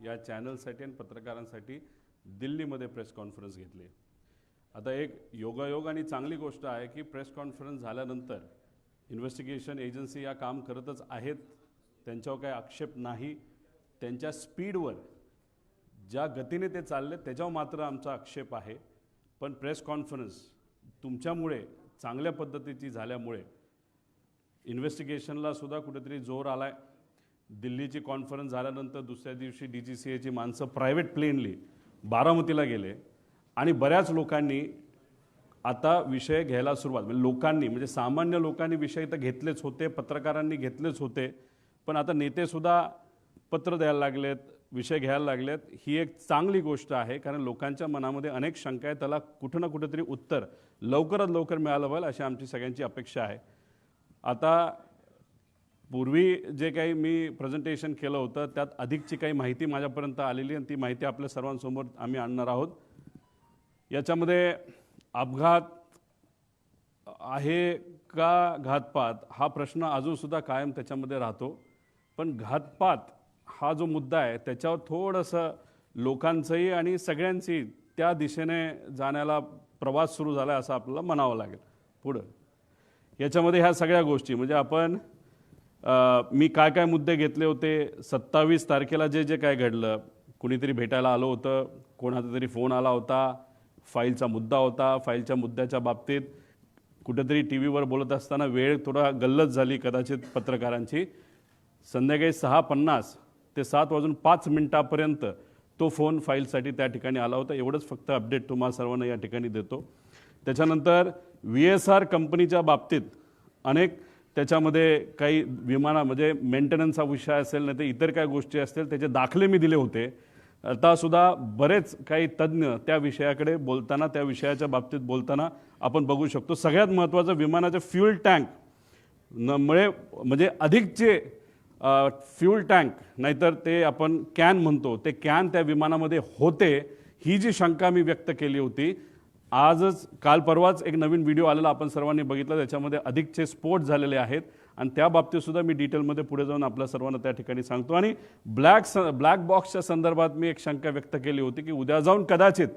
या चॅनलसाठी आणि पत्रकारांसाठी दिल्लीमध्ये प्रेस कॉन्फरन्स घेतली। आता एक योगायोग आणि चांगली गोष्ट आहे की प्रेस कॉन्फरन्स झाल्यानंतर इन्व्हेस्टिगेशन एजन्सी या काम करतच आहेत, त्यांच्यावर काही आक्षेप नाही। त्यांच्या स्पीडवर ज्या गतीने ते चालले त्याच्यावर मात्र आमचा आक्षेप आहे। पण प्रेस कॉन्फरन्स तुमच्यामुळे चांगल्या पद्धतीची झाल्यामुळे इन्व्हेस्टिगेशनला सुद्धा कुठेतरी जोर आलाय। दिल्लीची कॉन्फरन्स झाल्यानंतर दुसऱ्या दिवशी DGCAची माणसं प्रायव्हेट प्लेनली बारामतीला गेले आणि बऱ्याच लोकांनी आता विषय घ्यायला सुरुवात, म्हणजे लोकांनी म्हणजे सामान्य लोकांनी विषय तर घेतलेच होते, पत्रकारांनी घेतलेच होते, पण आता नेते सुद्धा पत्र द्यायला लागलेत, विषय घ्यायला लागलेत। ही एक चांगली गोष्ट आहे, कारण लोकांच्या मनामध्ये अनेक शंका आहेत, त्याला कुठं ना कुठेतरी उत्तर लवकरात लवकर मिळालं पाहिजे अशी आमची सगळ्यांची अपेक्षा आहे। आता पूर्वी जे काही मी प्रेझेंटेशन केलं होतं त्यात अधिकची काही माहिती माझ्यापर्यंत आलेली आणि ती माहिती आपल्या सर्वांसमोर आम्ही आणणार आहोत। याच्यामध्ये अपघात आहे का घातपात हा प्रश्न अजूनसुद्धा कायम त्याच्यामध्ये राहतो, पण घातपात हा जो मुद्दा आहे त्याच्यावर थोडंसं लोकांचंही आणि सगळ्यांची त्या दिशेने जाण्याला प्रवास सुरू झाला असं आपल्याला म्हणावं लागेल। पुढं याच्यामध्ये ह्या सगळ्या गोष्टी म्हणजे आपण मी काय काय मुद्दे घेतले होते, 27 तारखेला जे जे काय घडलं, कुणीतरी भेटायला आलं होतं, कोणाचा तरी फोन आला होता, फाईलचा मुद्दा होता, फाईलच्या मुद्द्याच्या बाबतीत कुठेतरी टीव्हीवर बोलत असताना वेळ थोडा गल्लत झाली कदाचित पत्रकारांची। संध्याकाळी 6:50 ते 7:05 तो फोन फाईलसाठी त्या ठिकाणी आला होता। एवढंच फक्त अपडेट तुम्हाला सर्वांना या ठिकाणी देतो। त्याच्यानंतर VSR कंपनीच्या बाबतीत अनेक त्याच्यामध्ये काही विमानामध्ये मेंटेनन्सचा विषय असेल नाही तर इतर काही गोष्टी असतील त्याचे दाखले मी दिले होते। आता सुद्धा बरेच काही तज्ज्ञ त्या विषयाकडे बोलताना, त्या विषयाच्या बाबतीत बोलताना आपण बघू शकतो। सगळ्यात महत्त्वाचं विमानाचे फ्यूल टँक मुळे म्हणजे अधिकचे फ्यूल टँक नाहीतर ते आपण कॅन म्हणतो ते कॅन त्या विमानामध्ये होते, ही जी शंका मी व्यक्त केली होती। आजच काल परवाच एक नवीन व्हिडिओ आलेला आपण सर्वांनी बघितला, त्याच्यामध्ये अधिकचे स्फोट झालेले आहेत आणि त्या बाबतीत सुद्धा मी डिटेलमध्ये पुढे जाऊन आपल्या सर्वांना त्या ठिकाणी सांगतो। आणि ब्लॅक बॉक्सच्या संदर्भात मी एक शंका व्यक्त केली होती की उद्या जाऊन कदाचित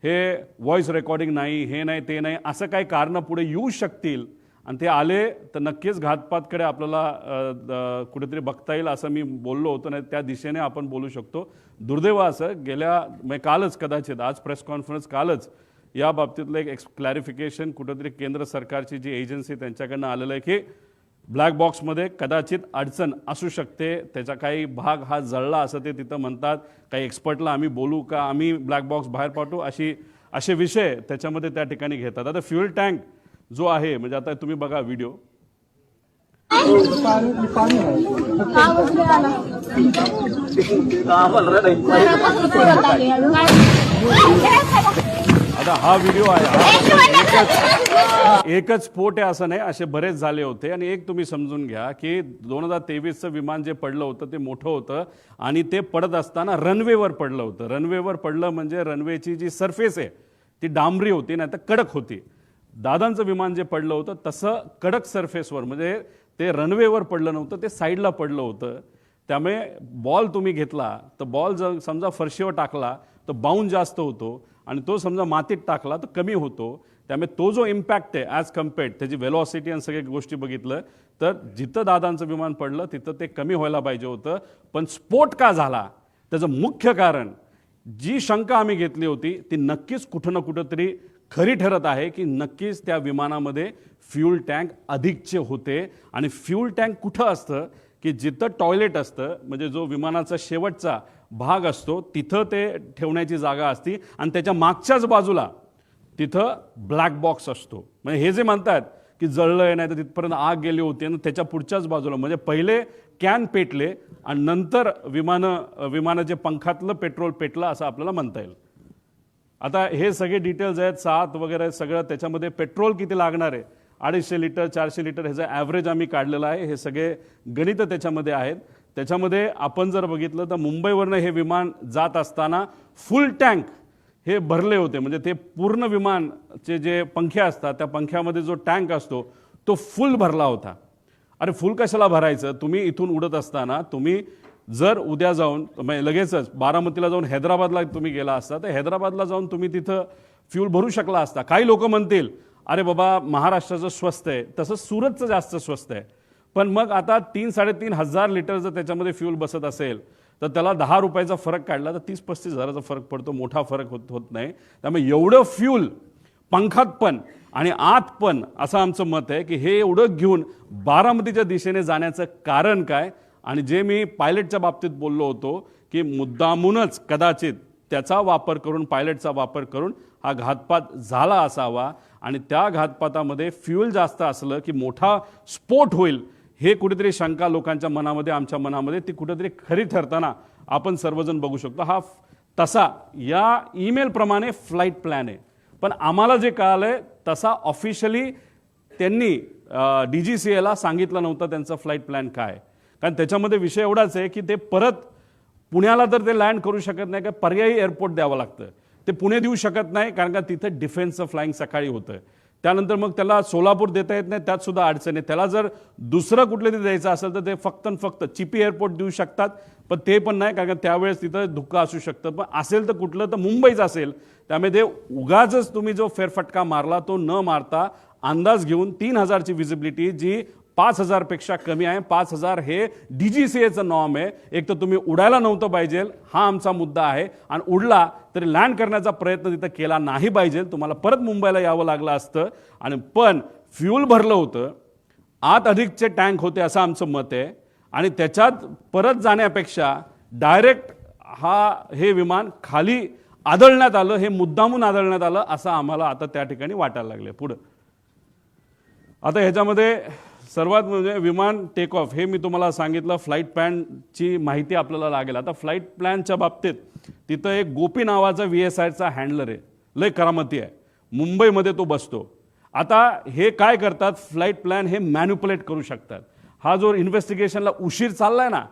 हे व्हॉइस रेकॉर्डिंग नाही, हे नाही, ते नाही, असं काही कारणं पुढे येऊ शकतील आणि ते आले तर नक्कीच घातपातकडे आपल्याला कुठेतरी बघता येईल असं मी बोललो होतो, नाही त्या दिशेने आपण बोलू शकतो। दुर्दैव असं गेल्या कालच कदाचित आज प्रेस कॉन्फरन्स कालच या बाबतीतलं एक क्लॅरिफिकेशन कुठेतरी केंद्र सरकारची जी एजन्सी त्यांच्याकडनं आलेलं आहे की ब्लॅक बॉक्समध्ये कदाचित अडचण असू शकते, त्याचा काही भाग हा जळला असं ते तिथं म्हणतात। काही एक्सपर्टला आम्ही बोलू का, आम्ही ब्लॅक बॉक्स बाहेर पाठवू, असे विषय त्याच्यामध्ये त्या ठिकाणी घेतात। आता फ्यूल टँक जो आहे म्हणजे आता तुम्ही बघा व्हिडिओ, आता हा व्हिडिओ आहे, एकच स्फोट आहे असं नाही, असे बरेच झाले होते। आणि एक तुम्ही समजून घ्या की 2023चं विमान जे पडलं होतं ते मोठं होतं आणि ते पडत असताना रनवेवर पडलं होतं। रनवेवर पडलं म्हणजे रनवेची जी सरफेस आहे ती डांबरी होती नाही तर कडक होती। दादांचं विमान जे पडलं होतं तसं कडक सरफेसवर म्हणजे ते रनवेवर पडलं नव्हतं, ते साईडला पडलं होतं। त्यामुळे बॉल तुम्ही घेतला तर बॉल जर समजा फरशीवर टाकला तर बाउंड जास्त होतो आणि तो समजा मातीत टाकला तर कमी होतो। त्यामुळे तो जो इम्पॅक्ट आहे ॲज कम्पेअर्ड त्याची वेलॉसिटी आणि सगळ्या गोष्टी बघितलं तर जिथं दादांचं विमान पडलं तिथं ते कमी व्हायला पाहिजे होतं, पण स्फोट का झाला त्याचं मुख्य कारण जी शंका आम्ही घेतली होती ती नक्कीच कुठं ना कुठंतरी खरी ठरत आहे की नक्कीच त्या विमानामध्ये फ्यूल टँक अधिकचे होते। आणि फ्यूल टँक कुठं असतं की जिथं टॉयलेट असतं म्हणजे जो विमानाचा शेवटचा भाग असतो तिथं ते ठेवण्याची जागा असती आणि त्याच्या मागच्याच बाजूला तिथं ब्लॅक बॉक्स असतो। म्हणजे हे जे म्हणतात की जळलंय नाही तर तिथपर्यंत आग गेली होती आणि त्याच्या पुढच्याच बाजूला म्हणजे पहिले कॅन पेटले आणि नंतर विमानाचे पंखातलं पेट्रोल पेटलं असं आपल्याला म्हणता येईल। आता हे सगळे डिटेल्स आहेत, 7 वगैरे सगळं, त्याच्यामध्ये पेट्रोल किती लागणार आहे 250 लिटर 400 लिटर ह्याचं ॲव्हरेज आम्ही काढलेलं आहे। हे सगळे गणित त्याच्यामध्ये आहेत। त्याच्यामध्ये आपण जर बघितलं तर मुंबईवरनं हे विमान जात असताना फुल टँक हे भरले होते, म्हणजे ते पूर्ण विमानचे जे पंखे असतात त्या पंख्यामध्ये जो टँक असतो तो फुल भरला होता। अरे फुल कशाला भरायचं, तुम्ही इथून उडत असताना तुम्ही जर उद्या जाऊन लगेचच बारामतीला जाऊन हैदराबादला तुम्ही गेला असता तर हैदराबादला जाऊन तुम्ही तिथं फ्यूल भरू शकला असता. काही लोक म्हणतील अरे बाबा महाराष्ट्राचं स्वस्त आहे, तसं सुरतचं जास्त स्वस्त आहे. पण मग आता 3-3.5 लिटर जर त्याच्यामध्ये फ्यूल बसत असेल तर त्याला 10 रुपयाचा फरक काढला तर 30-35 हजाराचा फरक पडतो, मोठा फरक होत नाही. त्यामुळे एवढं फ्यूल पंखात पण आणि आत पण असं आमचं मत आहे की हे एवढं घेऊन बारामतीच्या दिशेने जाण्याचं कारण काय. आणि जे मी पायलटच्या बाबतीत बोललो होतो की मुद्दामूनच कदाचित त्याचा वापर करून, पायलटचा वापर करून हा घातपात झाला असावा आणि त्या घातपातामध्ये फ्यूल जास्त असलं की मोठा स्फोट होईल हे कुठेतरी शंका लोकांच्या मनामध्ये, आमच्या मनामध्ये ती कुठेतरी खरी ठरताना आपण सर्वजण बघू शकतो. हा तसा या ईमेलप्रमाणे फ्लाईट प्लॅन आहे, पण आम्हाला जे कळालंय तसा ऑफिशियली त्यांनी DGCA सांगितलं नव्हतं त्यांचा फ्लाईट प्लॅन काय. कारण त्याच्यामध्ये विषय एवढाच आहे की ते परत पुण्याला तर ते लँड करू शकत नाही, का पर्यायी एअरपोर्ट द्यावं लागतं. ते पुणे देऊ शकत नाही कारण का तिथं डिफेन्सचं फ्लाईंग सकाळी होतं. त्यानंतर मग त्याला सोलापूर देता येत नाही, त्यात सुद्धा अडचण आहे. त्याला जर दुसरं कुठलं तरी द्यायचं असेल तर ते फक्त चिपी एअरपोर्ट देऊ शकतात, पण ते पण नाही कारण त्यावेळेस तिथं धुक्का असू शकतं. पण असेल तर कुठलं तर मुंबईच असेल. त्यामुळे ते उगाच तुम्ही जो फेरफटका मारला तो न मारता अंदाज घेऊन 3000ची विजिबिलिटी जी 5000 पेक्षा कमी आहे. 5000 हे DGCAचं नॉर्म आहे. एक तर तुम्ही उडायला नव्हतं पाहिजे, हा आमचा मुद्दा आहे. आणि उडला तरी लँड करण्याचा प्रयत्न तिथं केला नाही पाहिजे. तुम्हाला परत मुंबईला यावं लागलं असतं. आणि पण फ्यूल भरलं होतं, आत अधिकचे टँक होते असं आमचं मत आहे. आणि त्याच्यात परत जाण्यापेक्षा डायरेक्ट हे विमान खाली आदळण्यात आलं, हे मुद्दामून आदळण्यात आलं असं आम्हाला आता त्या ठिकाणी वाटायला लागले. पुढं आता ह्याच्यामध्ये सर्वात म्हणजे विमान टेक ऑफ हे मी तुम्हाला सांगितलं. फ्लाईट प्लॅनची माहिती आपल्याला लागेल. आता फ्लाईट प्लॅनच्या बाबतीत तिथं एक गोपी नावाचा VSIचा हँडलर आहे, लय करामती आहे, मुंबईमध्ये तो बसतो. आता हे काय करतात, फ्लाईट प्लॅन हे मॅन्युपुलेट करू शकतात. हा जो इन्व्हेस्टिगेशनला उशीर चाललाय ना,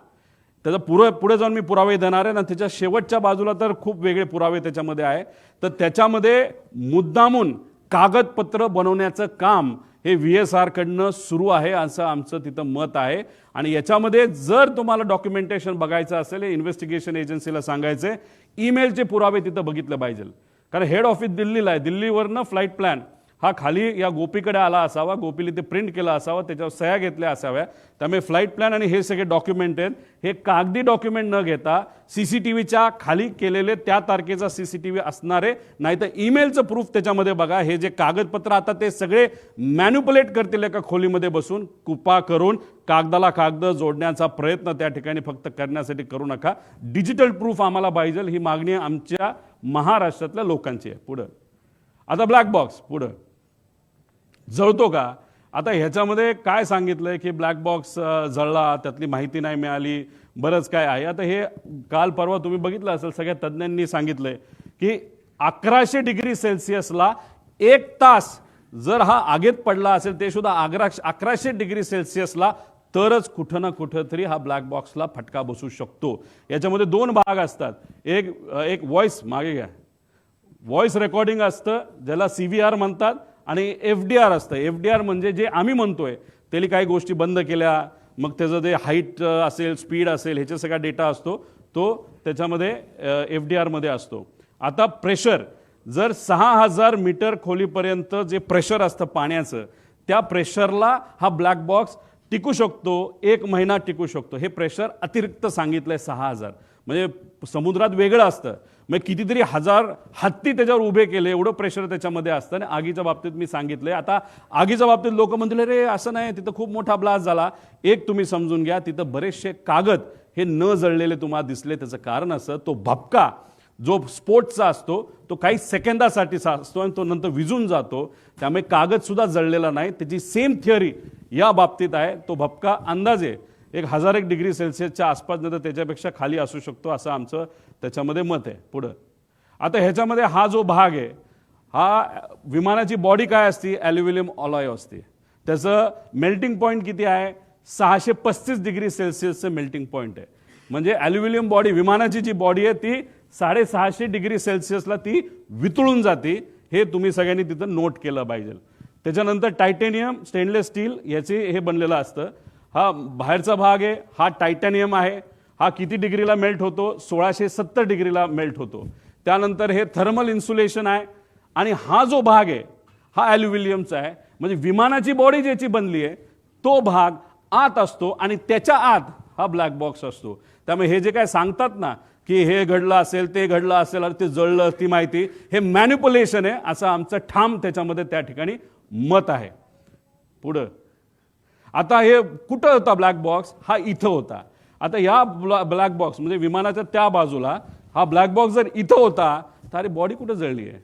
त्याचा पुढे जाऊन मी पुरावे देणार आहे ना, त्याच्या शेवटच्या बाजूला तर खूप वेगळे पुरावे त्याच्यामध्ये आहे. तर त्याच्यामध्ये मुद्दामून कागदपत्र बनवण्याचं काम हे VSR कडनं सुरू आहे असं आमचं तिथं मत आहे. आणि याच्यामध्ये जर तुम्हाला डॉक्युमेंटेशन बघायचं असेल, इन्व्हेस्टिगेशन एजन्सीला सांगायचे ईमेलचे पुरावे तिथं बघितले पाहिजे. कारण हेड ऑफिस दिल्लीला आहे, दिल्लीवरनं फ्लाईट प्लॅन हा खाली या गोपीकडे आला असावा, गोपीला ते प्रिंट केला असावा, त्याच्यावर सह्या घेतल्या असाव्या. त्यामुळे फ्लाईट प्लॅन आणि हे सगळे डॉक्युमेंट आहेत, हे कागदी डॉक्युमेंट न घेता CCTVच्या खाली केलेले त्या तारखेचा CCTV असणारे, नाही तर ईमेलचं प्रूफ त्याच्यामध्ये बघा. हे जे कागदपत्र आता ते सगळे मॅन्युपुलेट करतील एका खोलीमध्ये बसून, कुपा करून कागदाला कागद जोडण्याचा प्रयत्न त्या ठिकाणी फक्त करण्यासाठी करू नका. डिजिटल प्रूफ आम्हाला पाहिजे, ही मागणी आमच्या महाराष्ट्रातल्या लोकांची आहे. पुढं आता ब्लॅक बॉक्स पुढं जळतो का. आता ह्याच्यामध्ये काय सांगितलंय की ब्लॅक बॉक्स जळला, त्यातली माहिती नाही मिळाली, बरंच काय आहे. आता हे काल परवा तुम्ही बघितलं असेल, सगळ्या तज्ज्ञांनी सांगितलंय की 1100 डिग्री सेल्सिअसला 1 तास जर हा आगीत पडला असेल, ते सुद्धा 1100 डिग्री सेल्सिअसला, तरच कुठं ना कुठं तरी हा ब्लॅक बॉक्सला फटका बसू शकतो. याच्यामध्ये 2 भाग असतात. एक व्हॉइस, मागे घ्या, व्हॉइस रेकॉर्डिंग असतं ज्याला CVR म्हणतात, आणि FDR असतं. FDR म्हणजे जे आम्ही म्हणतोय त्याला काही गोष्टी बंद केल्या, मग त्याचं ते हाईट असेल, स्पीड असेल, ह्याचा सगळा डेटा असतो, तो त्याच्यामध्ये FDR मध्ये असतो. आता प्रेशर, जर 6000 मीटर खोलीपर्यंत जे प्रेशर असतं पाण्याचं, त्या प्रेशरला हा ब्लॅक बॉक्स टिकू शकतो, 1 महिना टिकू शकतो. हे प्रेशर अतिरिक्त सांगितलंय 6000, म्हणजे समुद्रात वेगळं असतं. मग कितीतरी हजार हत्ती त्याच्यावर उभे केले, एवढं प्रेशर त्याच्यामध्ये असतं. आणि आगीच्या बाबतीत मी सांगितलंय. आता आगीच्या बाबतीत लोक म्हणतील रे असं नाही, तिथं खूप मोठा ब्लास्ट झाला. एक तुम्ही समजून घ्या, तिथं बरेचसे कागद हे न जळलेले तुम्हाला दिसले. त्याचं कारण असं, तो भपका जो स्फोटचा असतो तो काही सेकंदासाठी असतो आणि तो नंतर विझून जातो. त्यामुळे कागद सुद्धा जळलेला नाही. त्याची सेम थिअरी या बाबतीत आहे. तो भपका अंदाजे 1001 डिग्री सेल्सिअसच्या आसपास, नंतर त्याच्यापेक्षा खाली असू शकतो असं आमचं त्याच्यामध्ये मत आहे. पुढं आता ह्याच्यामध्ये हा जो भाग आहे, हा विमानाची बॉडी काय असते, ॲल्युमिनियम अलॉय असते. त्याचं मेल्टिंग पॉईंट किती आहे, 635 डिग्री सेल्सिअसचं मेल्टिंग पॉईंट आहे. म्हणजे ॲल्युमिनियम बॉडी, विमानाची जी बॉडी आहे ती 650 डिग्री सेल्सिअसला ती वितळून जाते. हे तुम्ही सगळ्यांनी तिथं नोट केलं पाहिजे. त्याच्यानंतर टायटॅनियम, स्टेनलेस स्टील याचे हे बनलेलं असतं. हा बाहेरचा भाग आहे, हा टायटॅनियम आहे. हा किती डिग्रीला मेल्ट होतो? 1670 डिग्रीला मेल्ट होतो. त्यानंतर हे थर्मल इन्सुलेशन आहे आणि हा जो भाग आहे हा ॲल्युमिनियमचा आहे. म्हणजे विमानाची बॉडी ज्याची बनली आहे तो भाग आत असतो आणि त्याच्या आत हा ब्लॅक बॉक्स असतो. त्यामुळे हे जे काय सांगतात ना की हे घडलं असेल ते घडलं असेल आणि ते जळलं ती माहिती, हे मॅनिप्युलेशन आहे असं आमचं ठाम त्याच्यामध्ये त्या ठिकाणी मत आहे. पुढं आता हे कुठं होता ब्लॅक बॉक्स? हा इथं होता. आता या ब्लॅक बॉक्स म्हणजे विमानाच्या त्या बाजूला हा ब्लॅक बॉक्स जर इथं होता तर अरे बॉडी कुठं जळली आहे?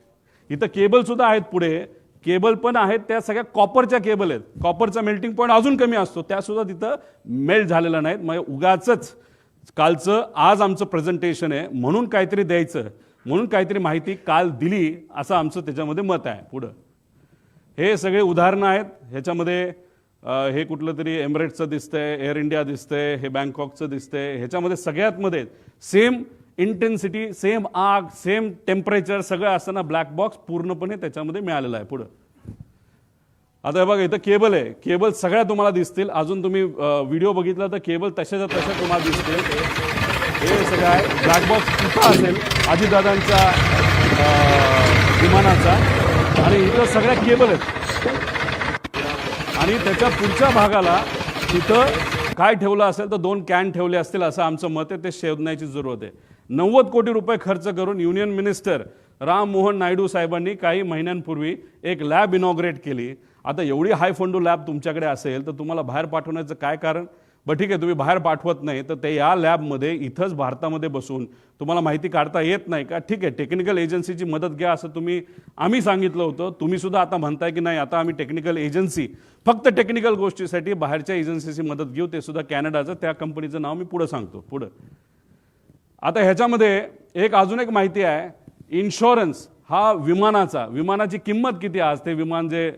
इथं केबल सुद्धा आहेत, पुढे केबल पण आहेत, त्या सगळ्या कॉपरच्या केबल आहेत. कॉपरचा मेल्टिंग पॉईंट अजून कमी असतो, त्या सुद्धा तिथं मेल्ट झालेला नाहीत. मग उगाचच कालचं आज आमचं प्रेझेंटेशन आहे म्हणून काहीतरी द्यायचं, म्हणून काहीतरी माहिती काल दिली असं आमचं त्याच्यामध्ये मत आहे. पुढं हे सगळे उदाहरणं आहेत. ह्याच्यामध्ये हे कुठलं तरी एमिरेट्सचं दिसतंय, एअर इंडिया दिसतंय, हे बँकॉकचं दिसतंय. ह्याच्यामध्ये सगळ्यात मध्ये सेम इंटेन्सिटी, सेम आग, सेम टेम्परेचर सगळं असताना ब्लॅक बॉक्स पूर्णपणे त्याच्यामध्ये मिळालेला आहे. पुढं आता हे बघा इथं केबल आहे, केबल सगळ्या तुम्हाला दिसतील. अजून तुम्ही व्हिडिओ बघितला तर केबल तशाच्या तशा तुम्हाला दिसतील. हे सगळं आहे. ब्लॅक बॉक्स कुठं असेल? अजितदादांच्या विमानाचा, आणि इथं सगळ्या केबल आहेत. आणि त्याच्या पुढच्या भागाला तिथं काय ठेवलं असेल तर 2 कॅन ठेवले असतील असं आमचं मत आहे. ते शोधण्याची जरूरत आहे. 90 कोटी रुपये खर्च करून युनियन मिनिस्टर राम मोहन नायडू साहेबांनी काही महिन्यांपूर्वी एक लॅब इनॉग्रेट केली. आता एवढी हाय फंडू लॅब तुमच्याकडे असेल तर तुम्हाला बाहेर पाठवण्याचं काय कारण? बरं ठीक आहे, तुम्ही बाहेर पाठवत नाही तर ते या लॅबमध्ये इथंच भारतामध्ये बसून तुम्हाला माहिती काढता येत नाही का? ठीक आहे, टेक्निकल एजन्सीची मदत घ्या असं आम्ही सांगितलं होतं. तुम्ही सुद्धा आता म्हणताय की नाही आता आम्ही टेक्निकल एजन्सी फक्त टेक्निकल गोष्टीसाठी बाहेरच्या एजन्सीची मदत घेऊ, ते सुद्धा कॅनडाचं. त्या कंपनीचं नाव मी पुढं सांगतो. पुढं आता ह्याच्यामध्ये अजून एक माहिती आहे. इन्शुरन्स हा विमानाची किंमत किती? आज ते विमान जे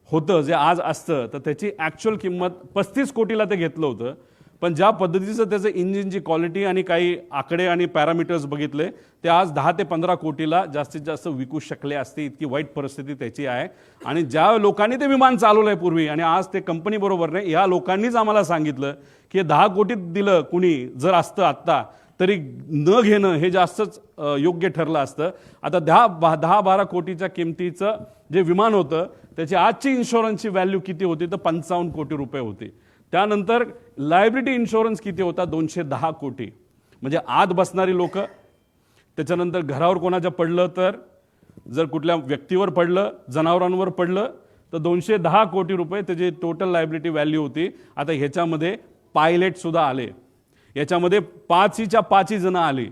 होतं, जे आज असतं, तर त्याची ॲक्च्युअल किंमत 35 कोटीला ते घेतलं होतं. पण ज्या पद्धतीचं त्याचं इंजिनची क्वालिटी आणि काही आकडे आणि पॅरामीटर्स बघितले ते आज 10 ते 15 कोटीला जास्तीत जास्त विकू शकले असते. इतकी वाईट परिस्थिती त्याची आहे. आणि ज्या लोकांनी ते विमान चालवलं आहे पूर्वी आणि आज ते कंपनी बरोबर नाही, या लोकांनीच आम्हाला सांगितलं की 10 कोटीत दिलं कुणी जर असतं आत्ता तरी न घेणं हे जास्तच योग्य ठरलं असतं. आता 10-12 कोटीच्या किमतीचं जे विमान होतं त्याची आजची इन्शुरन्सची व्हॅल्यू किती होती? तर 55 कोटी रुपये होती. त्यानंतर लायबिलिटी इन्शुरन्स किती होता? 210 कोटी. म्हणजे आत बसणारी लोक, त्याच्यानंतर घरावर कोणाच्या पडलं तर, जर कुठल्या व्यक्तीवर पडलं, जनावरांवर पडलं तर 210 कोटी रुपये त्याची टोटल लायबिलिटी व्हॅल्यू होती. आता ह्याच्यामध्ये पायलट सुद्धा आले, याच्यामध्ये 5च्या 5 जण आली.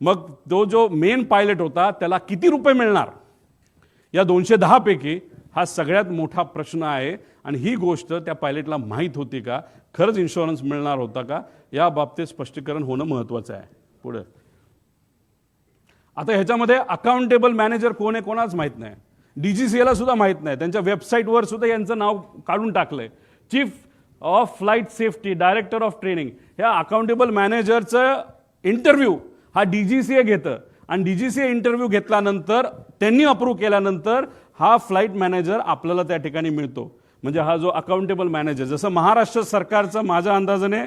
मग तो जो मेन पायलट होता त्याला किती रुपये मिळणार या 210 पैकी? हा सगळ्यात मोठा प्रश्न आहे. आणि ही गोष्ट त्या पायलटला माहीत होती का? खरंच इन्शुरन्स मिळणार होता का? या बाबतीत स्पष्टीकरण होणं महत्त्वाचं आहे. पुढे आता ह्याच्यामध्ये अकाउंटेबल मॅनेजर कोण आहे कोणाच माहीत नाही. DGCAला सुद्धा माहीत नाही. त्यांच्या वेबसाईटवर सुद्धा यांचं नाव काढून टाकलंय. Chief of flight safety, director of training. ह्या अकाउंटेबल मॅनेजरचं इंटरव्ह्यू हा DGCA घेतं आणि DGCA इंटरव्ह्यू घेतल्यानंतर त्यांनी अप्रूव्ह केल्यानंतर हा फ्लाईट मॅनेजर आपल्याला त्या ठिकाणी मिळतो. म्हणजे हा जो अकाउंटेबल मॅनेजर, जसं महाराष्ट्र सरकारचं माझ्या अंदाजाने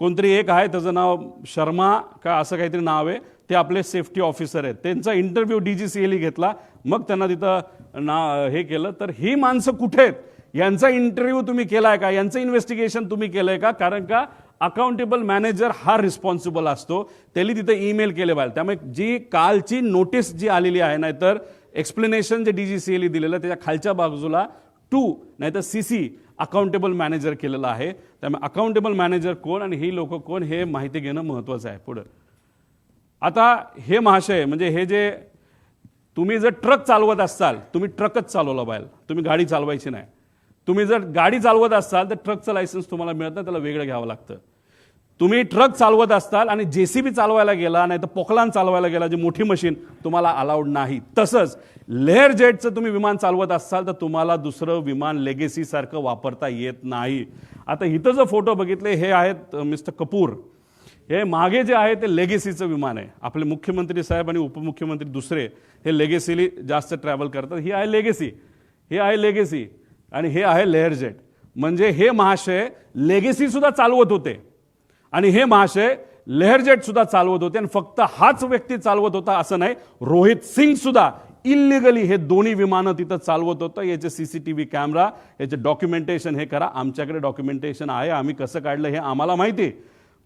कोणतरी एक आहे, त्याचं नाव शर्मा का असं काहीतरी नाव आहे, ते आपले सेफ्टी ऑफिसर आहेत. त्यांचा इंटरव्ह्यू DGCAने घेतला, मग त्यांना तिथं हे केलं. तर ही माणसं कुठे आहेत? यांचा इंटरव्ह्यू तुम्ही केलाय का? यांचं इन्व्हेस्टिगेशन तुम्ही केलंय का? कारण का अकाउंटेबल मॅनेजर हा रिस्पॉन्सिबल असतो. त्यांनी तिथे ईमेल केले पाहिजे. त्यामुळे जी कालची नोटीस जी आलेली आहे, नाहीतर एक्सप्लेनेशन जे DGCAने दिलेलं त्याच्या खालच्या बाजूला 2 नाहीतर CC अकाउंटेबल मॅनेजर केलेलं आहे. त्यामुळे अकाउंटेबल मॅनेजर कोण आणि ही लोक कोण हे माहिती घेणं महत्त्वाचं आहे. पुढं आता हे महाशय म्हणजे हे जे तुम्ही जर ट्रक चालवत असाल, तुम्ही ट्रकच चालवला पाहिजे, तुम्ही गाडी चालवायची नाही. तुम्ही जर गाडी चालवत असाल तर ट्रकचं लायसन्स तुम्हाला मिळत नाही, त्याला वेगळं घ्यावं लागतं. तुम्ही ट्रक चालवत असताल आणि JCB चालवायला गेला नाही तर पोकलान चालवायला गेला, जी मोठी मशीन, तुम्हाला अलाउड नाही. तसंच लेअर जेटचं तुम्ही विमान चालवत असाल तर तुम्हाला दुसरं विमान लेगेसी सारखं वापरता येत नाही. आता इथं जर फोटो बघितले हे आहेत मिस्टर कपूर. हे मागे जे आहे ते लेगेसीचं विमान आहे. आपले मुख्यमंत्री साहेब आणि उपमुख्यमंत्री दुसरे हे लेगेसीली जास्त ट्रॅव्हल करतात. ही आहे लेगेसी, हे आहे लेगेसी आणि हे आहे लेअर जेट. म्हणजे हे महाशय लेगेसी सुद्धा चालवत होते आणि हे महाशय लेहरजेट सुद्धा चालवत होते आणि फक्त हाच व्यक्ती चालवत होता असं नाही, रोहित सिंग सुद्धा इलिगली हे दोन्ही विमानं तिथं चालवत होतं. याचे सीसीटीव्ही कॅमेरा, याचे डॉक्युमेंटेशन हे करा. आमच्याकडे डॉक्युमेंटेशन आहे, आम्ही कसं काढलं हे आम्हाला माहिती.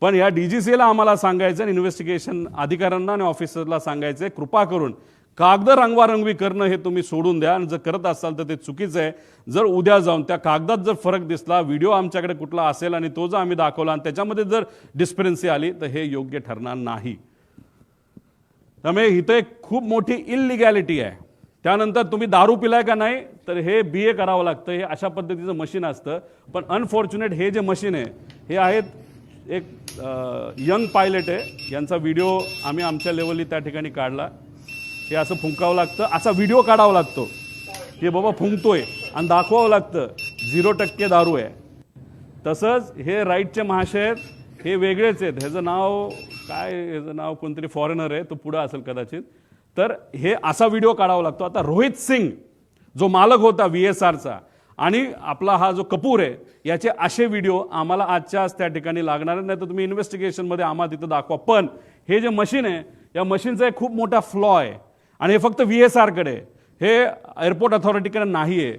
पण या DGCA ला आम्हाला सांगायचं आणि इन्व्हेस्टिगेशन अधिकाऱ्यांना आणि ऑफिसरला सांगायचं, कृपा करून कागद रंगवारंगवी करणं हे तुम्ही सोडून द्या. आणि जर करत असाल तर ते चुकीचं आहे. जर उद्या जाऊन त्या कागदात जर फरक दिसला, व्हिडिओ आमच्याकडे कुठला असेल आणि तो जर आम्ही दाखवला आणि त्याच्यामध्ये जर डिस्क्रिपन्सी आली तर हे योग्य ठरणार नाही. त्यामुळे इथं एक खूप मोठी इलिगॅलिटी आहे. त्यानंतर तुम्ही दारू पिलाय का नाही तर हे BA करावं लागतं. हे अशा पद्धतीचं मशीन असतं. पण अनफॉर्च्युनेट हे जे मशीन आहे हे आहेत एक यंग पायलट आहे, यांचा व्हिडिओ आम्ही आमच्या लेवलनी त्या ठिकाणी काढला. हे असं फुंकावं लागतं, असा व्हिडिओ काढावा लागतो की बाबा फुंकतोय आणि दाखवावं लागतं 0% दारू आहे. तसंच हे राईटचे महाशय आहेत, हे वेगळेच आहेत. ह्याचं नाव काय, ह्याचं नाव कोणतरी फॉरेनर आहे, तो पुढं असेल कदाचित. तर हे असा व्हिडिओ काढावा लागतो. आता रोहित सिंग जो मालक होता VSRचा आणि आपला हा जो कपूर आहे, याचे असे व्हिडिओ आम्हाला आजच्याच त्या ठिकाणी लागणार नाही. तर तुम्ही इन्व्हेस्टिगेशनमध्ये आम्हाला तिथं दाखवा. पण हे जे मशीन आहे, या मशीनचा एक खूप मोठा फ्लॉ आहे आणि हे फक्त VSRकडे, हे एअरपोर्ट अथॉरिटीकडे नाही आहे.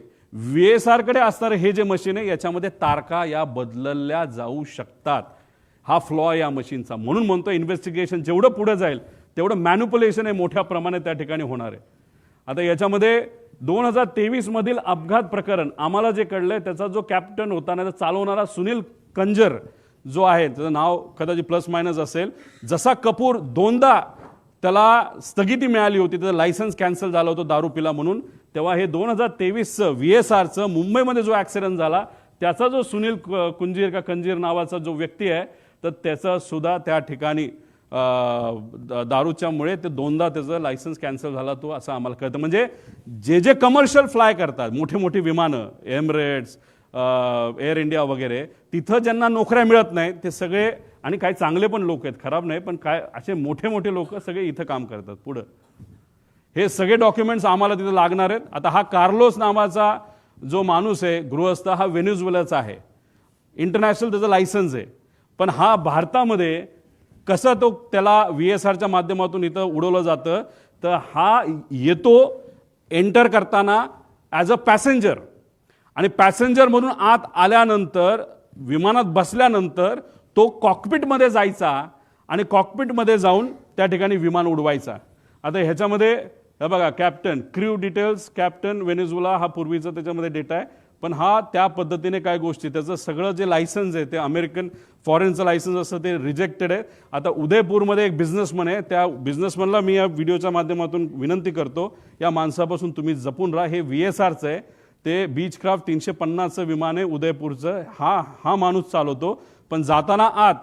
VSRकडे असणारे हे जे मशीन आहे याच्यामध्ये तारखा या बदलल्या जाऊ शकतात. हा फ्लॉ या मशीनचा. म्हणून म्हणतो इन्व्हेस्टिगेशन जेवढं पुढे जाईल तेवढं मॅन्युप्युलेशन हे मोठ्या प्रमाणात त्या ठिकाणी होणार आहे. आता याच्यामध्ये 2023 मधील अपघात प्रकरण आम्हाला जे कळलंय, त्याचा जो कॅप्टन होता ना, चालवणारा सुनील कंजर जो आहे, त्याचं नाव कदाचित प्लस मायनस असेल. जसा कपूर दोनदा त्याला स्थगिती मिळाली होती, त्याचं लायसन्स कॅन्सल झालं होतं दारू पिला म्हणून, तेव्हा हे 2023चं VSRचं मुंबईमध्ये जो ॲक्सिडेंट झाला त्याचा जो सुनील कुंजीर का कंजीर नावाचा जो व्यक्ती आहे, तर त्याचा सुद्धा त्या ठिकाणी दारूच्यामुळे ते दोनदा त्याचं लायसन्स कॅन्सल झाला तो, असं आम्हाला कळतं. म्हणजे जे जे कमर्शियल फ्लाय करतात, मोठे मोठे विमानं, एमिरेट्स, एअर इंडिया वगैरे, तिथं ज्यांना नोकऱ्या मिळत नाही ते सगळे, आणि काही चांगले पण लोक आहेत, खराब नाही, पण काय असे मोठे मोठे लोक सगळे इथं काम करतात. पुढं हे सगळे डॉक्युमेंट्स आम्हाला तिथं लागणार आहेत. आता हा कार्लोस नावाचा जो माणूस आहे गृहस्थ, हा व्हेनेझुएलाचा आहे, इंटरनॅशनल त्याचं लायसन्स आहे. पण हा भारतामध्ये कसं तो त्याला VSRच्या माध्यमातून इथं उडवलं जातं, तर हा येतो एंटर करताना ॲज अ पॅसेंजर, आणि पॅसेंजरमधून आत आल्यानंतर विमानात बसल्यानंतर तो कॉकपिटमध्ये जायचा आणि कॉकपिटमध्ये जाऊन त्या ठिकाणी विमान उडवायचा. आता ह्याच्यामध्ये हे बघा, captain, crew details, captain Venezuela हा पूर्वीचा त्याच्यामध्ये डेटा आहे. पण हा त्या पद्धतीने काय गोष्टी, त्याचं सगळं जे लायसन्स आहे ते अमेरिकन फॉरेनचं लायसन्स असतं ते रिजेक्टेड आहे. आता उदयपूरमध्ये एक बिझनेसमन आहे, त्या बिझनेसमनला मी या व्हिडिओच्या माध्यमातून विनंती करतो, या माणसापासून तुम्ही जपून राहा. हे VSRचं आहे, ते बीचक्राफ्ट 350चं विमान आहे उदयपूरचं. हा माणूस चालवतो, पण जाताना आत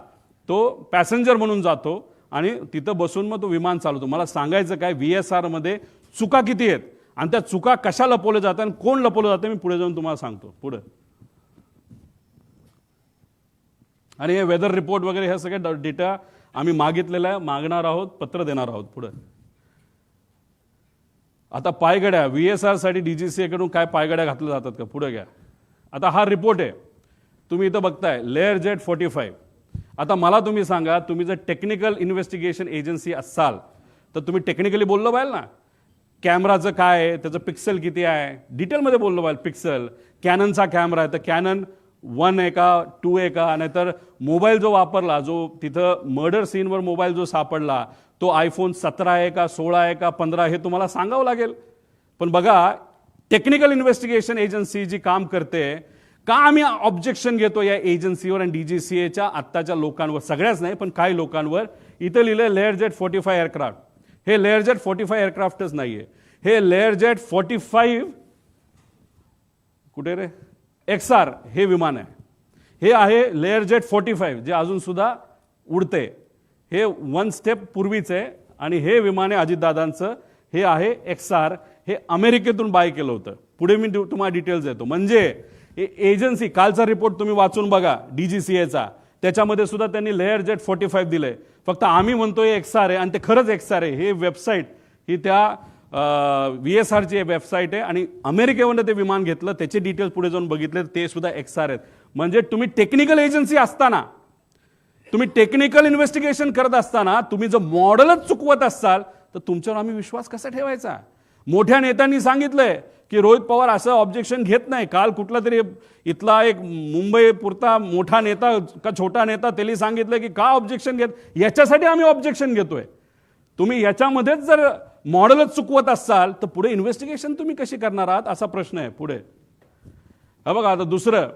तो पॅसेंजर म्हणून जातो आणि तिथं बसून मग तो विमान चालवतो. मला सांगायचं काय, VSRमध्ये चुका किती आहेत आणि त्या चुका कशा लपवल्या जातात आणि कोण लपवलं जातं, मी पुढे जाऊन तुम्हाला सांगतो. पुढे आणि हे वेदर रिपोर्ट वगैरे हे सगळे डेटा आम्ही मागितलेला आहे, मागणार आहोत, पत्र देणार आहोत. पुढे आता पायगड्या, VSRसाठी DGCA कडून काय पायगड्या घातल्या जातात का, पुढे घ्या. आता हा रिपोर्ट आहे, तुम्ही इथं बघताय, लेअरजेट 45. आता मला तुम्ही सांगा, तुम्ही जर टेक्निकल इन्व्हेस्टिगेशन एजन्सी असाल तर तुम्ही टेक्निकली बोललो पाहिजे ना, कॅमेराचं काय आहे, त्याचं पिक्सल किती आहे, डिटेलमध्ये बोललो पाहिजे. पिक्सल, कॅननचा कॅमेरा आहे तर कॅनन 1 आहे का 2 आहे का, नाहीतर मोबाईल जो वापरला, जो तिथं मर्डर सीनवर मोबाईल जो सापडला तो iPhone 17 आहे का 16 आहे का 15, हे तुम्हाला सांगावं लागेल. पण बघा, टेक्निकल इन्व्हेस्टिगेशन एजन्सी जी काम करते, का आम्ही ऑब्जेक्शन घेतो या एजन्सीवर आणि DGCAच्या आत्ताच्या लोकांवर, सगळ्याच नाही पण काही लोकांवर. इथं लिहिलं लेअरजेट 45 एअरक्राफ्ट. हे लेअरजेट 45 एअरक्राफ्टच नाहीये, हे लेअरजेट 45 कुठे रे XR हे विमान आहे. हे आहे लेअरजेट 45 जे अजून सुद्धा उडते. हे 1 स्टेप पूर्वीच आहे आणि हे विमान आहे अजितदादांचं. हे आहे XR, हे अमेरिकेतून बाय केलं होतं. पुढे मी तुम्हाला डिटेल्स देतो. म्हणजे एजन्सी, कालचा रिपोर्ट तुम्ही वाचून बघा DGCAचा, त्याच्यामध्ये सुद्धा त्यांनी लेअरजेट 45 दिलंय. फक्त आम्ही म्हणतोय XR आहे आणि ते खरंच XR आहे. हे वेबसाईट ही त्या VSRची वेबसाईट आहे आणि अमेरिकेवरून ते विमान घेतलं, त्याचे डिटेल्स पुढे जाऊन बघितले, ते सुद्धा XR आहेत. म्हणजे तुम्ही टेक्निकल एजन्सी असताना तुम्ही टेक्निकल इन्व्हेस्टिगेशन करत असताना तुम्ही जर मॉडेलच चुकवत असाल तर तुमच्यावर आम्ही विश्वास कसा ठेवायचा? मोठ्या नेत्यांनी सांगितलंय की रोहित पवार असं ऑब्जेक्शन घेत नाही. काल कुठला तरी इथला एक मुंबई पुरता मोठा नेता का छोटा नेता त्यांनी सांगितलं की का ऑब्जेक्शन घेत, याच्यासाठी आम्ही ऑब्जेक्शन घेतोय. तुम्ही याच्यामध्येच जर मॉडेलच चुकवत असाल तर पुढे इन्व्हेस्टिगेशन तुम्ही कशी करणार आहात असा प्रश्न आहे पुढे. हा बघा, आता दुसरं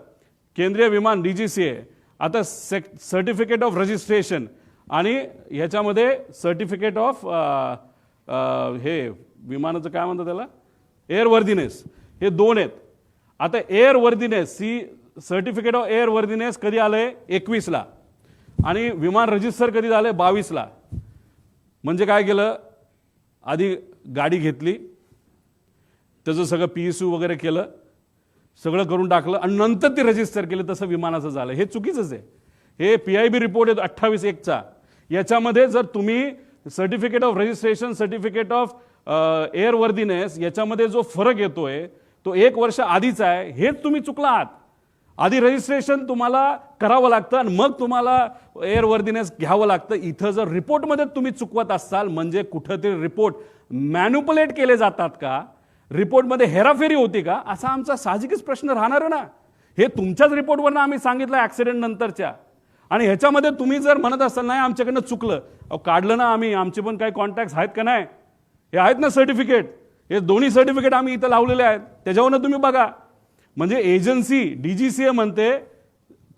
केंद्रीय विमान DGCA आता सर्टिफिकेट ऑफ रजिस्ट्रेशन आणि ह्याच्यामध्ये सर्टिफिकेट ऑफ हे विमानाचं काय म्हणतात त्याला, एअरवर्दीनेस, हे दोन आहेत. आता एअरवर्दीनेस सर्टिफिकेट ऑफ एअरवर्दीनेस कधी आलंय 21ला आणि विमान रजिस्टर कधी झालंय 22ला. म्हणजे काय केलं, आधी गाडी घेतली, त्याचं सगळं PSU वगैरे केलं, सगळं करून टाकलं आणि नंतर ती रजिस्टर केली. तसं विमानाचं झालं. हे चुकीचंच आहे. हे PIB रिपोर्ट आहे 28/1चा. याच्यामध्ये जर तुम्ही certificate of registration, certificate of airworthiness याच्यामध्ये जो फरक येतोय तो 1 वर्ष आधीचा आहे. हेच तुम्ही चुकला आहात. आधी रजिस्ट्रेशन तुम्हाला करावं लागतं आणि मग तुम्हाला एअरवर्दीनेस घ्यावं लागतं. इथं जर रिपोर्टमध्ये तुम्ही चुकवत असाल म्हणजे कुठंतरी रिपोर्ट मॅन्युपुलेट केले जातात का, रिपोर्टमध्ये हेराफेरी होती का, असा आमचा साहजिकच प्रश्न राहणार ना. हे तुमच्याच रिपोर्टवरनं आम्ही सांगितलं ॲक्सिडेंट नंतरच्या. आणि ह्याच्यामध्ये तुम्ही जर म्हणत असाल नाही आमच्याकडनं चुकलं, काढलं ना आम्ही, आमचे पण काही कॉन्टॅक्ट आहेत का नाही, हे आहेत ना सर्टिफिकेट, हे दोन्ही सर्टिफिकेट आम्ही इथं लावलेले आहेत, त्याच्यावरनं तुम्ही बघा. म्हणजे एजन्सी DGCA म्हणते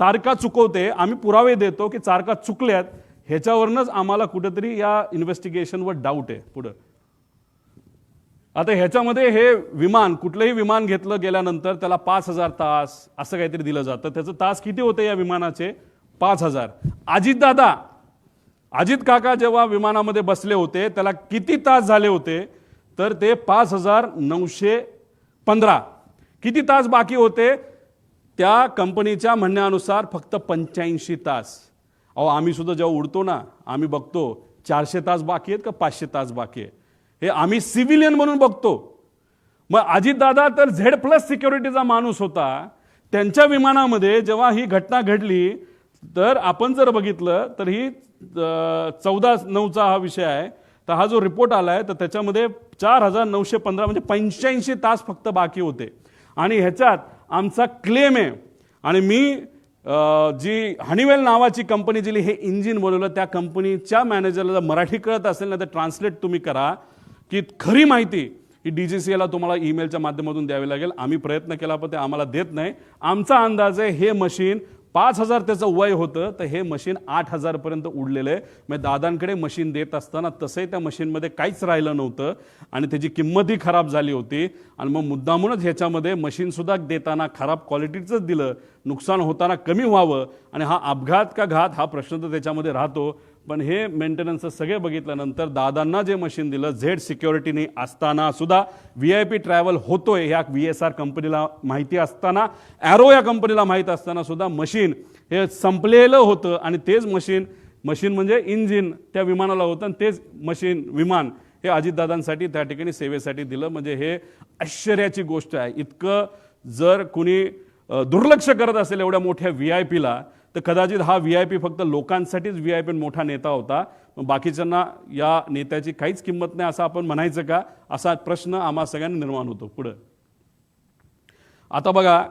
तारखा चुकवते, आम्ही पुरावे देतो की तारखा चुकल्यात, ह्याच्यावरनंच आम्हाला कुठेतरी या इन्व्हेस्टिगेशनवर डाऊट आहे पुढं. आता ह्याच्यामध्ये हे विमान, कुठलंही विमान घेतलं गेल्यानंतर त्याला 5,000 तास असं काहीतरी दिलं जातं. त्याचं तास किती होते या विमानाचे? 5,000. अजित काका जेव्हा विमानामध्ये बसले होते त्याला किती तास झाले होते? तर ते 5,915. किती तास बाकी होते? त्या कंपनीच्या म्हणण्यानुसार फक्त 85 तास. अहो आम्ही सुद्धा जेव्हा उडतो ना, आम्ही बघतो 400 तास बाकी आहेत का 500 तास बाकी आहे, हे आम्ही सिव्हिलियन म्हणून बघतो. मग अजितदादा तर Z+ सिक्युरिटीचा माणूस होता. त्यांच्या विमानामध्ये जेव्हा ही घटना घडली तर आपण जर बघितलं तर ही 14/9चा हा विषय आहे. तर हा जो रिपोर्ट आलाय तर त्याच्यामध्ये 4,915 म्हणजे 85 तास फक्त बाकी होते. आणि ह्याच्यात आमचा क्लेम आहे. आणि मी जी हनीवेल नावाची कंपनी जिली हे इंजिन बनवलं, त्या कंपनीच्या मॅनेजरला जर मराठी कळत असेल ना तर ट्रान्सलेट तुम्ही करा की खरी माहिती ही DGCAला तुम्हाला ईमेलच्या माध्यमातून द्यावी लागेल. आम्ही प्रयत्न केला पण ते आम्हाला देत नाही. आमचा अंदाज आहे हे मशीन 5,000 त्याचं वय होतं तर हे मशीन 8,000 पर्यंत उडलेलं आहे. म्हणजे दादांकडे मशीन देत असताना तसंही त्या मशीनमध्ये काहीच राहिलं नव्हतं आणि त्याची किंमतही खराब झाली होती. आणि मग मुद्दामूनच ह्याच्यामध्ये मशीनसुद्धा देताना खराब क्वालिटीचंच दिलं, नुकसान होताना कमी व्हावं. आणि हा अपघात का घात हा प्रश्न तर त्याच्यामध्ये राहतो. पण हे मेंटेनन्स सगळे बघितल्यानंतर दादांना जे मशीन दिलं Z सिक्युरिटीने असताना सुद्धा, VIP ट्रॅव्हल होतोय ह्या VSR कंपनीला माहिती असताना, ॲरो या कंपनीला माहीत असताना सुद्धा मशीन हे संपलेलं होतं. आणि तेच मशीन म्हणजे इंजिन त्या विमानाला होतं आणि तेच विमान हे अजितदादांसाठी त्या ठिकाणी सेवेसाठी दिलं. म्हणजे हे आश्चर्याची गोष्ट आहे. इतकं जर कुणी दुर्लक्ष करत असेल एवढ्या मोठ्या VIPला तर कदाचित हा VIP फक्त लोकांसाठीच VIP मोठा नेता होता, बाकीच्यांना या नेत्याची काहीच किंमत नाही असं आपण म्हणायचं का, असा प्रश्न आम्हा सगळ्यांना निर्माण होतो. पुढं आता बघा,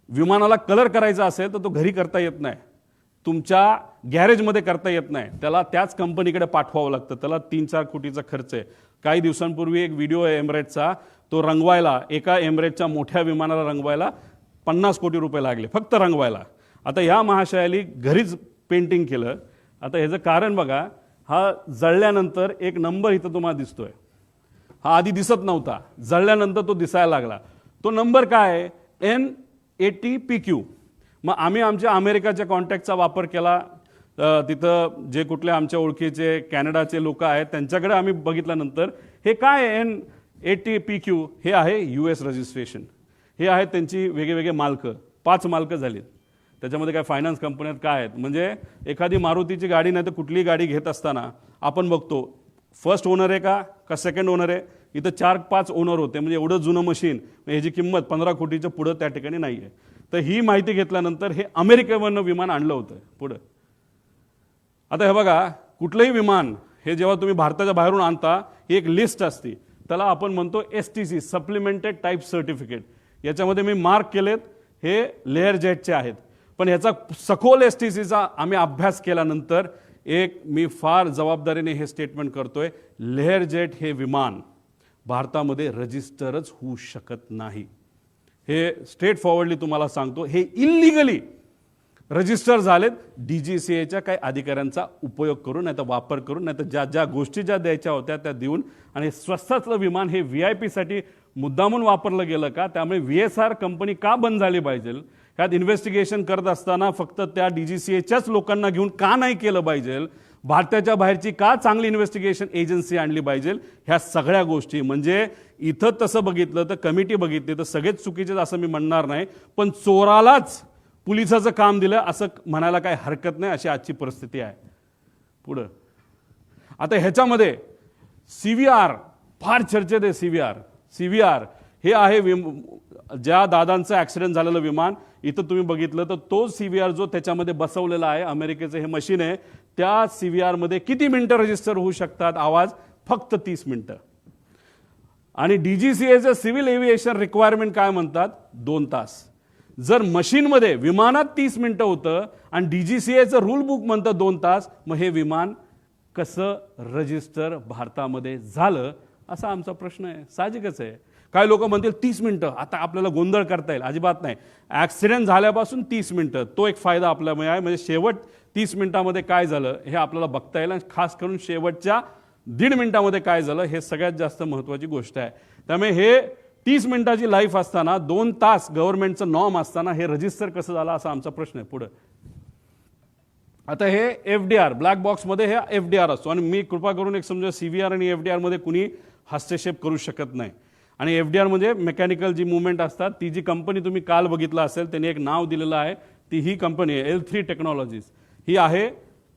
विमानाला कलर करायचा असेल तर तो घरी करता येत नाही, तुमच्या गॅरेजमध्ये करता येत नाही, त्याला त्याच कंपनीकडे पाठवावं लागतं. त्याला 3-4 कोटीचा खर्च आहे. काही दिवसांपूर्वी एक व्हिडिओ आहे एमिरेट्सचा, तो रंगवायला, एका एमिरेटच्या मोठ्या विमानाला रंगवायला 50 कोटी रुपये लागले फक्त रंगवायला. आता ह्या महाशयाली घरीच पेंटिंग केलं. आता ह्याचं कारण बघा, हा जळल्यानंतर एक नंबर इथं तुम्हाला दिसतोय, हा आधी दिसत नव्हता, जळल्यानंतर तो दिसायला लागला. तो नंबर काय आहे? N80PQ. मग आम्ही आमच्या अमेरिकाच्या कॉन्टॅक्टचा वापर केला. तिथं जे कुठले आमच्या ओळखीचे कॅनडाचे लोक आहेत त्यांच्याकडे आम्ही बघितल्यानंतर हे काय आहे N80PQ, हे आहे US रजिस्ट्रेशन. हे आहेत त्यांची वेगवेगळे मालकं, 5 मालकं झालीत. त्याच्यामध्ये काय फायनान्स कंपन्यात काय आहेत, म्हणजे एखादी मारुतीची गाडी नाही तर कुठलीही गाडी घेत असताना आपण बघतो फर्स्ट ओनर आहे का सेकंड ओनर आहे. इथं 4-5 ओनर होते. म्हणजे एवढं जुनं मशीन, ह्याची किंमत 15 कोटीच्या पुढं त्या ठिकाणी नाही आहे. तर ही माहिती घेतल्यानंतर हे अमेरिकेवरनं विमान आणलं होतं पुढं. आता हे बघा, कुठलंही विमान हे जेव्हा तुम्ही भारताच्या बाहेरून आणता, ही एक लिस्ट असते, त्याला आपण म्हणतो STC, सप्लिमेंटेड टाईप सर्टिफिकेट. याच्यामध्ये मी मार्क केलेत, हे लेअर जेटचे आहेत. पण ह्याचा सखोल STCचा आम्ही अभ्यास केल्यानंतर एक मी फार जबाबदारीने हे स्टेटमेंट करतोय, लेअर जेट हे विमान भारतामध्ये रजिस्टरच होऊ शकत नाही. हे स्ट्रेट फॉरवर्डली तुम्हाला सांगतो, हे इल्लिगली रजिस्टर झालेत DGCAच्या काही अधिकाऱ्यांचा उपयोग करून, नाही तर वापर करून, नाही तर ज्या ज्या गोष्टी ज्या द्यायच्या होत्या त्या देऊन. आणि स्वस्तातलं विमान हे VIP साठी मुद्दामून वापरलं गेलं का? त्यामुळे VSR कंपनी का बंद झाली पाहिजे? ह्यात इन्व्हेस्टिगेशन करत असताना फक्त त्या DGCAच्याच लोकांना घेऊन का नाही केलं पाहिजे? भारताच्या बाहेरची का चांगली इन्व्हेस्टिगेशन एजन्सी आणली पाहिजे? ह्या सगळ्या गोष्टी, म्हणजे इथं तसं बघितलं तर कमिटी बघितली तर सगळेच चुकीचे असं मी म्हणणार नाही, पण चोरालाच पोलिसाचं काम दिलं असं म्हणायला काही हरकत नाही. अशी आजची परिस्थिती आहे. पुढं आता ह्याच्यामध्ये CVR फार चर्चेत आहे. CVR हे आहे ज्या दादांचं ॲक्सिडेंट झालेलं विमान. इथं तुम्ही बघितलं तर तो CVR जो त्याच्यामध्ये बसवलेला आहे, अमेरिकेचं हे मशीन आहे, त्या CVR मध्ये किती मिनिटं रजिस्टर होऊ शकतात आवाज? फक्त 30 मिनिटं. आणि DGCAचं सिव्हिल एव्हिएशन रिक्वायरमेंट काय म्हणतात? 2 तास. जर मशीनमध्ये विमानात 30 मिनिटं होतं आणि DGCAचं रूल बुक म्हणतं 2 तास, मग हे विमान कसं रजिस्टर भारतामध्ये झालं असा आमचा प्रश्न आहे. साहजिकच आहे. काही लोक म्हणतील 30 मिनिटं, आता आपल्याला गोंधळ करता येईल. अजिबात नाही. ॲक्सिडेंट झाल्यापासून 30 मिनिटं, तो एक फायदा आपल्याला आहे. म्हणजे शेवट 30 मिनिटामध्ये काय झालं हे आपल्याला बघता येईल. आणि खास करून शेवटच्या 1.5 मिनिटामध्ये काय झालं हे सगळ्यात जास्त महत्त्वाची गोष्ट आहे. त्यामुळे हे 30 मिनिटाची लाईफ असताना 2 तास गव्हर्नमेंटचं नॉर्म असताना हे रजिस्टर कसं झालं असा आमचा प्रश्न आहे. पुढं आता हे FDR ब्लॅक बॉक्समध्ये हे FDR असतो. आणि मी कृपा करून एक समजा CVR आणि FDR मध्ये कुणी हस्तक्षेप करू शकत नाही. आणि FDR म्हणजे मेकॅनिकल जी मुवमेंट असतात, ती जी कंपनी तुम्ही काल बघितलं असेल त्यांनी एक नाव दिलेलं आहे, ती ही कंपनी आहे L3 टेक्नॉलॉजीज. ही आहे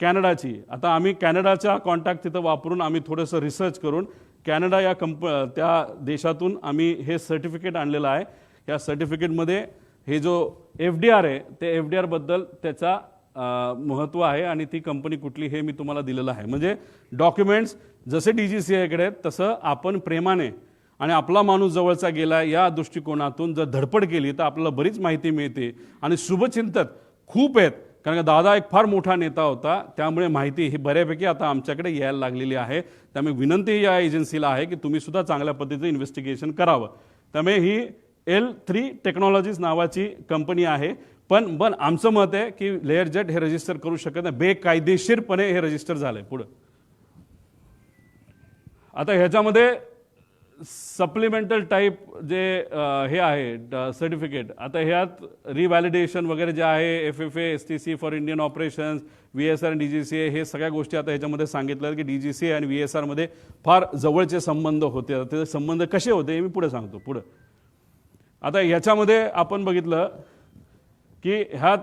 कॅनडाची. आता आम्ही कॅनडाच्या कॉन्टॅक्ट तिथं वापरून आम्ही थोडंसं रिसर्च करून कॅनडा या त्या देशातून आम्ही हे सर्टिफिकेट आणलेलं आहे. या सर्टिफिकेटमध्ये हे जो FDR आहे ते FDR बद्दल त्याचा महत्त्व आहे आणि ती कंपनी कुठली हे मी तुम्हाला दिलेलं आहे. म्हणजे डॉक्युमेंट्स जसे DGCAकडे आहेत तसं आपण प्रेमाने आणि आपला माणूस जवळचा गेला या दृष्टिकोनातून जर धडपड केली तर आपल्याला बरीच माहिती मिळते. आणि शुभचिंतक खूप आहेत, कारण का दादा एक फार मोठा नेता होता, त्यामुळे माहिती ही बऱ्यापैकी आता आमच्याकडे यायला लागलेली आहे. त्यामुळे विनंती या एजन्सीला आहे की तुम्ही सुद्धा चांगल्या पद्धतीचं इन्व्हेस्टिगेशन करावं. त्यामुळे ही L3 टेक्नॉलॉजीज नावाची कंपनी आहे. पण आमचं मत आहे की लेअर जेट हे रजिस्टर करू शकत नाही, बेकायदेशीरपणे हे रजिस्टर झालंय. पुढं आता ह्याच्यामध्ये सप्लिमेंटल टाईप जे हे आहे सर्टिफिकेट, आता ह्यात रिव्हॅलिडेशन वगैरे जे आहे FFA STC for Indian operations, VSR आणि DGCA हे सगळ्या गोष्टी आता ह्याच्यामध्ये सांगितलं की DGCA आणि VSR मध्ये फार जवळचे संबंध होते. ते संबंध कसे होते हे मी पुढे सांगतो. पुढं आता ह्याच्यामध्ये आपण बघितलं की ह्यात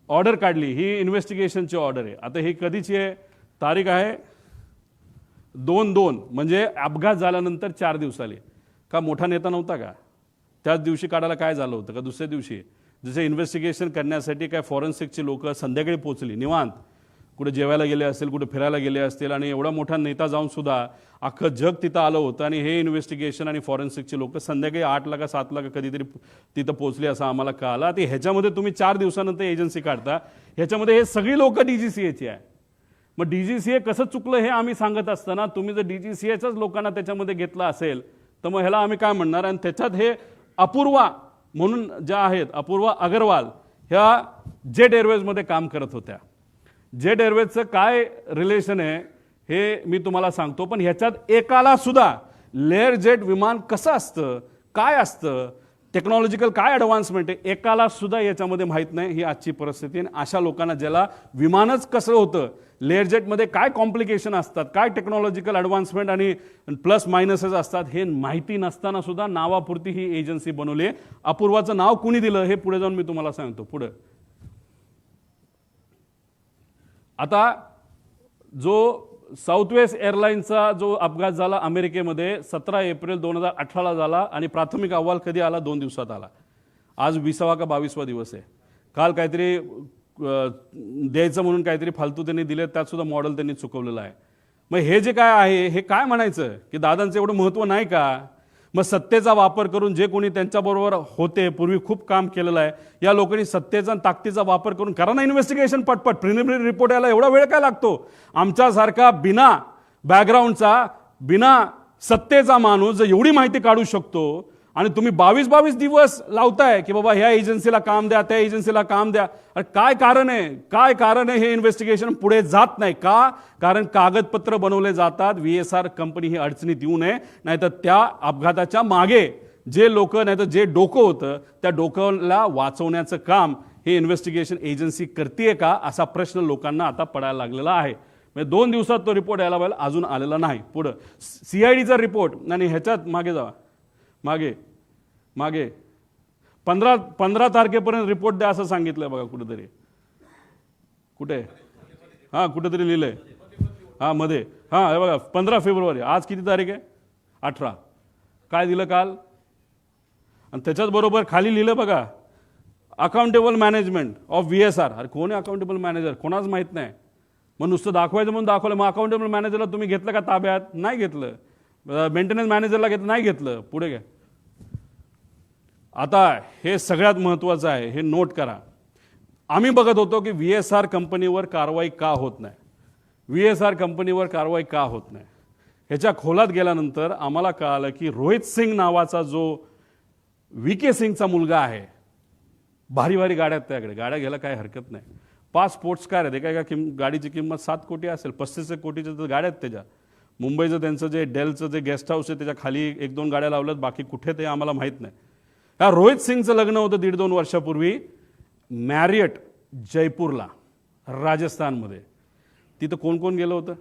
ऑर्डर काढली, ही इन्व्हेस्टिगेशनची ऑर्डर आहे. आता ही कधीची आहे? तारीख आहे 2/2, म्हणजे अपघात झाल्यानंतर 4 दिवसाली. का मोठा नेता नव्हता का? त्याच दिवशी काढायला काय झालं होतं का दुसऱ्या दिवशी? जसे इन्व्हेस्टिगेशन करण्यासाठी काय फॉरेन्सिकची लोक संध्याकाळी पोहोचली निवांत, कुठे जेवायला गेले असतील, कुठे फिरायला गेले असतील, आणि एवढा मोठा नेता जाऊन सुद्धा अख्खं जग तिथं आलं होतं. आणि हे इन्व्हेस्टिगेशन आणि फॉरेन्सिकची लोक संध्याकाळी 8ला का 7ला का कधीतरी तिथं पोहोचली असं आम्हाला कळालं. आता ह्याच्यामध्ये तुम्ही 4 दिवसानंतर एजन्सी काढता, ह्याच्यामध्ये हे सगळी लोक DGCAची आहे. मग DGCA कसं चुकलं हे आम्ही सांगत असताना तुम्ही जर DGCAच्याच लोकांना त्याच्यामध्ये घेतलं असेल तर मग ह्याला आम्ही काय म्हणणार? आणि त्याच्यात हे अपूर्वा म्हणून ज्या आहेत, अपूर्वा अग्रवाल, ह्या जेट एअरवेजमध्ये काम करत होत्या. जेट एअरवेजचं काय रिलेशन आहे हे मी तुम्हाला सांगतो. पण ह्याच्यात एकाला सुद्धा लेअर जेट विमान कसं असतं, काय असतं, टेक्नॉलॉजिकल काय ॲडव्हान्समेंट आहे, एकाला सुद्धा याच्यामध्ये माहीत नाही. ही आजची परिस्थिती. आणि अशा लोकांना ज्याला विमानच कसं होतं, लेअर जेटमध्ये काय कॉम्प्लिकेशन असतात, काय टेक्नॉलॉजिकल ॲडव्हान्समेंट आणि प्लस मायनसेस असतात हे माहिती नसताना सुद्धा नावापुरती ही एजन्सी बनवली. अपूर्वाचं नाव कुणी दिलं हे पुढे जाऊन मी तुम्हाला सांगतो. पुढे आता जो साऊथवेस्ट एअरलाईनचा जो अपघात झाला अमेरिकेमध्ये 17 एप्रिल 2018ला झाला आणि प्राथमिक अहवाल कधी आला? 2 दिवसात आला. आज 20वा का 22वा दिवस आहे. काल काहीतरी द्यायचं म्हणून काहीतरी फालतू त्यांनी दिले, त्यात सुद्धा मॉडेल त्यांनी चुकवलेलं आहे. मग हे जे काय आहे हे काय म्हणायचं की दादांचं एवढं महत्त्व नाही का? मग सत्तेचा वापर करून जे कोणी त्यांच्याबरोबर होते, पूर्वी खूप काम केलेलं आहे, या लोकांनी सत्तेचा आणि ताकदीचा वापर करून करा ना इन्व्हेस्टिगेशन पटपट. प्रिलिमिनरी रिपोर्ट यायला एवढा वेळ काय लागतो? आमच्यासारखा बिना बॅकग्राऊंडचा, बिना सत्तेचा माणूस जर एवढी माहिती काढू शकतो आणि तुम्ही 22 दिवस लावताय की बाबा ह्या एजन्सीला काम द्या, त्या एजन्सीला काम द्या, अरे काय कारण आहे? काय कारण आहे हे इन्व्हेस्टिगेशन पुढे जात नाही का? कारण कागदपत्र बनवले जातात VSR कंपनी ही अडचणीत येऊ नये, नाहीतर त्या अपघाताच्या मागे जे लोक, नाहीतर जे डोकं होतं त्या डोक्याला वाचवण्याचं काम हे इन्व्हेस्टिगेशन एजन्सी करते का, असा प्रश्न लोकांना आता पडायला लागलेला आहे. म्हणजे 2 दिवसात तो रिपोर्ट यायला पाहिजे, अजून आलेला नाही. पुढं CIDचा रिपोर्ट, आणि ह्याच्यात मागे जावा, मागे 15 तारखेपर्यंत रिपोर्ट द्या असं सांगितलंय बघा कुठेतरी. कुठे? हां, कुठेतरी लिहिलंय. हां, मध्ये. हां, हे बघा 15 फेब्रुवारी. आज किती तारीख आहे? 18. काय दिलं काल? आणि त्याच्याच बरोबर खाली लिहिलं बघा, अकाउंटेबल मॅनेजमेंट ऑफ VSR. अरे कोण आहे अकाउंटेबल मॅनेजर? कोणाच माहीत नाही. मग नुसतं दाखवायचं म्हणून दाखवलं. मग अकाउंटेबल मॅनेजरला तुम्ही घेतलं का ताब्यात? नाही घेतलं. मेंटेनन्स मॅनेजरला घेतलं? नाही घेतलं. पुढे घ्या. आता हे सगळ्यात महत्त्वाचं आहे, हे नोट करा. आम्ही बघत होतो की VSR कंपनीवर कारवाई का होत नाही, VSR कंपनीवर कारवाई का होत नाही. ह्याच्या खोलात गेल्यानंतर आम्हाला कळालं की रोहित सिंग नावाचा जो VK सिंगचा मुलगा आहे, भारी भारी गाड्या आहेत त्याकडे, गाड्या घ्यायला काही हरकत नाही. 5 स्पोर्ट्स कार आहेत. एका गाडीची किंमत 7 कोटी असेल, 35 कोटीच्या तर गाड्या आहेत त्याच्या. मुंबईचं त्यांचं जे डेलचं जे गेस्ट हाऊस आहे त्याच्या खाली 1-2 गाड्या लावल्यात, बाकी कुठे ते आम्हाला माहीत नाही. ह्या रोहित सिंगचं लग्न होतं 1.5-2 वर्षापूर्वी मॅरियट जयपूरला, राजस्थानमध्ये. तिथं कोण कोण गेलं होतं?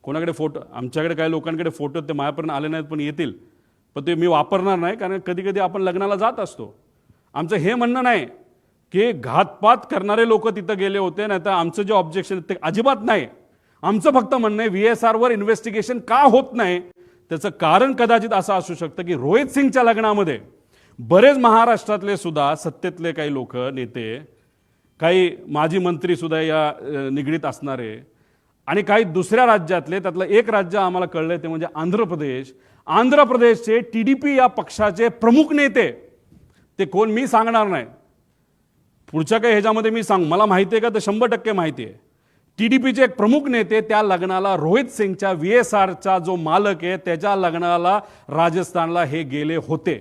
कोणाकडे फोटो? आमच्याकडे काही लोकांकडे फोटो ते माझ्यापर्यंत आले नाहीत, पण येतील. पण ते मी वापरणार नाही, कारण कधी कधी आपण लग्नाला जात असतो. आमचं हे म्हणणं नाही की घातपात करणारे लोक तिथं गेले होते, नाही तर आमचं जे ऑब्जेक्शन ते अजिबात नाही. आमचं फक्त म्हणणं आहे VSRवर इन्व्हेस्टिगेशन का होत नाही, त्याचं कारण कदाचित असं असू शकतं की रोहित सिंगच्या लग्नामध्ये बरेच महाराष्ट्रातले सुद्धा सत्तेतले काही लोक, नेते, काही माजी मंत्री सुद्धा या निगडीत असणारे, आणि काही दुसऱ्या राज्यातले. त्यातलं एक राज्य आम्हाला कळलंय ते म्हणजे आंध्र प्रदेश. आंध्र प्रदेशचे TDP या पक्षाचे प्रमुख नेते, ते कोण मी सांगणार नाही, पुढच्या काही ह्याच्यामध्ये मी सांग, मला माहिती आहे का, तर 100% माहिती आहे. TDPचे एक प्रमुख नेते त्या लग्नाला, रोहित सिंगच्या VSRचा जो मालक आहे त्याच्या लग्नाला राजस्थानला हे गेले होते.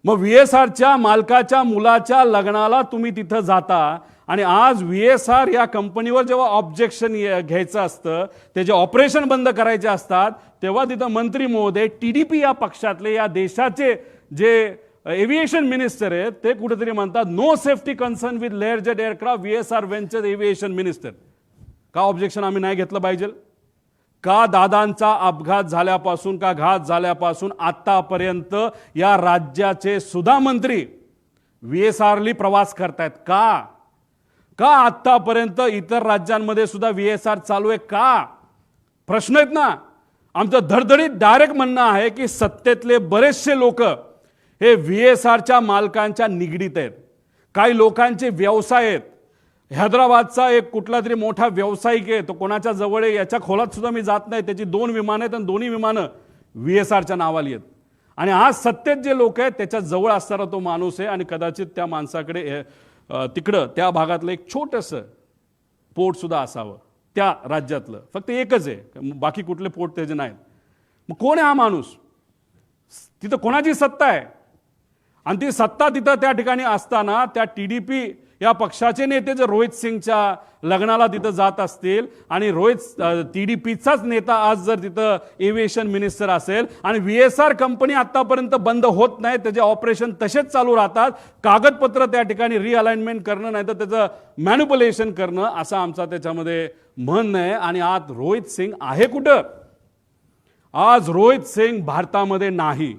मग VSRच्या मालकाच्या मुलाच्या लग्नाला तुम्ही तिथं जाता, आणि आज VSR या कंपनीवर जेव्हा ऑब्जेक्शन घ्यायचं असतं, त्याचे ऑपरेशन बंद करायचे असतात, तेव्हा तिथं मंत्री महोदय, TDP या पक्षातले, या देशाचे जे एव्हिएशन मिनिस्टर आहेत, ते कुठेतरी म्हणतात no safety concern with Lear jet aircraft VSR venture aviation minister. का ऑब्जेक्शन आम्ही नाही घेतलं पाहिजे? का दादांचा अपघात झाल्यापासून, का घात झाल्यापासून आतापर्यंत या राज्याचे सुद्धा मंत्री VSRली प्रवास करतायत का? का आतापर्यंत इतर राज्यांमध्ये सुद्धा VSR चालू आहे का? प्रश्न आहेत ना. आमचं धडधडीत डायरेक्ट म्हणणं आहे की सत्तेतले बरेचसे लोक हे VSRच्या मालकांच्या निगडीत आहेत. काही लोकांचे व्यवसाय आहेत. हैदराबादचा एक कुठला तरी मोठा व्यावसायिक आहे, तो कोणाच्या जवळ आहे याच्या खोलात सुद्धा मी जात नाही. त्याची 2 विमानं आहेत आणि दोन्ही विमानं VSRच्या नावाली आहेत. आणि आज सत्तेत जे लोक आहेत त्याच्या जवळ असणारा तो माणूस आहे, आणि कदाचित त्या माणसाकडे तिकडं त्या भागातलं एक छोटंसं पोर्ट सुद्धा असावं त्या राज्यातलं. फक्त एकच आहे, बाकी कुठले पोर्ट त्याचे नाहीत. मग कोण आहे हा माणूस? तिथं कोणाची सत्ता आहे? आणि ती सत्ता तिथं त्या ठिकाणी असताना त्या TDP या पक्षाचे नेते जर रोहित सिंगच्या लग्नाला तिथं जात असतील, आणि TDPचाच नेता आज जर तिथं एव्हिएशन मिनिस्टर असेल, आणि VSR कंपनी आतापर्यंत बंद होत नाही, त्याचे ऑपरेशन तसेच चालू राहतात, कागदपत्र त्या ठिकाणी रिअलाइनमेंट करणं, नाही तर त्याचं मॅन्युप्युलेशन करणं, असं आमचा त्याच्यामध्ये म्हणणं आहे. आणि आज रोहित सिंग आहे कुठं? आज रोहित सिंग भारतामध्ये नाही.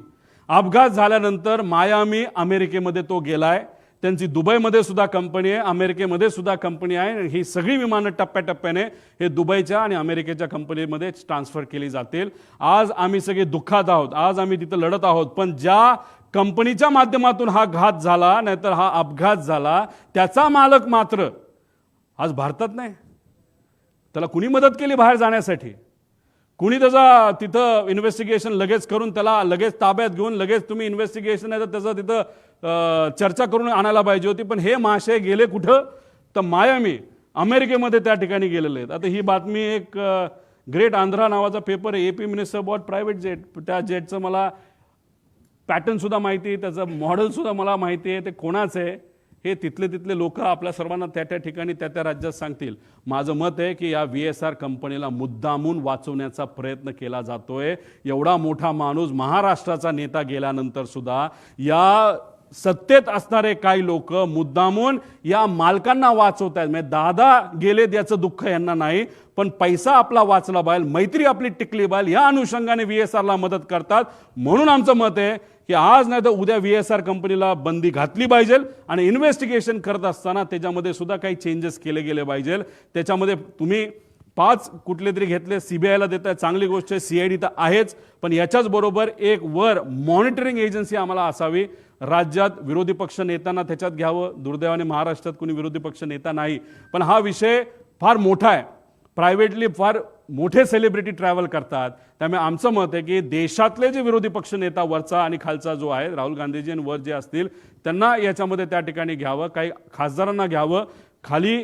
अपघात झाल्यानंतर मायामी, अमेरिकेमध्ये तो गेलाय. त्यांची दुबईमध्ये सुद्धा कंपनी आहे, अमेरिकेमध्ये सुद्धा कंपनी आहे. ही सगळी विमानं टप्प्याटप्प्याने हे दुबईच्या आणि अमेरिकेच्या कंपनीमध्ये ट्रान्सफर केली जातील. आज आम्ही सगळे दुःखात आहोत, आज आम्ही तिथं लढत आहोत. पण ज्या कंपनीच्या माध्यमातून हा घात झाला, नाहीतर हा अपघात झाला, त्याचा मालक मात्र आज भारतात नाही. त्याला कुणी मदत केली बाहेर जाण्यासाठी? कुणी त्याचा तिथं इन्व्हेस्टिगेशन लगेच करून त्याला लगेच ताब्यात घेऊन लगेच तुम्ही इन्व्हेस्टिगेशन नाही तर त्याचं तिथं चर्चा करून आणायला पाहिजे होती. पण हे महाशय गेले कुठं? तर मायामी, अमेरिकेमध्ये त्या ठिकाणी गेलेले आहेत. आता ही बातमी एक ग्रेट आंध्रा नावाचा पेपर आहे, AP minister bought private jet. त्या जेटचं मला पॅटर्न सुद्धा माहिती आहे, त्याचं मॉडेल सुद्धा मला माहिती आहे, ते कोणाचं आहे हे तिथले लोक आपल्या सर्वांना त्या ठिकाणी त्या राज्यात सांगतील. माझं मत आहे की या VSR कंपनीला मुद्दामून वाचवण्याचा प्रयत्न केला जातोय. एवढा मोठा माणूस, महाराष्ट्राचा नेता गेल्यानंतर सुद्धा या सत्तेत असणारे काही लोक मुद्दामून या मालकांना वाचवत आहेत. म्हणजे दादा गेले याचं दुःख यांना नाही, पण पैसा आपला वाचला पाहिजे, मैत्री आपली टिकली पाहिजे, या अनुषंगाने VSRला मदत करतात. म्हणून आमचं मत आहे की आज नाही तर उद्या VSR कंपनीला बंदी घातली पाहिजे आणि इन्व्हेस्टिगेशन करत असताना त्याच्यामध्ये सुद्धा काही चेंजेस केले गेले पाहिजे. त्याच्यामध्ये तुम्ही 5 कुठले तरी घेतले, CBIला देताय, चांगली गोष्ट आहे, CID तर आहेच, पण याच्याच बरोबर एक वर मॉनिटरिंग एजन्सी आम्हाला असावी. राज्यात विरोधी पक्ष नेत्यांना त्याच्यात घ्यावं. दुर्दैवाने महाराष्ट्रात कोणी विरोधी पक्ष नेता नाही, पण हा विषय फार मोठा आहे. प्रायव्हेटली फार मोठे सेलिब्रिटी ट्रॅव्हल करतात. त्यामुळे आमचं मत आहे की देशातले जे विरोधी पक्ष नेता वरचा आणि खालचा जो आहे, राहुल गांधीजी आणि वर जे असतील त्यांना याच्यामध्ये त्या ठिकाणी घ्यावं, काही खासदारांना घ्यावं, खाली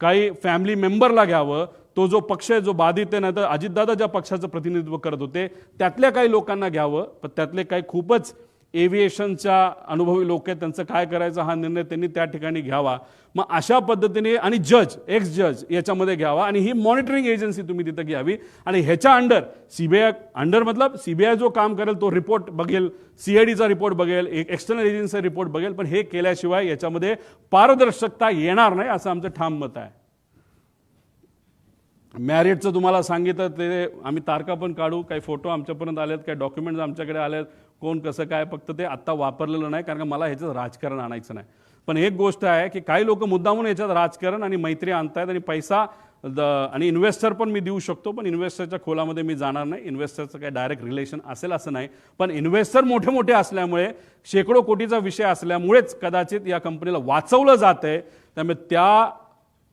काही फॅमिली मेंबरला घ्यावं. तो जो पक्ष आहे जो बाधित आहे, नाही तर अजितदादा ज्या पक्षाचं प्रतिनिधित्व करत होते त्यातल्या काही लोकांना घ्यावं, पण त्यातले काही खूपच एव्हिएशनच्या अनुभवी लोक आहेत, त्यांचं काय करायचं हा निर्णय त्यांनी त्या ठिकाणी घ्यावा. मग अशा पद्धतीने आणि एक्स जज याच्यामध्ये घ्यावा आणि ही मॉनिटरिंग एजन्सी तुम्ही तिथं घ्यावी. आणि ह्याच्या अंडर CBI अंडर मतलब CBI जो काम करेल तो रिपोर्ट बघेल, CIDचा रिपोर्ट बघेल, एक एक्सटर्नल एजन्सीचा रिपोर्ट बघेल, पण हे केल्याशिवाय याच्यामध्ये पारदर्शकता येणार नाही असं आमचं ठाम मत आहे. मॅरिटचं तुम्हाला सांगितलं ते आम्ही तारखा पण काढू, काही फोटो आमच्यापर्यंत आलेत, काही डॉक्युमेंट्स आमच्याकडे आलेत, कोण कसं काय, फक्त ते आत्ता वापरलेलं नाही कारण का मला ह्याच्यात राजकारण आणायचं नाही. पण एक गोष्ट आहे की काही लोक मुद्दामून याच्यात राजकारण आणि मैत्री आणतायत आणि पैसा आणि इन्व्हेस्टर पण मी देऊ शकतो, पण इन्व्हेस्टरच्या खोलामध्ये मी जाणार नाही. इन्व्हेस्टरचं काही डायरेक्ट रिलेशन असेल असं नाही, पण इन्व्हेस्टर मोठे मोठे असल्यामुळे, शेकडो कोटीचा विषय असल्यामुळेच कदाचित या कंपनीला वाचवलं जातंय. त्यामुळे त्या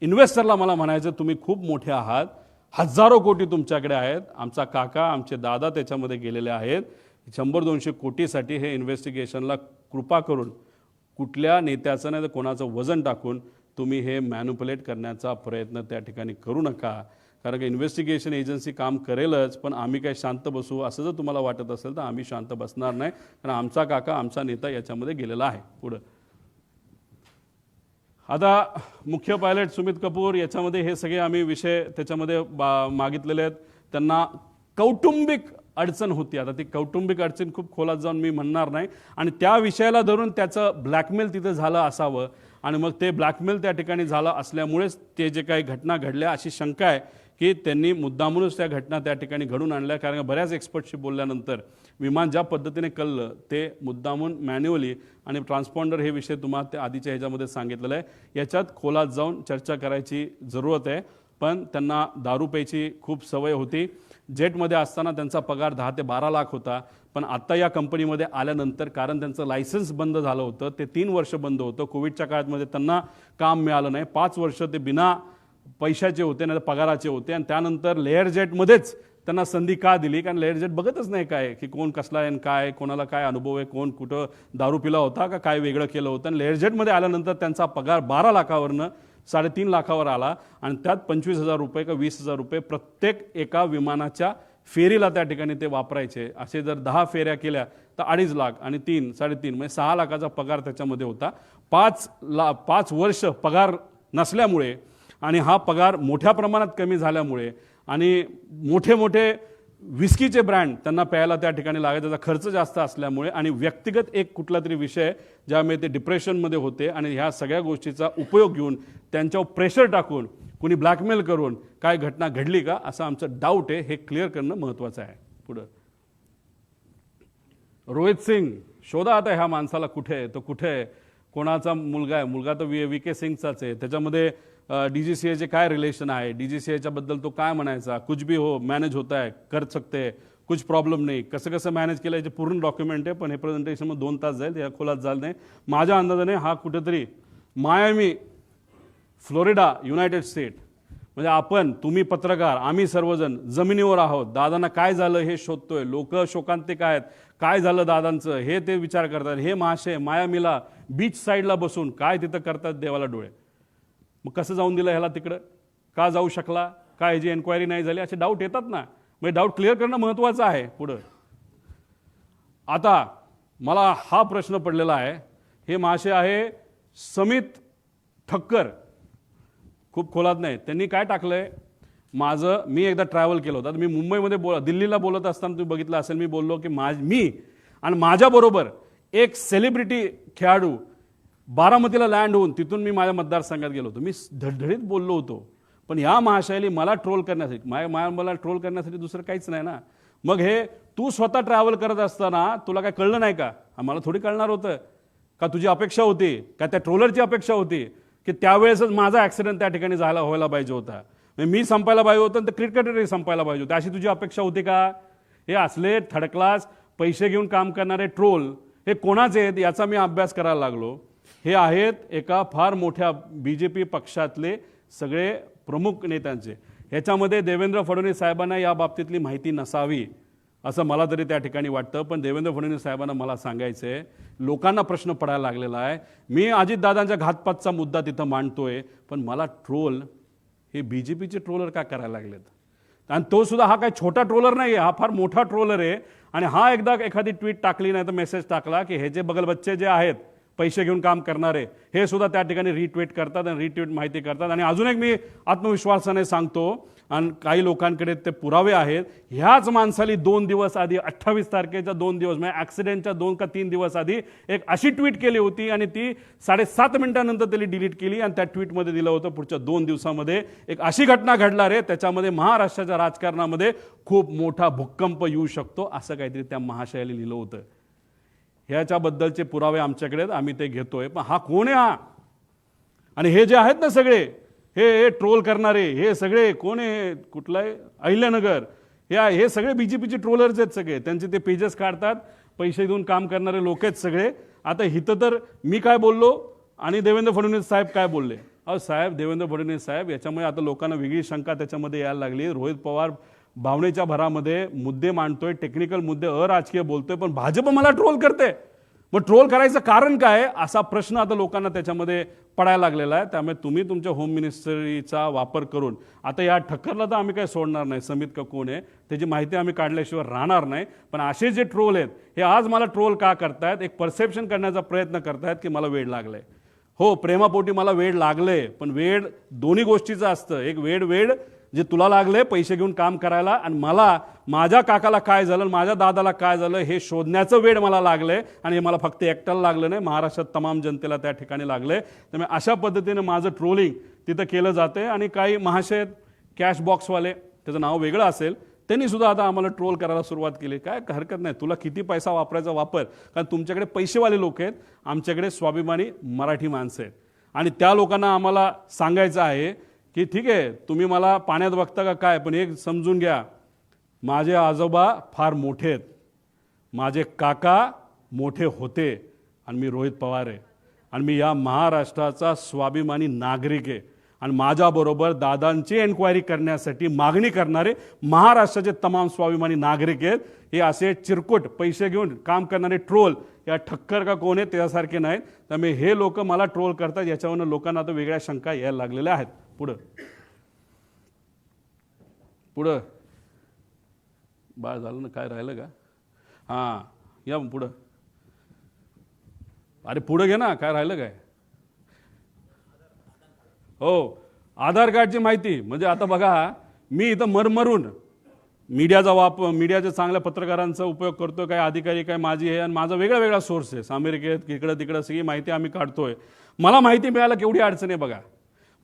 इन्व्हेस्टरला मला म्हणायचं तुम्ही खूप मोठे आहात, हजारो कोटी तुमच्याकडे आहेत. आमचा काका, आमचे दादा त्याच्यामध्ये गेलेले आहेत. 100-200 कोटीसाठी हे इन्व्हेस्टिगेशनला कृपा करून कुठल्या नेत्याचं नाही तर कोणाचं वजन टाकून तुम्ही हे मॅन्युप्युलेट करण्याचा प्रयत्न त्या ठिकाणी करू नका. कारण की इन्व्हेस्टिगेशन एजन्सी काम करेलच, पण आम्ही काय शांत बसू असं जर तुम्हाला वाटत असेल तर आम्ही शांत बसणार नाही, कारण आमचा काका, आमचा नेता याच्यामध्ये गेलेला आहे. पुढं आता मुख्य पायलट सुमित कपूर याच्यामध्ये हे सगळे आम्ही विषय त्याच्यामध्ये मागितलेले आहेत. त्यांना कौटुंबिक अडचण होती. आता ती कौटुंबिक अडचण खूप खोलात जाऊन मी म्हणणार नाही, आणि त्या विषयाला धरून त्याचं ब्लॅकमेल तिथं झालं असावं, आणि मग ते ब्लॅकमेल त्या ठिकाणी झालं असल्यामुळेच ते जे काही घटना घडल्या अशी शंका आहे की त्यांनी मुद्दामूनच त्या घटना त्या ठिकाणी घडून आणल्या. कारण बऱ्याच एक्सपर्टशी बोलल्यानंतर विमान ज्या पद्धतीने कळलं ते मुद्दामून मॅन्युअली, आणि ट्रान्सपॉन्डर हे विषय तुम्हाला त्या आधीच्या ह्याच्यामध्ये सांगितलेलं आहे. याच्यात खोलात जाऊन चर्चा करायची जरूरत आहे. पण त्यांना दारू प्यायची खूप सवय होती. जेटमध्ये असताना त्यांचा पगार 10 ते 12 लाख होता, पण आत्ता या कंपनीमध्ये आल्यानंतर कारण त्यांचं लायसन्स बंद झालं होतं, ते 3 वर्ष बंद होतं. कोविडच्या काळामध्ये त्यांना काम मिळालं नाही. 5 वर्ष ते बिना पैशाचे होते, नाही पगाराचे होते. आणि त्यानंतर लेअर जेटमध्येच त्यांना संधी का दिली? कारण लेअर जेट बघतच नाही काय की कोण कसला आहे, काय कोणाला काय अनुभव आहे, कोण कुठं दारू पिला होता का काय वेगळं केलं होतं. आणि लेअर जेटमध्ये आल्यानंतर त्यांचा पगार 12 लाखावरनं 3.5 लाखावर आला, आणि त्यात 25,000 रुपये का 20,000 रुपये प्रत्येक एका विमानाच्या फेरीला त्या ठिकाणी ते वापरायचे. असे जर 10 फेऱ्या केल्या तर 2.5 लाख आणि 3-3.5 म्हणजे 6 लाखाचा पगार त्याच्यामध्ये होता. 5 वर्ष पगार नसल्यामुळे आणि हा पगार मोठ्या प्रमाणात कमी झाल्यामुळे आणि मोठे मोठे विस्कीचे ब्रँड त्यांना प्यायला त्या ठिकाणी लागायचा, त्याचा खर्च जास्त असल्यामुळे आणि व्यक्तिगत एक कुठला तरी विषय ज्यामुळे ते डिप्रेशनमध्ये होते, आणि ह्या सगळ्या गोष्टीचा उपयोग घेऊन त्यांच्यावर प्रेशर टाकून कुणी ब्लॅकमेल करून काय घटना घडली का असं आमचं डाऊट आहे. हे क्लिअर करणं महत्त्वाचं आहे. पुढं रोहित सिंग शोधा आता ह्या माणसाला, कुठे आहे तो, कुठे आहे, कोणाचा मुलगा आहे, मुलगा तर VK सिंगचाच आहे. त्याच्यामध्ये DGCAचे काय रिलेशन आहे, DGCAच्या बद्दल तो काय म्हणायचा, कुछ भी हो मॅनेज होता है, कर सकते, कुछ प्रॉब्लेम नाही, कसं कसं मॅनेज केलं याचे पूर्ण डॉक्युमेंट आहे, पण हे प्रेझेंटेशन मग 2 तास जाईल, या खोलात जाल नाही. माझ्या अंदाजाने हा कुठेतरी मायामी, फ्लोरिडा, युनायटेड स्टेट, म्हणजे आपण, तुम्ही पत्रकार, आम्ही सर्वजण जमिनीवर आहोत. दादांना काय झालं हे शोधतोय, लोक शोकांतिक आहेत, काय झालं दादांचं हे ते विचार करतात. हे महाशय मायामीला बीच साईडला बसून काय तिथं करतात देवाला डोळे. मग कसं जाऊन दिलं ह्याला तिकडं, का जाऊ शकला, का ह्याची एन्क्वायरी नाही झाली, असे डाऊट येतात ना. म्हणजे डाऊट क्लिअर करणं महत्त्वाचं आहे. पुढं आता मला हा प्रश्न पडलेला आहे, हे महाशय आहे समित ठक्कर, खूप खोलात नाही. त्यांनी काय टाकलंय, मी एकदा ट्रॅव्हल केलं होतं, मी मुंबईमध्ये दिल्लीला बोलत असताना तुम्ही बघितलं असेल, मी बोललो की मी आणि माझ्याबरोबर एक सेलिब्रिटी खेळाडू बारामतीला लँड होऊन तिथून मी माझ्या मतदारसंघात गेलो होतो. मी धडधडीत बोललो होतो, पण या महाशयाली मला ट्रोल करण्यासाठी, मला ट्रोल करण्यासाठी दुसरं काहीच नाही ना. मग हे तू स्वतः ट्रॅव्हल करत असताना तुला काय कळलं नाही का? आम्हाला थोडी कळणार होतं का? तुझी अपेक्षा होती का, त्या ट्रोलरची अपेक्षा होती की त्यावेळेसच माझा ॲक्सिडेंट त्या ठिकाणी व्हायला पाहिजे होता, मी संपायला पाहिजे होतं, तर क्रिकेटरही संपायला पाहिजे होतं, अशी तुझी अपेक्षा होती का? हे असले थर्ड क्लास पैसे घेऊन काम करणारे ट्रोल हे कोणाचे आहेत याचा मी अभ्यास करायला लागलो. हे आहेत एका फार मोठ्या BJP पक्षातले सगळे प्रमुख नेत्यांचे. ह्याच्यामध्ये देवेंद्र फडणवीस साहेबांना या बाबतीतली माहिती नसावी असं मला तरी त्या ठिकाणी वाटतं. पण देवेंद्र फडणवीस साहेबांना मला सांगायचं आहे, लोकांना प्रश्न पडायला लागलेला आहे. मी अजितदादांच्या घातपातचा मुद्दा तिथं मांडतोय, पण मला ट्रोल हे BJPचे ट्रोलर का करायला लागलेत? आणि तो सुद्धा हा काही छोटा ट्रोलर नाही आहे, हा फार मोठा ट्रोलर आहे. आणि हा एकदा एखादी ट्विट टाकली नाही तर मेसेज टाकला की हे जे बगल बच्चे जे आहेत पैसे घेऊन काम करणारे, हे सुद्धा त्या ठिकाणी रिट्वीट करतात आणि रिट्वीट माहिती करतात. आणि अजून एक मी आत्मविश्वासाने सांगतो, आणि काही लोकांकडे ते पुरावे आहेत, ह्याच माणसाली 2 दिवस आधी 28 तारखेच्या 2 दिवस म्हणजे ॲक्सिडेंटच्या 2 का 3 दिवस आधी एक अशी ट्विट केली होती आणि ती 7.5 मिनिटांनंतर त्यांनी डिलीट केली. आणि त्या ट्विटमध्ये दिलं होतं पुढच्या 2 दिवसामध्ये एक अशी घटना घडणार आहे, त्याच्यामध्ये महाराष्ट्राच्या राजकारणामध्ये खूप मोठा भूकंप येऊ शकतो, असं काहीतरी त्या महाशयाला लिहिलं होतं. ह्याच्याबद्दलचे पुरावे आमच्याकडे आहेत, आम्ही ते घेतोय. पण हा कोण आहे हा? आणि हे जे आहेत ना सगळे हे ट्रोल करणारे, हे सगळे कोण आहे? कुठला आहे? अहिल्यानगर, हे सगळे BJPचे ट्रोलर्स आहेत सगळे. त्यांचे ते पेजेस काढतात, पैसे देऊन काम करणारे लोक आहेत सगळे. आता इथं तर मी काय बोललो आणि देवेंद्र फडणवीस साहेब काय बोलले? साहेब, देवेंद्र फडणवीस साहेब, याच्यामुळे आता लोकांना वेगळी शंका त्याच्यामध्ये यायला लागली. रोहित पवार भावनेच्या भरामध्ये मुद्दे मांडतोय, टेक्निकल मुद्दे, अराजकीय बोलतोय, पण भाजप मला ट्रोल करते. मग ट्रोल करायचं कारण काय, असा प्रश्न आता लोकांना त्याच्यामध्ये पडायला लागलेला आहे. त्यामुळे तुम्ही तुमच्या होम मिनिस्ट्रीचा वापर करून, आता या ठक्करला तर आम्ही काही सोडणार नाही, समित का कोण आहे त्याची माहिती आम्ही काढल्याशिवाय राहणार नाही. पण असे जे ट्रोल आहेत हे आज मला ट्रोल का करतायत, एक परसेप्शन करण्याचा प्रयत्न करतायत की मला वेळ लागलाय. हो, प्रेमापोटी मला वेळ लागले, पण वेळ दोन्ही गोष्टीचं असतं. एक वेळ जे तुला लागले पैसे घेऊन काम करायला, आणि मला माझ्या काकाला काय झालं, माझ्या दादाला काय झालं हे शोधण्याचं वेळ मला लागलंय. आणि हे मला फक्त एकट्याला लागलं नाही, महाराष्ट्रात तमाम जनतेला त्या ठिकाणी लागलंय. त्यामुळे अशा पद्धतीने माझं ट्रोलिंग तिथं केलं जाते. आणि काही महाशय कॅश बॉक्सवाले, त्याचं नाव वेगळं असेल, त्यांनी सुद्धा आता आम्हाला ट्रोल करायला सुरुवात केली. काय हरकत नाही, तुला किती पैसा वापरायचा वापर, कारण तुमच्याकडे पैसेवाले लोक आहेत, आमच्याकडे स्वाभिमानी मराठी माणसं आहेत. आणि त्या लोकांना आम्हाला सांगायचं आहे की ठीक आहे, तुम्ही मला पाण्यात बघता का काय, पण एक समजून घ्या, माझे आजोबा फार मोठे आहेत, माझे काका मोठे होते, आणि मी रोहित पवार आहे, आणि मी या महाराष्ट्राचा स्वाभिमानी नागरिक आहे. आणि माझ्याबरोबर दादांची एन्क्वायरी करण्यासाठी मागणी करणारे महाराष्ट्राचे तमाम स्वाभिमानी नागरिक आहेत. हे असे चिरकुट पैसे घेऊन काम करणारे ट्रोल या ठक्कर का कोण आहे त्यासारखे नाहीत. त्यामुळे हे लोक मला ट्रोल करतात, याच्यावरून लोकांना आता वेगळ्या शंका यायला लागलेल्या आहेत. पुढं बाळ झालं ना, काय राहिलं का? हां, या पुढं. अरे पुढं घे ना, काय राहिलं काय? हो, आधार कार्डची माहिती. म्हणजे आता बघा, मी इथं मरमरून मीडियाचा चांगल्या पत्रकारांचा उपयोग करतोय, काय अधिकारी काय माझी आहे, आणि माझा वेगळा सोर्स आहे, अमेरिकेत इकडं तिकडं सगळी माहिती आम्ही काढतोय. मला माहिती मिळायला केवढी अडचण आहे बघा.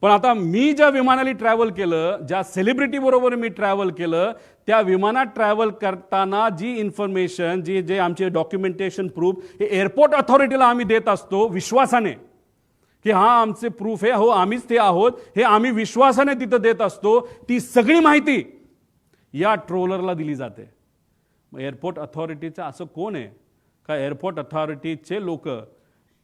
पण आता मी ज्या विमानाने ट्रॅव्हल केलं, ज्या सेलिब्रिटी बरोबर मी ट्रॅव्हल केलं, त्या विमानात ट्रॅव्हल करताना जी इन्फॉर्मेशन, जे आमचे डॉक्युमेंटेशन प्रूफ हे एअरपोर्ट अथॉरिटीला आम्ही देत असतो विश्वासाने, की हा आमचे प्रूफ आहे, हो आम्हीच ते आहोत, हे आम्ही विश्वासाने तिथं देत असतो. ती सगळी माहिती या ट्रोलरला दिली जाते. एअरपोर्ट अथॉरिटीचं असं कोण आहे का एअरपोर्ट अथॉरिटीचे लोक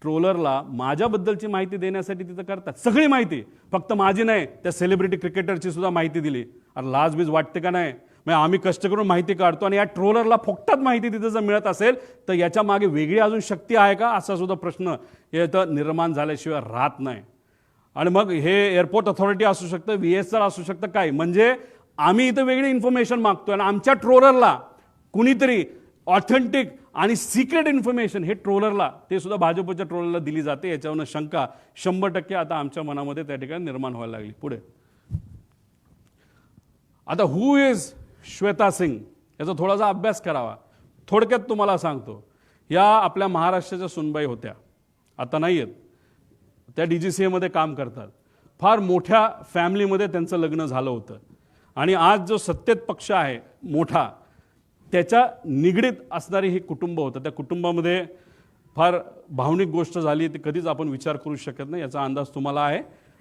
ट्रोलरला माझ्याबद्दलची माहिती देण्यासाठी तिथं करतात, सगळी माहिती, फक्त माझी नाही, त्या सेलिब्रिटी क्रिकेटरची सुद्धा माहिती दिली. अरे लाजबीज वाटते का नाही? मग आम्ही कष्ट करून माहिती काढतो आणि या ट्रोलरला फुकटात माहिती तिथं जर मिळत असेल तर याच्या मागे वेगळी अजून शक्ती आहे का, असा सुद्धा प्रश्न इथं निर्माण झाल्याशिवाय राहत नाही. आणि मग हे एअरपोर्ट अथॉरिटी असू शकतं, VSR असू शकतं, काय म्हणजे आम्ही इथं वेगळी इन्फॉर्मेशन मागतोय आणि आमच्या ट्रोलरला कुणीतरी ऑथेंटिक आणि सिक्रेट इन्फॉर्मेशन हे ट्रोलरला, ते सुद्धा भाजपच्या ट्रोलरला दिली जाते. याच्यावरनं शंका 100% आता आमच्या मनामध्ये त्या ठिकाणी निर्माण व्हायला लागली. पुढे आता हु इज श्वेता सिंग याचा थोडासा अभ्यास करावा. थोडक्यात तुम्हाला सांगतो, या आपल्या महाराष्ट्राच्या सुनबाई होत्या, आता नाही आहेत, त्या DGCA मध्ये काम करतात. फार मोठ्या फॅमिलीमध्ये त्यांचं लग्न झालं होतं आणि आज जो सत्तेत पक्ष आहे मोठा, त्याच्या निगडीत असणारी हे कुटुंब होतं. त्या कुटुंबामध्ये फार भावनिक गोष्ट झाली, ती कधीच आपण विचार करू शकत नाही, याचा अंदाज तुम्हाला आहे.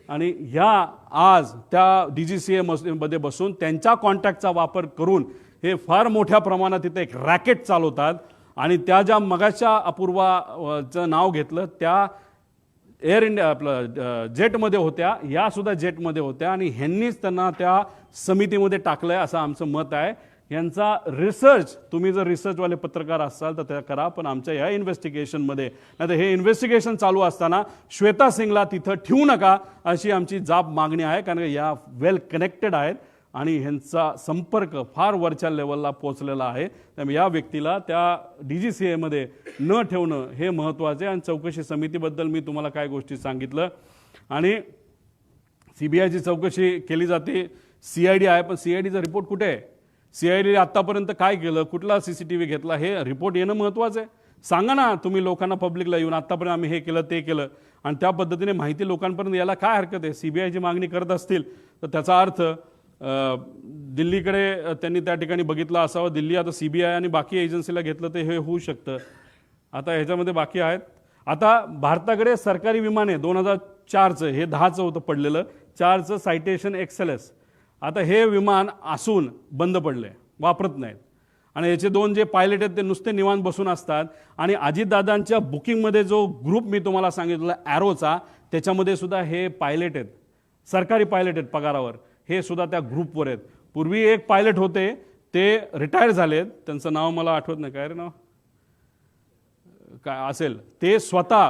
आणि ह्या आज त्या DGCA मध्ये बसून त्यांच्या कॉन्टॅक्टचा वापर करून हे फार मोठ्या प्रमाणात तिथे एक रॅकेट चालवतात. आणि त्या ज्या मगाच्या अपूर्वाचं नाव घेतलं त्या एअर इंडिया आपलं जेटमध्ये होत्या, या सुद्धा जेटमध्ये होत्या आणि ह्यांनीच त्यांना त्या समितीमध्ये टाकलंय असं आमचं मत आहे. यांचा रिसर्च, तुम्ही जर रिसर्चवाले पत्रकार असाल तर त्या करा, पण आमच्या या इन्व्हेस्टिगेशनमध्ये नाही तर हे इन्व्हेस्टिगेशन चालू असताना श्वेता सिंगला तिथं ठेवू नका अशी आमची जाब मागणी आहे. कारण या वेल कनेक्टेड आहेत आणि ह्यांचा संपर्क फार वरच्या लेवलला पोहोचलेला आहे. त्यामुळे या व्यक्तीला त्या DGCA मध्ये न ठेवणं हे महत्त्वाचे. आणि चौकशी समितीबद्दल मी तुम्हाला काय गोष्टी सांगितलं आणि CBIची चौकशी केली जाते, CID आहे, पण CIDचा रिपोर्ट कुठे आहे? CID आतापर्यंत काय केलं, कुठला CCTV घेतला, हे रिपोर्ट येणं महत्त्वाचं आहे. सांगा ना तुम्ही लोकांना, पब्लिकला येऊन आतापर्यंत आम्ही हे केलं ते केलं, आणि त्या पद्धतीने माहिती लोकांपर्यंत यायला काय हरकत आहे? CBIची मागणी करत असतील तर त्याचा अर्थ दिल्लीकडे त्यांनी त्या ठिकाणी बघितलं असावं. दिल्ली आता CBI आणि बाकी एजन्सीला घेतलं तर हे होऊ शकतं. आता ह्याच्यामध्ये बाकी आहेत. आता भारताकडे सरकारी विमान आहे 2004चं, हे 10चं होतं पडलेलं, 4चं सायटेशन XLS. आता हे विमान असून बंद पडले, वापरत नाहीत. आणि याचे 2 जे पायलट आहेत ते नुसते निवांत बसून असतात. आणि अजितदादांच्या बुकिंगमध्ये जो ग्रुप मी तुम्हाला सांगितलं ॲरोचा, त्याच्यामध्ये सुद्धा हे पायलट आहेत, सरकारी पायलट आहेत पगारावर, हे सुद्धा त्या ग्रुपवर आहेत. पूर्वी एक पायलट होते, ते रिटायर झालेत, त्यांचं नाव मला आठवत नाही, काय रे नाव काय असेल, ते स्वतः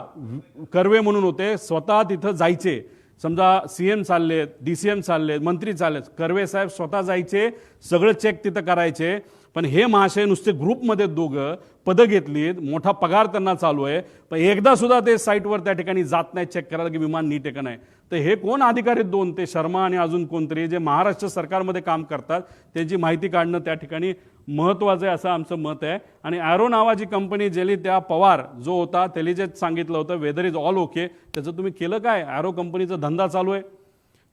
कर्वे म्हणून होते, स्वतः तिथं जायचे. समजा CM चाललेत, DCM चाललेत, मंत्री चाललेत, कर्वे साहेब स्वतः जायचे, सगळं चेक तिथं करायचे. पण हे महाशय नुसते ग्रुपमध्ये दोघं पदं घेतलीत, मोठा पगार त्यांना चालू आहे, पण एकदा सुद्धा ते साईटवर त्या ठिकाणी जात नाही चेक करायला की विमान नीट आहे का नाही. तर हे कोण अधिकारी 2, ते शर्मा आणि अजून कोणतरी जे महाराष्ट्र सरकारमध्ये काम करतात, त्यांची माहिती काढणं त्या ठिकाणी महत्त्वाचं आहे असं आमचं मत आहे. आणि ॲरो नावाची कंपनी ज्याली त्या पवार जो होता त्याला जे सांगितलं होतं वेदर इज ऑल ओके, त्याचं तुम्ही केलं काय? ॲरो कंपनीचा धंदा चालू आहे,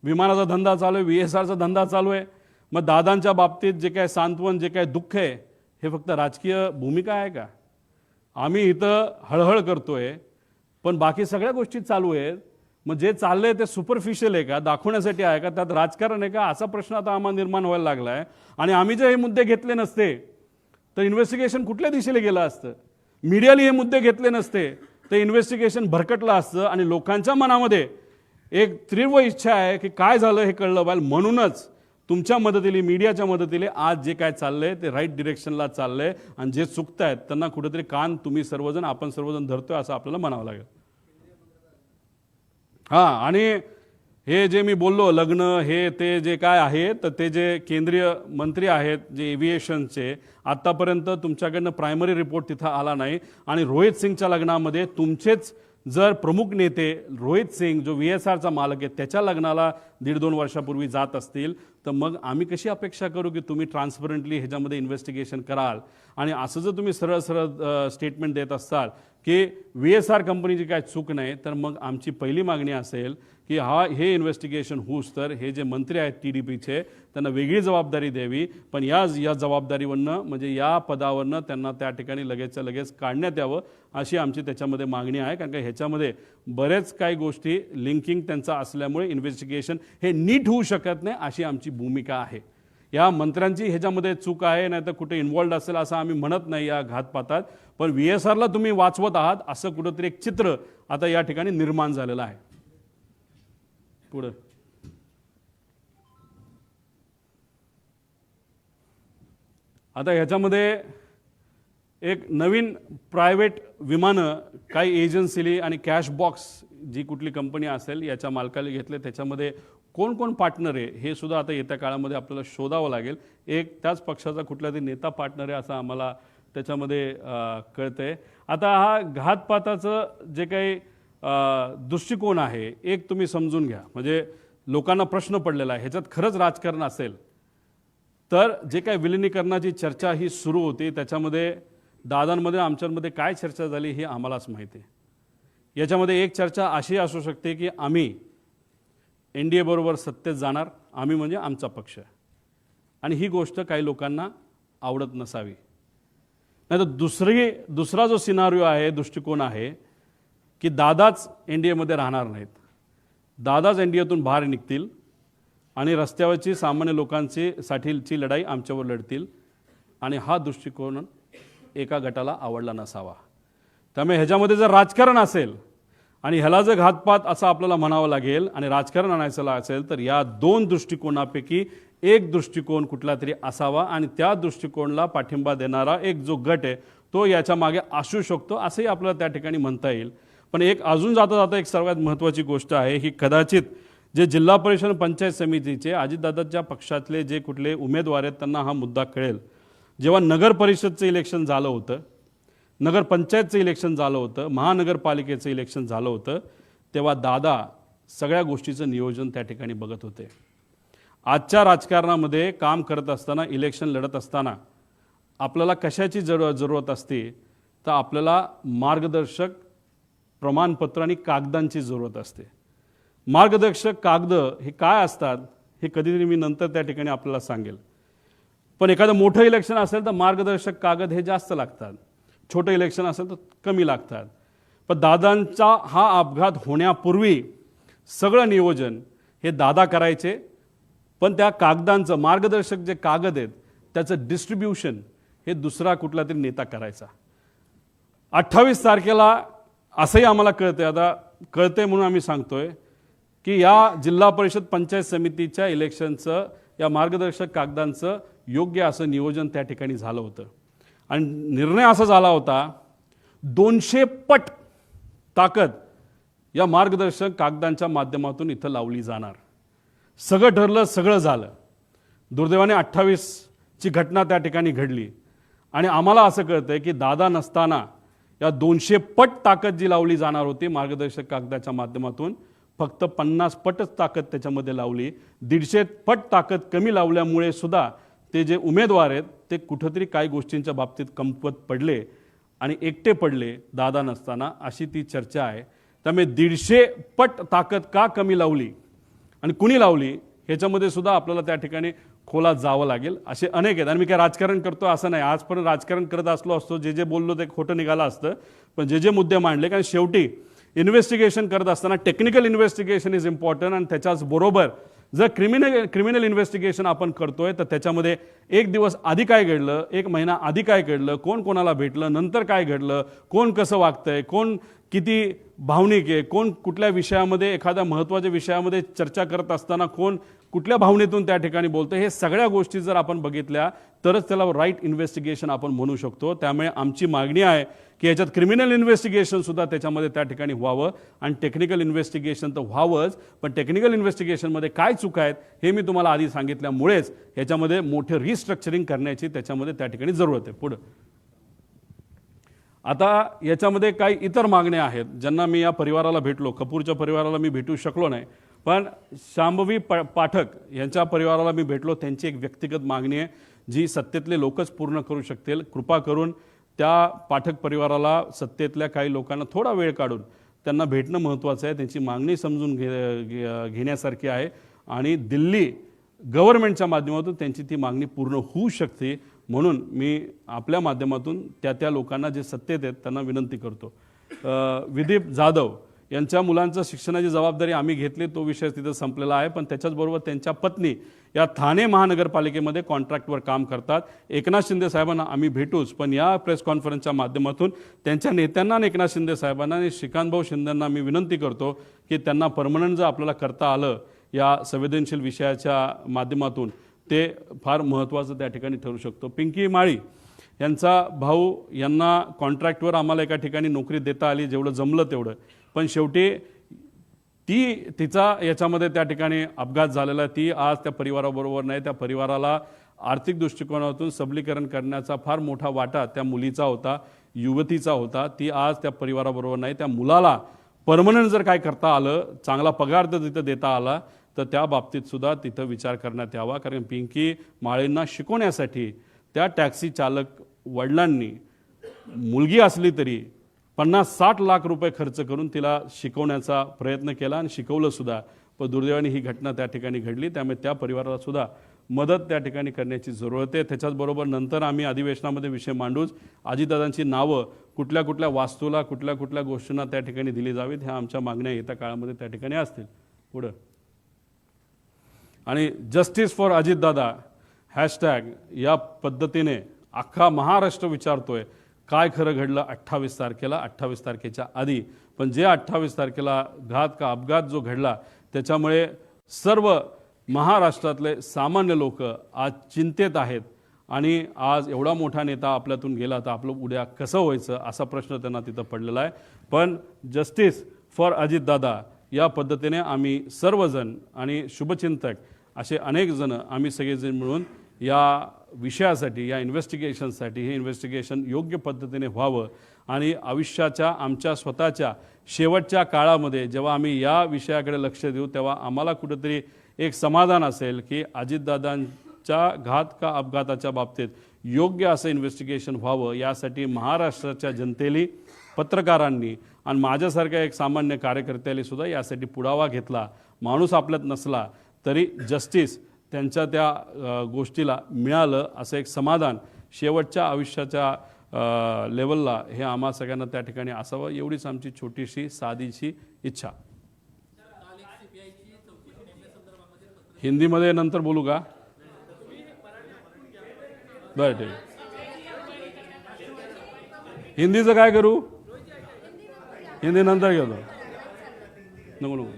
विमानाचा धंदा चालू आहे, VSRचा धंदा चालू आहे. मग दादांच्या बाबतीत जे काय सांत्वन, जे काय दुःख आहे, हे फक्त राजकीय भूमिका आहे का? आम्ही इथं हळहळ करतोय पण बाकी सगळ्या गोष्टी चालू आहेत. मग जे चाललंय ते सुपरफिशियल आहे का, दाखवण्यासाठी आहे का, त्यात राजकारण आहे का, असा प्रश्न आता आम्हाला निर्माण व्हायला लागला आहे. आणि आम्ही जर हे मुद्दे घेतले नसते तर इन्व्हेस्टिगेशन कुठल्या दिशेला गेलं असतं? मीडियाने हे मुद्दे घेतले नसते तर इन्व्हेस्टिगेशन भरकटलं असतं. आणि लोकांच्या मनामध्ये एक तीव्र इच्छा आहे की काय झालं हे कळलं पाहिजे. म्हणूनच तुमच्या मदतीने, मीडियाच्या मदतीने आज जे काय चाललंय ते राईट डिरेक्शनला चाललंय. आणि जे चुकतायत त्यांना कुठेतरी कान तुम्ही सर्वजण, आपण सर्वजण धरतोय असं आपल्याला म्हणावं लागेल. हां, आणि हे जे मी बोललो लग्न हे ते जे काय आहे, तर ते जे केंद्रीय मंत्री आहेत जे एव्हिएशनचे, आत्तापर्यंत तुमच्याकडनं प्रायमरी रिपोर्ट तिथं आला नाही. आणि रोहित सिंगच्या लग्नामध्ये तुमचेच जर प्रमुख नेते रोहित सिंग जो VSRचा मालक आहे त्याच्या लग्नाला 1.5-2 वर्षापूर्वी जात असतील तर मग आम्ही कशी अपेक्षा करू की तुम्ही ट्रान्सपरंटली ह्याच्यामध्ये इन्व्हेस्टिगेशन कराल. आणि असं जर तुम्ही सरळ सरळ स्टेटमेंट देत असाल की VSR कंपनीची काय चूक नाही, तर मग आमची पहिली मागणी असेल की हे इन्व्हेस्टिगेशन होऊस तर हे जे मंत्री आहेत TDPचे त्यांना वेगळी जबाबदारी द्यावी. पण या जबाबदारीवरनं म्हणजे या पदावरनं त्यांना त्या ठिकाणी लगेचच्या लगेच काढण्यात यावं अशी आमची त्याच्यामध्ये मागणी आहे. कारण का ह्याच्यामध्ये बरेच काही गोष्टी लिंकिंग त्यांचा असल्यामुळे इन्व्हेस्टिगेशन हे नीट होऊ शकत नाही अशी आमची भूमिका आहे. या मंत्र्यांची ह्याच्यामध्ये चूक आहे, नाही तर कुठे इन्व्हॉल्ड असेल असं आम्ही म्हणत नाही या घातपातात, पण VSRला तुम्ही वाचवत आहात असं कुठंतरी एक चित्र आता या ठिकाणी निर्माण झालेलं आहे. पुढे आता ह्याच्यामध्ये एक नवीन प्रायव्हेट विमानं काही एजन्सीली आणि कॅश बॉक्स जी कुठली कंपनी असेल याच्या मालकाला घेतले, त्याच्यामध्ये कोण कोण पार्टनर आहे हे सुद्धा आता येत्या काळामध्ये आपल्याला शोधावं लागेल. एक त्याच पक्षाचा कुठला तरी नेता पार्टनर आहे असं आम्हाला त्याच्यामध्ये कळतंय. आता हा घातपाताचं जे काही दृष्टिकोन आहे एक तुम्ही समजून घ्या, म्हणजे लोकांना प्रश्न पडलेला आहे ह्याच्यात खरंच राजकारण असेल तर जे काही विलिनीकरणाची चर्चा ही सुरू होती त्याच्यामध्ये दादांमध्ये आमच्यामध्ये काय चर्चा झाली हे आम्हालाच माहिती आहे. याच्यामध्ये एक चर्चा अशी असू शकते की आम्ही NDA बरोबर सत्तेत जाणार, आम्ही म्हणजे आमचा पक्ष, आणि ही गोष्ट काही लोकांना आवडत नसावी. नाही तर दुसरा जो सिनारिओ आहे, दृष्टिकोन आहे की दादाच NDAमध्ये राहणार नाहीत, दादाच NDAतून बाहेर निघतील आणि रस्त्यावरची सामान्य लोकांची साठीची लढाई आमच्यावर लढतील, आणि हा दृष्टिकोन एका गटाला आवडला नसावा. त्यामुळे ह्याच्यामध्ये जर राजकारण असेल आणि ह्याला जर घातपात असं आपल्याला म्हणावं लागेल आणि राजकारण आणायचं असेल तर या दोन दृष्टिकोनापैकी एक दृष्टिकोन कुठला तरी असावा, आणि त्या दृष्टिकोनाला पाठिंबा देणारा एक जो गट आहे तो याच्या मागे असू शकतो असंही आपल्याला त्या ठिकाणी म्हणता येईल. पण एक अजून जाता जाता एक सर्वात महत्त्वाची गोष्ट आहे ही, कदाचित जे जिल्हा परिषद पंचायत समितीचे अजितदादाच्या पक्षातले जे कुठले उमेदवार आहेत त्यांना हा मुद्दा कळेल. जेव्हा नगर परिषदचं इलेक्शन झालं होतं, नगरपंचायतचं इलेक्शन झालं होतं, महानगरपालिकेचं इलेक्शन झालं होतं, तेव्हा दादा सगळ्या गोष्टीचं नियोजन त्या ठिकाणी बघत होते. आजच्या राजकारणामध्ये काम करत असताना, इलेक्शन लढत असताना आपल्याला कशाची जरूरत असते तर आपल्याला मार्गदर्शक प्रमाणपत्र आणि कागदांची जरूरत असते. मार्गदर्शक कागद हे काय असतात हे कधीतरी मी नंतर त्या ठिकाणी आपल्याला सांगेल. पण एखादं मोठं इलेक्शन असेल तर मार्गदर्शक कागद हे जास्त लागतात, छोटं इलेक्शन असेल तर कमी लागतात. पण दादांचा हा अपघात होण्यापूर्वी सगळं नियोजन हे दादा करायचे, पण त्या कागदांचं मार्गदर्शक जे कागद आहेत त्याचं डिस्ट्रीब्युशन हे दुसरा कुठला तरी नेता करायचा. 28 तारखेला असंही आम्हाला कळतंय, आता कळतंय म्हणून आम्ही सांगतोय की या जिल्हा परिषद पंचायत समितीच्या इलेक्शनचं या मार्गदर्शक कागदांचं योग्य असं नियोजन त्या ठिकाणी झालं होतं, आणि निर्णय असा झाला होता 200 पट ताकद या मार्गदर्शक कागदांच्या माध्यमातून इथं लावली जाणार. सगळं ठरलं, सगळं झालं. दुर्दैवाने 28ची घटना त्या ठिकाणी घडली, आणि आम्हाला असं कळतंय की दादा नसताना या 200 पट ताकद जी लावली जाणार होती मार्गदर्शक कागदाच्या माध्यमातून, फक्त 50 पटच ताकद त्याच्यामध्ये लावली. 150 पट ताकद कमी लावल्यामुळे सुद्धा ते जे उमेदवार आहेत ते कुठंतरी काही गोष्टींच्या बाबतीत कमकुवत पडले आणि एकटे पडले दादा नसताना, अशी ती चर्चा आहे. त्यामुळे 150 पट ताकद का कमी लावली आणि कुणी लावली ह्याच्यामध्ये सुद्धा आपल्याला त्या ठिकाणी खोलात जावं लागेल. असे अनेक आहेत, आणि मी काय राजकारण करतो असं नाही, आजपर्यंत राजकारण करत असलो असतो, जे बोललो ते खोटं निघालं असतं, पण जे मुद्दे मांडले, कारण शेवटी इन्व्हेस्टिगेशन करत असताना टेक्निकल इन्व्हेस्टिगेशन इज इम्पॉर्टंट, आणि त्याच्याच बरोबर जर क्रिमिनल इन्व्हेस्टिगेशन आपण करतोय तर त्याच्यामध्ये एक दिवस आधी काय घडलं, एक महिना आधी काय घडलं, कोण कोणाला भेटलं, नंतर काय घडलं, कोण कसं वागतंय, कोण किती भावनिक आहे, कोण कुठल्या विषयामध्ये एखाद्या महत्त्वाच्या विषयामध्ये चर्चा करत असताना कोण कुठल्या भावनेतून त्या ठिकाणी बोलतं, हे सगळ्या गोष्टी जर आपण बघितल्या तरच त्याला राईट इन्व्हेस्टिगेशन आपण म्हणू शकतो. त्यामुळे आमची मागणी आहे की याच्यात क्रिमिनल इन्व्हेस्टिगेशनसुद्धा त्याच्यामध्ये त्या ठिकाणी व्हावं, आणि टेक्निकल इन्व्हेस्टिगेशन तर व्हावंच, पण टेक्निकल इन्व्हेस्टिगेशनमध्ये काय चुका आहेत हे मी तुम्हाला आधी सांगितल्यामुळेच ह्याच्यामध्ये मोठं रिस्ट्रक्चरिंग करण्याची त्याच्यामध्ये त्या ठिकाणी जरूरत आहे. पुढं आता याच्यामध्ये काही इतर मागण्या आहेत ज्यांना मी या परिवाराला भेटलो, कपूरच्या परिवाराला मी भेटू शकलो नाही, पण शांभवी पाठक यांच्या परिवाराला मी भेटलो. त्यांची एक व्यक्तिगत मागणी आहे जी सत्तेतले लोकच पूर्ण करू शकतील. कृपा करून त्या पाठक परिवाराला सत्तेतल्या काही लोकांना थोडा वेळ काढून त्यांना भेटणं महत्त्वाचं आहे. त्यांची मागणी समजून घेण्यासारखी आहे, आणि दिल्ली गव्हर्नमेंटच्या माध्यमातून त्यांची ती मागणी पूर्ण होऊ शकते. म्हणून मी आपल्या माध्यमातून त्या लोकांना जे सत्तेत आहेत त्यांना विनंती करतो. विदीप जाधव यांच्या मुलांचं शिक्षणाची जबाबदारी आम्ही घेतली, तो विषय तिथं संपलेला आहे, पण त्याच्याचबरोबर त्यांच्या पत्नी या ठाणे महानगरपालिकेमध्ये कॉन्ट्रॅक्टवर काम करतात. एकनाथ शिंदे साहेबांना आम्ही भेटूच, पण या प्रेस कॉन्फरन्सच्या माध्यमातून त्यांच्या नेत्यांना आणि एकनाथ शिंदे साहेबांना आणि श्रीकांतभाऊ शिंदेंना मी विनंती करतो की त्यांना परमनंट जर आपल्याला करता आलं या संवेदनशील विषयाच्या माध्यमातून, ते फार महत्त्वाचं त्या ठिकाणी ठरू शकतो. पिंकी माळी यांचा भाऊ यांना कॉन्ट्रॅक्टवर आम्हाला एका ठिकाणी नोकरी देता आली, जेवढं जमलं तेवढं, पण शेवटी तिचा याच्यामध्ये त्या ठिकाणी अपघात झालेला. ती आज त्या परिवाराबरोबर नाही. त्या परिवाराला आर्थिक दृष्टिकोनातून सबलीकरण करण्याचा फार मोठा वाटा त्या मुलीचा होता, युवतीचा होता. ती आज त्या परिवाराबरोबर नाही. त्या मुलाला परमनंट जर काय करता आलं, चांगला पगार जर तिथं देता आला, तर त्या बाबतीत सुद्धा तिथं विचार करण्यात यावा. कारण पिंकी माळींना शिकवण्यासाठी त्या टॅक्सी चालक वडिलांनी मुलगी असली तरी 50-60 लाख रुपये खर्च करून तिला शिकवण्याचा प्रयत्न केला आणि शिकवलं सुद्धा. पण दुर्दैवाने ही घटना त्या ठिकाणी घडली. त्यामुळे त्या परिवाराला सुद्धा मदत त्या ठिकाणी करण्याची जरूरत आहे. त्याच्याचबरोबर नंतर आम्ही अधिवेशनामध्ये विषय मांडूच. अजितदादांची नावं कुठल्या कुठल्या वास्तूला, कुठल्या कुठल्या गोष्टींना त्या ठिकाणी दिली जावीत, ह्या आमच्या मागण्या येत्या काळामध्ये त्या ठिकाणी असतील. पुढं आणि जस्टिस फॉर अजितदादा हॅशटॅग या पद्धतीने अख्खा महाराष्ट्र विचारतोय काय खरं घडलं 28 तारखेला, 28 तारखेच्या आधी. पण जे 28 तारखेला घात का अपघात जो घडला, त्याच्यामुळे सर्व महाराष्ट्रातले सामान्य लोक आज चिंतेत आहेत. आणि आज एवढा मोठा नेता आपल्यातून गेला तर आपलं उद्या कसं व्हायचं असा प्रश्न त्यांना तिथं पडलेला आहे. पण जस्टिस फॉर अजितदादा या पद्धतीने आम्ही सर्वजण आणि शुभचिंतक असे अनेक जण आम्ही सगळेजण मिळून या विषयासाठी, या इन्व्हेस्टिगेशनसाठी, हे इन्व्हेस्टिगेशन योग्य पद्धतीने व्हावं आणि आयुष्याच्या आमच्या स्वतःच्या शेवटच्या काळामध्ये जेव्हा आम्ही या विषयाकडे लक्ष देऊ, तेव्हा आम्हाला कुठेतरी एक समाधान असेल की अजितदादांच्या घात का अपघाताच्या बाबतीत योग्य असं इन्व्हेस्टिगेशन व्हावं. यासाठी महाराष्ट्राच्या जनतेने, पत्रकारांनी आणि माझ्यासारख्या एक सामान्य कार्यकर्त्याने सुद्धा यासाठी पुढावा घेतला. माणूस आपल्यात नसला तरी जस्टिस त्यांच्या त्या गोष्टीला मिळालं असं एक समाधान शेवटच्या आयुष्याच्या लेवलला हे आम्हा सगळ्यांना त्या ठिकाणी असावं, एवढीच आमची छोटीशी साधीशी इच्छा. हिंदीमध्ये नंतर बोलू का? बरं ठीक. हिंदीचं काय करू? हिंदी नंतर घेतो. नको नको.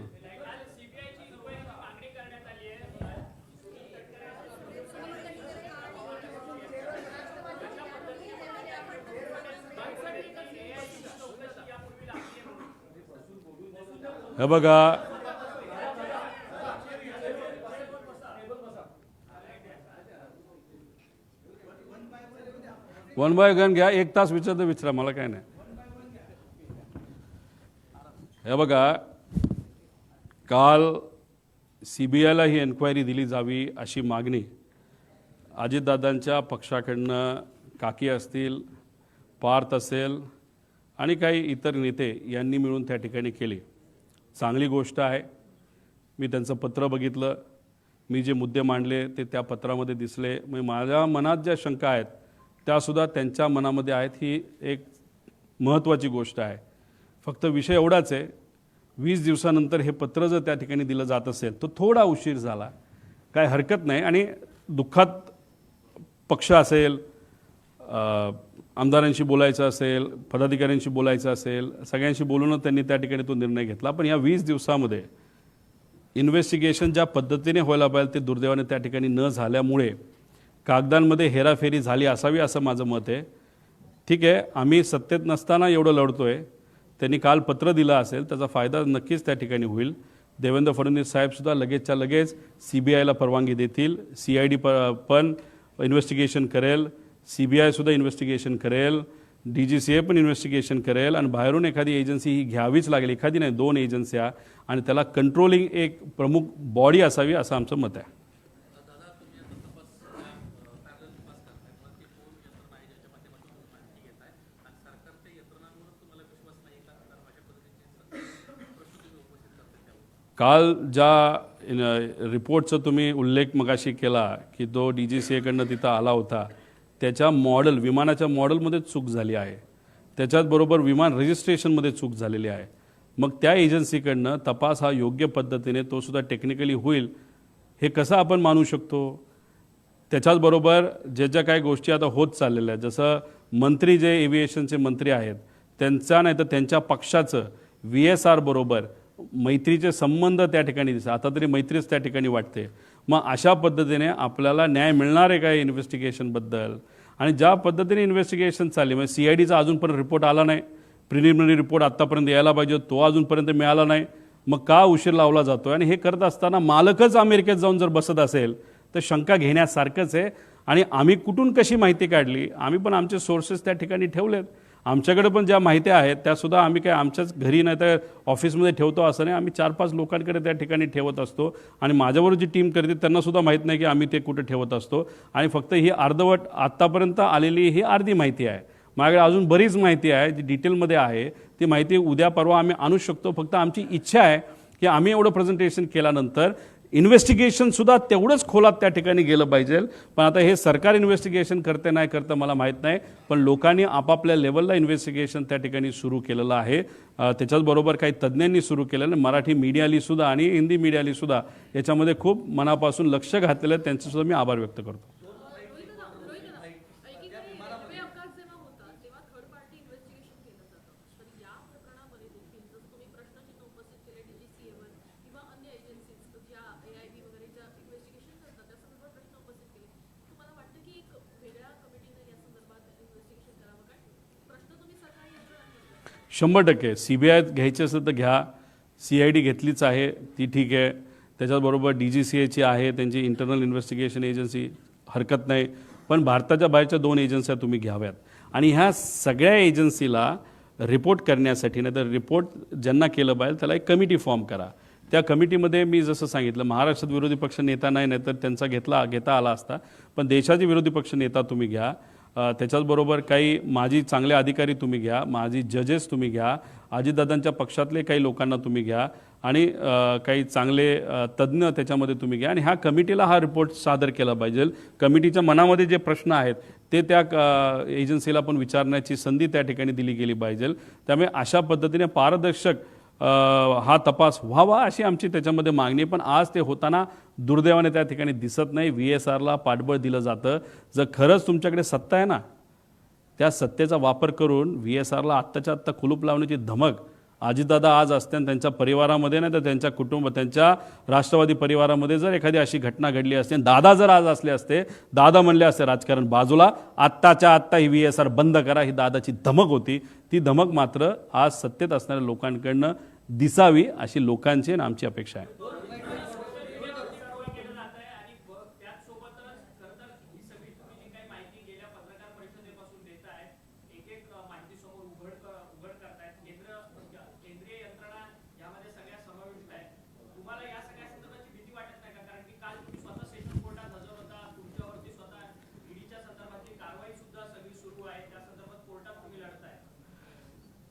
हे बघा, वन बाय वन घ्या. 1 तास विचारतं विचारा, मला काय नाही. हे बघा, काल CBIला ही एन्क्वायरी दिली जावी अशी मागणी अजितदादांच्या पक्षाकडनं काकी असतील, पार्थ असेल आणि काही इतर नेते यांनी मिळून त्या ठिकाणी केली. चांगली गोष्ट आहे. मी त्यांचं पत्र बघितलं, मी जे मुद्दे मांडले ते त्या पत्रामध्ये दिसले. मग माझ्या मनात ज्या शंका आहेत त्यासुद्धा त्यांच्या मनामध्ये आहेत. ही एक महत्त्वाची गोष्ट आहे. फक्त विषय एवढाच आहे, 20 दिवसानंतर हे पत्र जर त्या ठिकाणी दिलं जात असेल तर थोडा उशीर झाला, काय हरकत नाही. आणि दुःखात पक्ष असेल, आमदारांशी बोलायचं असेल, पदाधिकाऱ्यांशी बोलायचं असेल, सगळ्यांशी बोलून त्यांनी त्या ठिकाणी तो निर्णय घेतला. पण या 20 दिवसामध्ये इन्व्हेस्टिगेशन ज्या पद्धतीने व्हायला पाहिजे ते दुर्दैवाने त्या ठिकाणी न झाल्यामुळे कागदांमध्ये हेराफेरी झाली असावी असं माझं मत आहे. ठीक आहे, आम्ही सत्तेत नसताना एवढं लढतोय. त्यांनी काल पत्र दिलं असेल, त्याचा फायदा नक्कीच त्या ठिकाणी होईल. देवेंद्र फडणवीस साहेबसुद्धा लगेचच्या लगेच CBIला परवानगी देतील. CID पण इन्व्हेस्टिगेशन करेल, CBI सुद्धा इन्व्हेस्टिगेशन करेल, DGCA पण इन्व्हेस्टिगेशन करेल. आणि बाहेरून एखादी एजन्सी ही घ्यावीच लागेल, एखादी नाही 2 एजन्स्या, आणि त्याला कंट्रोलिंग एक प्रमुख बॉडी असावी असं आमचं मत आहे. काल ज्या रिपोर्टचा तुम्ही उल्लेख मगाशी केला की तो DGCAकडनं तिथं आला होता, त्याच्या मॉडेल, विमानाच्या मॉडेलमध्ये चूक झाली आहे. त्याच्याचबरोबर विमान रजिस्ट्रेशनमध्ये चूक झालेली आहे. मग त्या एजन्सीकडनं तपास हा योग्य पद्धतीने तो सुद्धा टेक्निकली होईल हे कसं आपण मानू शकतो? त्याच्याचबरोबर ज्या ज्या काही गोष्टी आता होत चाललेल्या आहेत, जसं मंत्री जे एव्हिएशनचे मंत्री आहेत त्यांचा नाही तर त्यांच्या पक्षाचं VSR बरोबर मैत्रीचे संबंध त्या ठिकाणी दिसतात. आता तरी मैत्रीच त्या ठिकाणी वाटते. मग अशा पद्धतीने आपल्याला न्याय मिळणार आहे का इन्व्हेस्टिगेशनबद्दल? आणि ज्या पद्धतीने इन्व्हेस्टिगेशन चालली, म्हणजे CIDचा अजूनपर्यंत रिपोर्ट आला नाही, प्रिलिमिनरी रिपोर्ट आत्तापर्यंत यायला पाहिजे, तो अजूनपर्यंत मिळाला नाही. मग का उशीर लावला जातो? आणि हे करत असताना मालकच अमेरिकेत जाऊन जर बसत असेल तर शंका घेण्यासारखंच आहे. आणि आम्ही कुठून कशी माहिती काढली? आम्ही पण आमचे सोर्सेस त्या ठिकाणी ठेवलेत. आमच्याकडे पण ज्या माहिती आहेत त्यासुद्धा आम्ही काय आमच्याच घरी नाही तर ऑफिसमध्ये ठेवतो असं नाही, आम्ही 4-5 लोकांकडे त्या ठिकाणी ठेवत असतो. आणि माझ्याबरोबर जी टीम करते त्यांनासुद्धा माहीत नाही की आम्ही ते कुठे ठेवत असतो. आणि फक्त ही अर्धवट आत्तापर्यंत आलेली ही अर्धी माहिती आहे. माझ्याकडे अजून बरीच माहिती आहे जी डिटेलमध्ये आहे. ती माहिती उद्या परवा आम्ही आणू शकतो. फक्त आमची इच्छा आहे की आम्ही एवढं प्रेझेंटेशन केल्यानंतर इन्व्हेस्टिगेशनसुद्धा तेवढंच खोलात त्या ठिकाणी गेलं पाहिजे. पण आता हे सरकार इन्व्हेस्टिगेशन करते नाही करतं मला माहीत नाही, पण लोकांनी आपापल्या लेवलला इन्व्हेस्टिगेशन त्या ठिकाणी सुरू केलेलं आहे. त्याच्याचबरोबर काही तज्ज्ञांनी सुरू केलेलं, मराठी मीडियालीसुद्धा आणि हिंदी मीडियालीसुद्धा याच्यामध्ये खूप मनापासून लक्ष घातलेलं आहे. त्यांचेसुद्धा मी आभार व्यक्त करतो. शंभर टक्के CBI घ्यायची असेल तर घ्या. CID घेतलीच आहे, ती ठीक आहे. त्याच्याचबरोबर DGCAची आहे, त्यांची इंटरनल इन्व्हेस्टिगेशन एजन्सी, हरकत नाही. पण भारताच्या बाहेरच्या 2 एजन्स्या तुम्ही घ्याव्यात. आणि ह्या सगळ्या एजन्सीला रिपोर्ट करण्यासाठी नाही तर रिपोर्ट ज्यांना केलं पाहिजे त्याला एक कमिटी फॉर्म करा. त्या कमिटीमध्ये मी जसं सांगितलं, महाराष्ट्रात विरोधी पक्ष नेता नाही तर त्यांचा घेता आला असता, पण देशाचे विरोधी पक्ष नेता तुम्ही घ्या. त्याच्याचबरोबर काही माजी चांगले अधिकारी तुम्ही घ्या, माजी जजेस तुम्ही घ्या, अजितदादांच्या पक्षातले काही लोकांना तुम्ही घ्या आणि काही चांगले तज्ज्ञ त्याच्यामध्ये तुम्ही घ्या. आणि ह्या कमिटीला हा रिपोर्ट सादर केला पाहिजे. कमिटीच्या मनामध्ये जे प्रश्न आहेत ते त्या एजन्सीला पण विचारण्याची संधी त्या ठिकाणी दिली गेली पाहिजे. त्यामुळे अशा पद्धतीने पारदर्शक हा तपास व्हावा अशी आमची त्याच्यामध्ये मागणी. पण आज ते होताना दुर्दैवाने त्या ठिकाणी दिसत नाही. VSRला पाठबळ दिलं जातं. जर खरंच तुमच्याकडे सत्ता आहे ना, त्या सत्तेचा वापर करून VSRला आत्ताच्या आत्ता कुलूप लावण्याची धमक अजितदादा आज असते आणि त्यांच्या परिवारामध्ये नाही तर त्यांच्या कुटुंब त्यांच्या राष्ट्रवादी परिवारामध्ये जर एखादी अशी घटना घडली असते, दादा जर आज असले असते, दादा म्हणले असते राजकारण बाजूला, आत्ताच्या आत्ता ही VSR बंद करा, ही दादाची धमक होती. ती धमक मात्र आज सत्तेत असणाऱ्या लोकांकडनं दिसावी अशी लोकांची आणि आमची अपेक्षा आहे.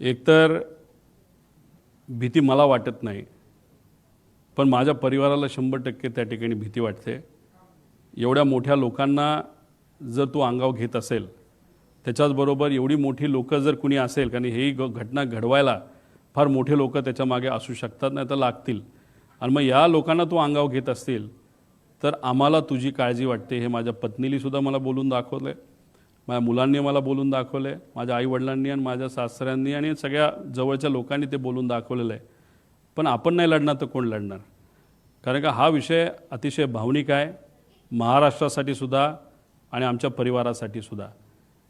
एकतर भीती मला वाटत नाही, पण माझ्या परिवाराला 100% त्या ठिकाणी भीती वाटते. एवढ्या मोठ्या लोकांना जर तू अंगावर घेत असेल, त्याच्याचबरोबर एवढी मोठी लोकं जर कुणी असेल, कारण ही घटना घडवायला फार मोठे लोक त्याच्या मागे असू शकतात, नाही तर लागतील. आणि मग या लोकांना तू अंगावर घेत असतील तर आम्हाला तुझी काळजी वाटते हे माझ्या पत्नीलीसुद्धा मला बोलून दाखवलं आहे, माझ्या मुलांनी मला बोलून दाखवलं आहे, माझ्या आईवडिलांनी आणि माझ्या सासऱ्यांनी आणि सगळ्या जवळच्या लोकांनी ते बोलून दाखवलेलं आहे. पण आपण नाही लढणार तर कोण लढणार? कारण का हा विषय अतिशय भावनिक आहे, महाराष्ट्रासाठी सुद्धा आणि आमच्या परिवारासाठी सुद्धा.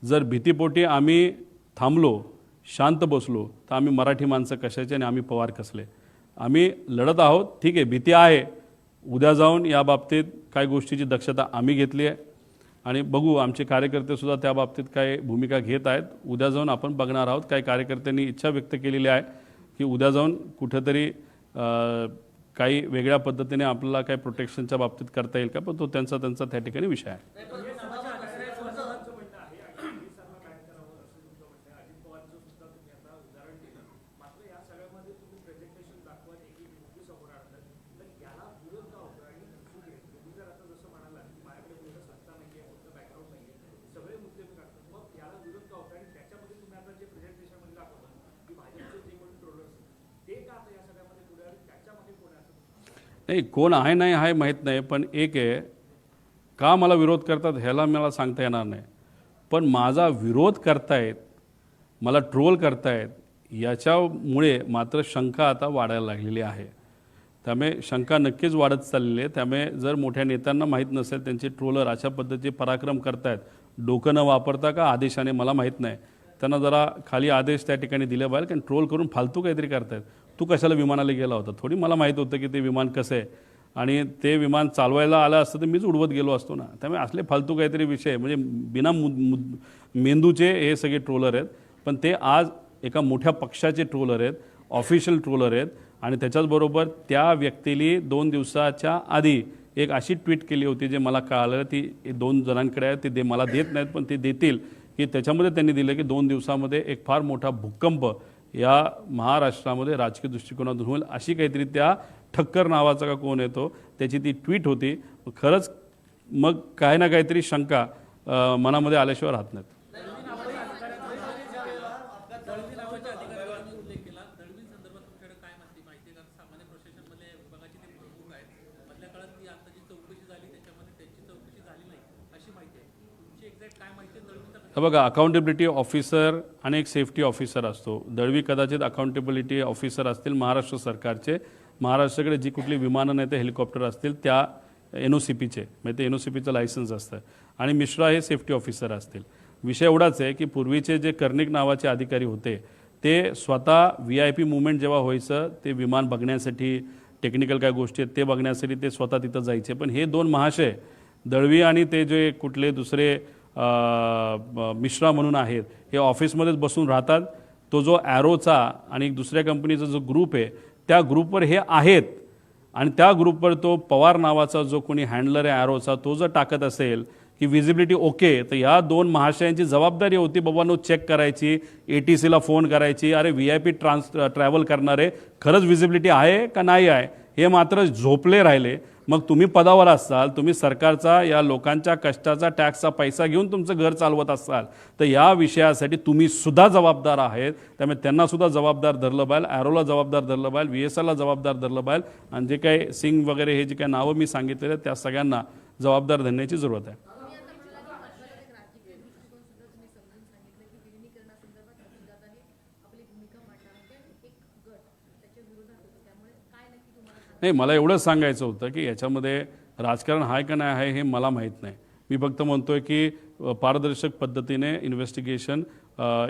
जर भीतीपोटी आम्ही थांबलो, शांत बसलो, तर आम्ही मराठी माणसं कशाचे आणि आम्ही पवार कसले? आम्ही लढत आहोत, ठीक आहे, भीती आहे. उद्या जाऊन या बाबतीत काय गोष्टीची दक्षता आम्ही घेतली आहे आणि बघू आमचे कार्यकर्तेसुद्धा त्या बाबतीत काय भूमिका घेत आहेत. उद्या जाऊन आपण बघणार आहोत. काही कार्यकर्त्यांनी इच्छा व्यक्त केलेली आहे की उद्या जाऊन कुठेतरी काही वेगळ्या पद्धतीने आपल्याला काही प्रोटेक्शनच्या बाबतीत करता येईल का, पण तो त्यांचा त्या ठिकाणी विषय आहे. नाही, कोण आहे नाही आहे माहीत नाही, पण एक आहे, का मला विरोध करतात ह्याला मला सांगता येणार नाही, पण माझा विरोध करतायत, मला ट्रोल करतायत, याच्यामुळे मात्र शंका आता वाढायला लागलेली आहे. त्यामुळे शंका नक्कीच वाढत चाललेली आहे. त्यामुळे जर मोठ्या नेत्यांना माहीत नसेल त्यांचे ट्रोलर अशा पद्धतीचे पराक्रम करतायत, डोकं न वापरता का आदेशाने मला माहीत नाही, त्यांना जरा खाली आदेश त्या ठिकाणी दिले पाहिजे, कारण ट्रोल करून फालतू काहीतरी करतायत. तू कशाला विमानाला गेला होता, थोडी मला माहीत होतं की ते विमान कसं आहे, आणि ते विमान चालवायला आलं असतं तर मीच उडवत गेलो असतो ना. त्यामुळे असले फालतू काहीतरी विषय, म्हणजे बिना मेंदूचे हे सगळे ट्रोलर आहेत. पण ते आज एका मोठ्या पक्षाचे ट्रोलर आहेत, ऑफिशियल ट्रोलर आहेत. आणि त्याच्याचबरोबर त्या व्यक्तीने 2 दिवसाच्या आधी एक अशी ट्विट केली होती, जे मला कळालं ती 2 जणांकडे आहे, ते मला देत नाहीत पण ते देतील, की त्याच्यामध्ये त्यांनी दिलं की 2 दिवसामध्ये एक फार मोठा भूकंप या महाराष्ट्रामध्ये राजकीय दृष्टिकोनातून होईल, अशी काहीतरी त्या ठक्कर नावाचा का कोण येतो त्याची ती ट्विट होती. खरंच मग काय ना काहीतरी शंका मनामध्ये आल्याशिवाय राहत नाहीत. हे बघा, अकाउंटेबिलिटी ऑफिसर आणि एक सेफ्टी ऑफिसर असतो. दळवी कदाचित अकाउंटेबिलिटी ऑफिसर असतील महाराष्ट्र सरकारचे. महाराष्ट्राकडे जी कुठली विमानं नाही ते हेलिकॉप्टर असतील त्या NOCPचे, म्हणजे ते NOCPचं लायसन्स असतं. आणि मिश्रा हे सेफ्टी ऑफिसर असतील. विषय एवढाच आहे की पूर्वीचे जे कर्णिक नावाचे अधिकारी होते ते स्वतः VIP मुवमेंट जेव्हा व्हायचं ते विमान बघण्यासाठी, टेक्निकल काय गोष्टी आहेत ते बघण्यासाठी ते स्वतः तिथं जायचे. पण हे 2 महाशय दळवी आणि ते जे कुठले दुसरे मिश्रा म्हणून आहेत, हे ऑफिसमध्येच बसून राहतात. तो जो ॲरोचा आणि दुसऱ्या कंपनीचा जो ग्रुप आहे त्या ग्रुपवर हे आहेत, आणि त्या ग्रुपवर तो पवार नावाचा जो कोणी हँडलर आहे ॲरोचा, तो जर टाकत असेल की विजिबिलिटी ओके, तर या 2 महाशयांची जबाबदारी होती बाबांनो चेक करायची, ATCला फोन करायची, अरे VIP ट्रॅव्हल करणारे खरंच विजिबिलिटी आहे का नाही आहे, हे मात्र झोपले राहिले. मग तुम्ही पदावर असाल, तुम्ही सरकारचा या लोकांच्या कष्टाचा टॅक्सचा पैसा घेऊन तुमचं घर चालवत असाल, तर या विषयासाठी तुम्ही सुद्धा जबाबदार आहेत. त्यामुळे त्यांना सुद्धा जबाबदार धरलं पाहिजे, ॲरोला जबाबदार धरलं पाहिजे, VSRला जबाबदार धरलं पाहिजे, आणि जे काही सिंग वगैरे हे जे काही नावं मी सांगितलेले त्या सगळ्यांना जबाबदार धरण्याची जरूरत आहे. नाही, मला एवढंच सांगायचं होतं की याच्यामध्ये राजकारण आहे का नाही आहे हे मला माहीत नाही. मी फक्त म्हणतोय की पारदर्शक पद्धतीने इन्व्हेस्टिगेशन,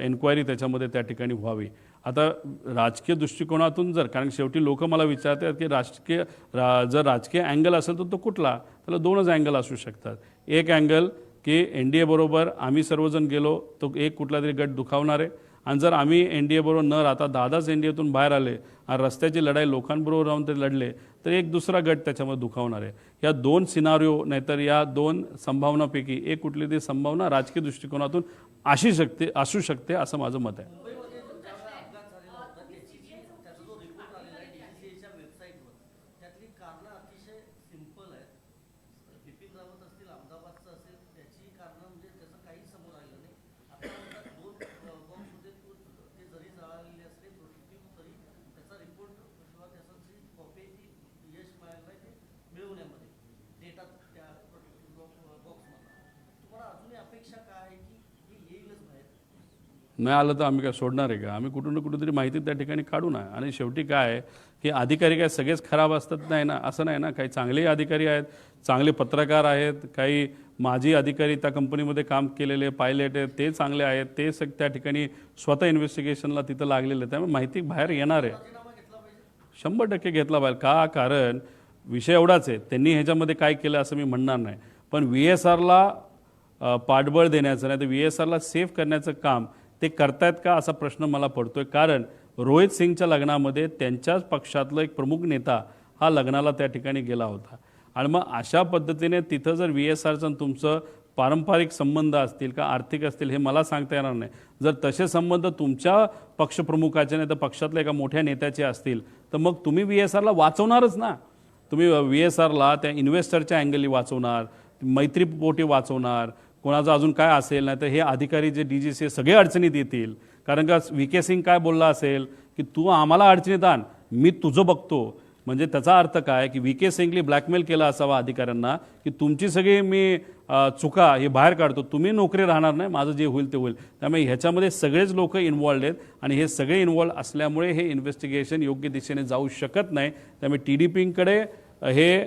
एन्क्वायरी त्याच्यामध्ये त्या ठिकाणी व्हावी. आता राजकीय दृष्टिकोनातून जर, कारण शेवटी लोक मला विचारतात की जर राजकीय अँगल असेल तर तो कुठला, त्याला 2च अँगल असू शकतात. एक अँगल की NDA बरोबर आम्ही सर्वजण गेलो तो एक कुठला तरी गट दुखावणार आहे, आणि जर आम्ही NDA बरोबर न राहता 10 NDAतून बाहेर आले आणि रस्त्याची लढाई लोकांबरोबर राहून ते लढले तर एक दुसरा गट त्याच्यामध्ये दुखावणार आहे. या 2 सिनारिओ नाहीतर या 2 संभावनापैकी एक कुठली तरी संभावना राजकीय दृष्टिकोनातून असू शकते असं माझं मत आहे. नाही आलं तर आम्ही काय सोडणार आहे का? आम्ही कुठून ना कुठेतरी माहिती त्या ठिकाणी काढू ना. आणि शेवटी काय आहे की अधिकारी काय सगळेच खराब असतात नाही ना, असं नाही ना. काही चांगले अधिकारी आहेत, चांगले पत्रकार आहेत, काही माजी अधिकारी त्या कंपनीमध्ये काम केलेले पायलट आहेत ते चांगले आहेत, ते त्या ठिकाणी स्वतः इन्व्हेस्टिगेशनला तिथं लागलेले. त्यामुळे माहिती बाहेर येणार आहे, 100% घेतला पाहिजे. का? कारण विषय एवढाच आहे, त्यांनी ह्याच्यामध्ये काय केलं असं मी म्हणणार नाही, पण VSRला पाठबळ देण्याचं नाही तर VSRला सेफ करण्याचं काम ते करतायत का असा प्रश्न मला पडतोय. कारण रोहित सिंगच्या लग्नामध्ये त्यांच्याच पक्षातला एक प्रमुख नेता हा लग्नाला त्या ठिकाणी गेला होता. आणि मग अशा पद्धतीने तिथं जर VSRचं तुमचं पारंपरिक संबंध असतील का आर्थिक असतील हे मला सांगता येणार नाही. जर तसे संबंध तुमच्या पक्षप्रमुखाचे नाही तर पक्षातल्या एका मोठ्या नेत्याचे असतील तर मग तुम्ही VSRला वाचवणारच ना. तुम्ही VSRला त्या इन्व्हेस्टरच्या अँगलनी वाचवणार, मैत्रीपोटी वाचवणार, कोणाचं अजून काय असेल नाही तर हे अधिकारी जे DGC सगळे अडचणीत येतील. कारण का VK सिंग काय बोलला असेल की तू आम्हाला अडचणीत आण, मी तुझं बघतो. म्हणजे त्याचा अर्थ काय की व्ही के सिंगली ब्लॅकमेल केला असावा अधिकाऱ्यांना की तुमची सगळी मी चुका हे बाहेर काढतो, तुम्ही नोकरी राहणार नाही, माझं जे होईल ते होईल. त्यामुळे ह्याच्यामध्ये सगळेच लोक इन्व्हॉल्ड आहेत आणि हे सगळे इन्व्हॉल्ड असल्यामुळे हे इन्व्हेस्टिगेशन योग्य दिशेने जाऊ शकत नाही. त्यामुळे TDPकडे हे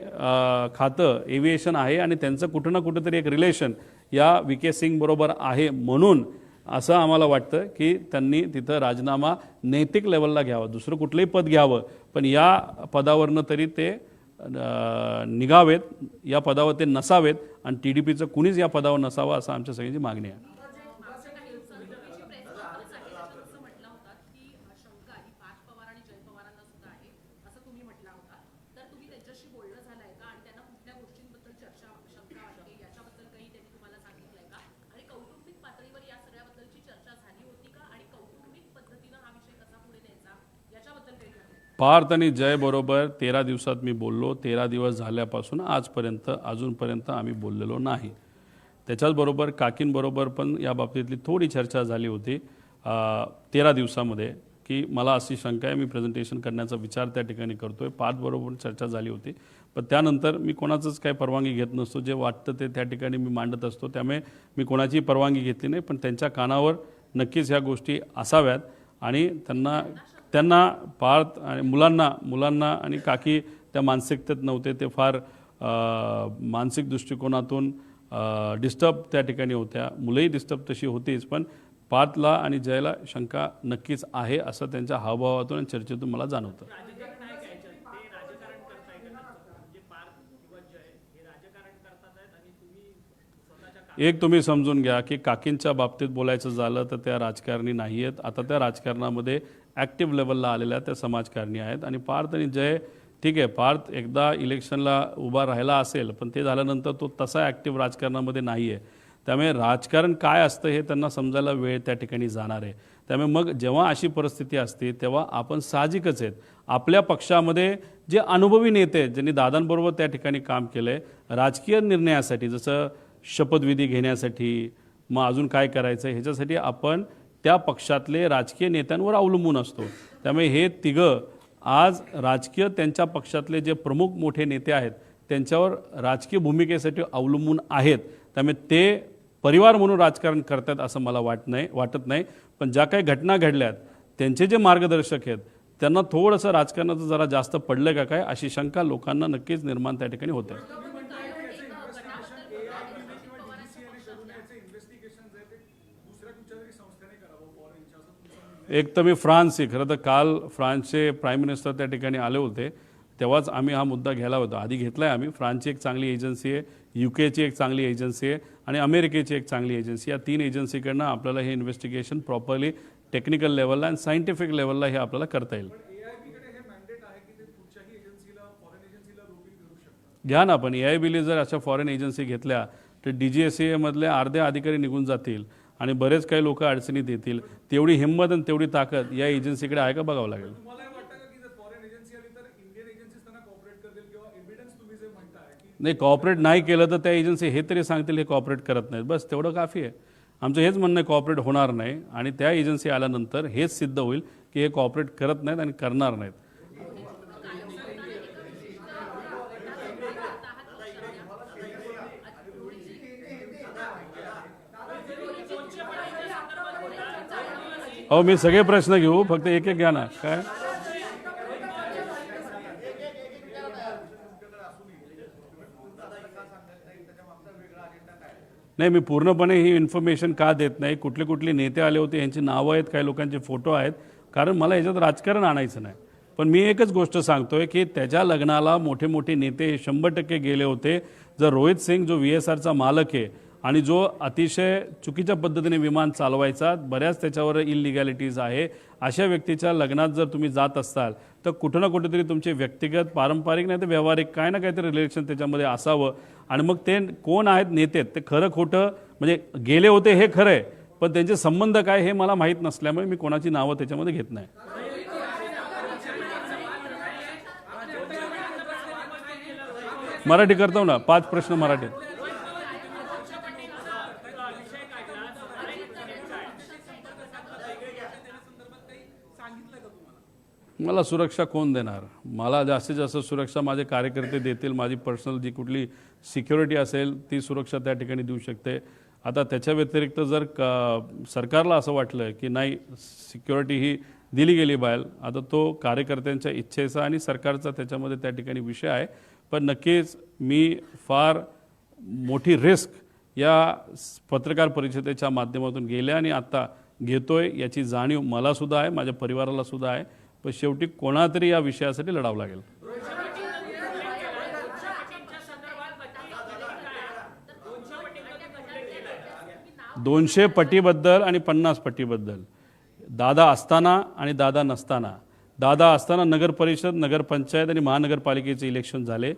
खातं एव्हिएशन आहे आणि त्यांचं कुठं ना कुठंतरी एक रिलेशन या व्ही के सिंग बरोबर आहे. म्हणून असं आम्हाला वाटतं की त्यांनी तिथं राजीनामा नैतिक लेवलला घ्यावा, दुसरं कुठलंही पद घ्यावं, पण या पदावरनं तरी ते निघावेत, या पदावर ते नसावेत आणि TDPचं कुणीच या पदावर नसावं असं आमच्या सगळ्यांची मागणी आहे. पार्थ आणि जय बरोबर 13 दिवसात मी बोललो. 13 दिवस झाल्यापासून आजपर्यंत अजूनपर्यंत आम्ही बोललेलो नाही. त्याच्याचबरोबर काकींबरोबर पण या बाबतीतली थोडी चर्चा झाली होती 13 दिवसामध्ये की मला अशी शंका आहे, मी प्रेझेंटेशन करण्याचा विचार त्या ठिकाणी करतोय. पार्थबरोबर चर्चा झाली होती, पण त्यानंतर मी कोणाचंच काही परवानगी घेत नसतो. जे वाटतं ते त्या ठिकाणी मी मांडत असतो, त्यामुळे मी कोणाची परवानगी घेतली नाही. पण त्यांच्या कानावर नक्कीच ह्या गोष्टी असाव्यात आणि त्यांना पार्थ आणि मुलांना आणि काकी त्या मानसिकतेत नव्हते. ते फार मानसिक दृष्टिकोनातून डिस्टर्ब त्या ठिकाणी होत्या. मुलंही डिस्टर्ब तशी होतीच, पण पार्थला आणि जयला शंका नक्कीच आहे असं त्यांच्या हावभावातून आणि चर्चेतून मला जाणवतं. एक तुम्ही समजून घ्या की काकींच्या बाबतीत बोलायचं झालं तर त्या राजकारणी नाही आहेत. आता त्या राजकारणामध्ये ॲक्टिव्ह लेवलला आलेल्या त्या समाजकारणी आहेत. आणि पार्थ आणि जय ठीक आहे, पार्थ एकदा इलेक्शनला उभा राहिला असेल, पण ते झाल्यानंतर तो तसा ॲक्टिव्ह राजकारणामध्ये नाही आहे. त्यामुळे राजकारण काय असतं हे त्यांना समजायला वेळ त्या ठिकाणी जाणार आहे. त्यामुळे मग जेव्हा अशी परिस्थिती असते तेव्हा आपण साहजिकच आहेत आपल्या पक्षामध्ये जे अनुभवी नेते आहेत, ज्यांनी दादांबरोबर त्या ठिकाणी काम केलं आहे राजकीय निर्णयासाठी, जसं शपथविधी घेण्यासाठी, मग अजून काय करायचं ह्याच्यासाठी आपण त्या पक्षातले राजकीय नेत्यांवर अवलंबून असतो. त्यामुळे हे तिघं आज राजकीय त्यांच्या पक्षातले जे प्रमुख मोठे नेते आहेत त्यांच्यावर राजकीय भूमिकेसाठी अवलंबून आहेत. त्यामुळे ते परिवार म्हणून राजकारण करतात असं मला वाटत नाही. पण ज्या काही घटना घडल्यात त्यांचे जे मार्गदर्शक आहेत त्यांना थोडंसं राजकारणाचं जरा जास्त पडलं का काय अशी शंका लोकांना नक्कीच निर्माण त्या ठिकाणी होते. एक तर मी फ्रान्सची खरं तर काल फ्रान्सचे प्राईम मिनिस्टर त्या ठिकाणी आले होते, तेव्हाच आम्ही हा मुद्दा घ्यायला होता. आधी घेतला आहे आम्ही. फ्रान्सची एक चांगली एजन्सी आहे, UKची एक चांगली एजन्सी आहे आणि अमेरिकेची एक चांगली एजन्सी. या 3 एजन्सीकडनं आपल्याला हे इन्व्हेस्टिगेशन प्रॉपरली टेक्निकल लेवलला आणि सायंटिफिक लेवलला हे आपल्याला करता येईल. घ्या ना, पण AIBने जर अशा फॉरेन एजन्सी घेतल्या तर DGSA मधले अर्धे अधिकारी निघून जातील आणि बरेच काही लोक अडचणीत येतील. तेवढी हिंमत आणि तेवढी ताकद या एजन्सीकडे आहे का बघावं लागेल. नाही, कॉपरेट नाही केलं तर त्या एजन्सी हे तरी सांगतील हे कॉपरेट करत नाहीत, बस तेवढं काफी आहे. आमचं हेच म्हणणं आहे कॉपरेट होणार नाही आणि त्या एजन्सी आल्यानंतर हेच सिद्ध होईल की हे कॉपरेट करत नाहीत आणि करणार नाहीत. अहो मी सगळे प्रश्न घेऊ, फक्त एक एक घ्या ना. काय नाही, मी पूर्णपणे ही इन्फॉर्मेशन का देत नाही, कुठले नेते आले होते यांची नावं आहेत, काही लोकांचे फोटो आहेत, कारण मला याच्यात राजकारण आणायचं नाही. पण मी एकच गोष्ट सांगतोय की त्याच्या लग्नाला मोठे मोठे नेते 100% गेले होते. जर रोहित सिंग जो VSRचा मालक आहे आणि जो अतिशय चुकीच्या पद्धतीने विमान चालवायचा, बऱ्याच त्याच्यावर इलिगॅलिटीज आहे, अशा व्यक्तीच्या लग्नात जर तुम्ही जात असाल तर कुठं ना कुठेतरी तुमचे व्यक्तिगत, पारंपरिक नाही तर व्यावहारिक काय ना काहीतरी रिलेशन त्याच्यामध्ये असावं. आणि मग ते कोण आहेत नेते ते खरं खोटं म्हणजे गेले होते हे खरं आहे, पण त्यांचे संबंध काय हे मला माहीत नसल्यामुळे मी कोणाची नावं त्याच्यामध्ये घेत नाही. मराठी करतो ना, 5 प्रश्न मराठीत. मला सुरक्षा कोण देणार? मला जास्तीत जास्त सुरक्षा माझे कार्यकर्ते देतील. माझी पर्सनल जी कुठली सिक्युरिटी असेल ती सुरक्षा त्या ठिकाणी देऊ शकते. आता त्याच्या व्यतिरिक्त जर सरकारला असं वाटलं की नाही सिक्युरिटी ही दिली गेली बाहेर, आता तो कार्यकर्त्यांच्या इच्छेचा आणि सरकारचा त्याच्यामध्ये त्या ठिकाणी विषय आहे. पण नक्कीच मी फार मोठी रिस्क या पत्रकार परिषदेच्या माध्यमातून गेल्या आणि आता घेतोय याची जाणीव मला सुद्धा आहे, माझ्या परिवाराला सुद्धा आहे. पण शेवटी कोणातरी या विषयासाठी लढावं लागेल. 200 पटीबद्दल आणि 50 पटीबद्दल, दादा असताना आणि दादा नसताना, दादा असताना नगर परिषद, नगरपंचायत आणि महानगरपालिकेचे इलेक्शन झाले.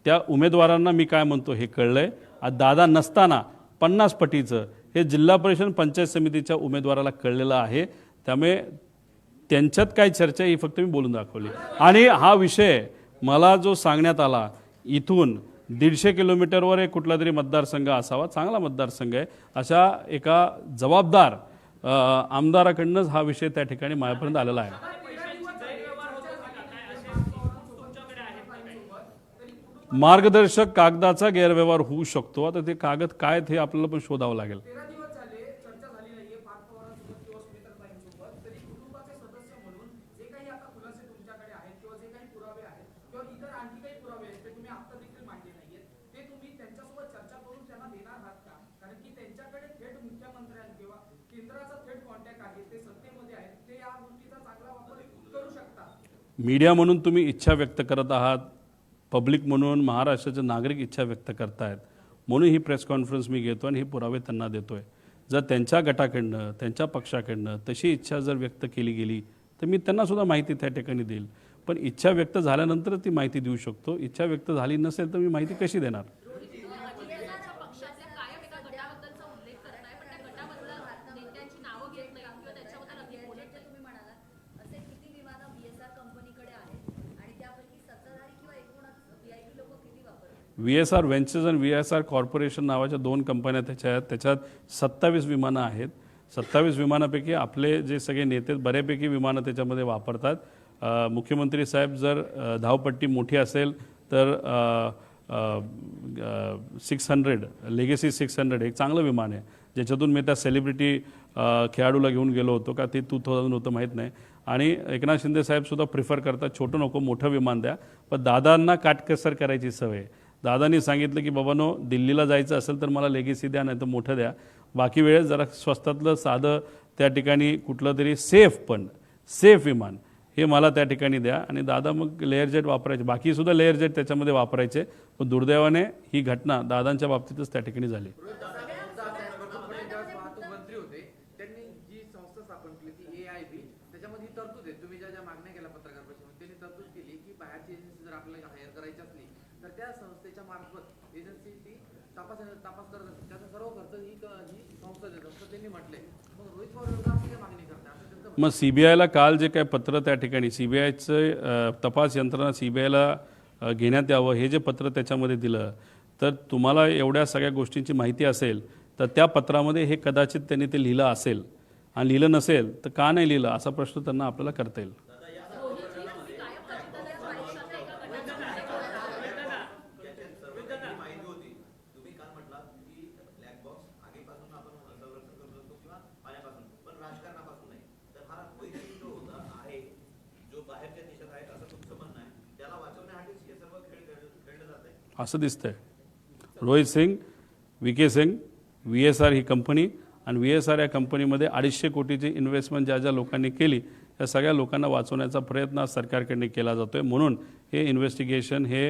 त्या उमेदवारांना मी काय म्हणतो हे कळलंय. आज दादा नसताना 50 पटीचं हे जिल्हा परिषद पंचायत समितीच्या उमेदवाराला कळलेलं आहे. त्यामुळे त्यांच्यात काय चर्चा ही फक्त मी बोलून दाखवली. आणि हा विषय मला जो सांगण्यात आला इथून 150 किलोमीटरवर एक कुठला तरी मतदारसंघ असावा, चांगला मतदारसंघ आहे, अशा एका जबाबदार आमदाराकडूनच हा विषय त्या ठिकाणी माझ्यापर्यंत आलेला आहे. मार्गदर्शक कागदाचा गैरव्यवहार होऊ शकतो. आता ते कागद काय आहेत हे आपल्याला पण शोधावं लागेल. मीडिया म्हणून तुम्ही इच्छा व्यक्त करत आहात, पब्लिक म्हणून महाराष्ट्राचे नागरिक इच्छा व्यक्त करतायत, म्हणून ही प्रेस कॉन्फरन्स मी घेतो आणि हे पुरावे त्यांना देतोय. जर त्यांच्या गटाकडनं त्यांच्या पक्षाकडनं तशी इच्छा जर व्यक्त केली गेली तर मी त्यांना सुद्धा माहिती त्या ठिकाणी देईल. पण इच्छा व्यक्त झाल्यानंतर ती माहिती देऊ शकतो. इच्छा व्यक्त झाली नसेल तर मी माहिती कशी देणार? VSR व्हेंचर्स आणि VSR कॉर्पोरेशन नावाच्या 2 कंपन्या त्याच्यात 27 विमानं आहेत. 27 विमानापैकी आपले जे सगळे नेते बऱ्यापैकी विमानं त्याच्यामध्ये वापरतात. मुख्यमंत्री साहेब जर धावपट्टी मोठी असेल तर 600 लेगेसी 600 एक चांगलं विमान आहे, ज्याच्यातून मी त्या सेलिब्रिटी खेळाडूला घेऊन गेलो होतो का ते 2000 होतं माहीत नाही. आणि एकनाथ शिंदे साहेबसुद्धा प्रिफर करतात छोटं नको मोठं विमान द्या. पण दादांना काटकसर करायची सवय. दादांनी सांगितलं की बाबांनो दिल्लीला जायचं असेल तर मला लेगेसी द्या, नाही तर मोठं द्या. बाकी वेळेस जरा स्वस्तातलं साधं त्या ठिकाणी कुठलं तरी सेफ विमान हे मला त्या ठिकाणी द्या. आणि दादा मग लेअर जेट वापरायचे, बाकीसुद्धा लेअर जेट त्याच्यामध्ये वापरायचे. पण दुर्दैवाने ही घटना दादांच्या बाबतीतच त्या ठिकाणी झाली. मग CBIला काल जे काय पत्र त्या ठिकाणी CBIचं तपास यंत्रणा CBIला घेण्यात यावं हे जे पत्र त्याच्यामध्ये दिलं, तर तुम्हाला एवढ्या सगळ्या गोष्टींची माहिती असेल तर त्या पत्रामध्ये हे कदाचित त्यांनी ते लिहिलं असेल. आणि लिहिलं नसेल तर का नाही लिहिलं असा प्रश्न त्यांना आपल्याला करता येईल. असं दिसतंय. रोहित सिंग, VK सिंग, VSR ही कंपनी आणि VSR या कंपनीमध्ये 250 कोटीची इन्व्हेस्टमेंट ज्या लोकांनी केली त्या सगळ्या लोकांना वाचवण्याचा प्रयत्न सरकारकडे केला जातोय. म्हणून हे इन्व्हेस्टिगेशन हे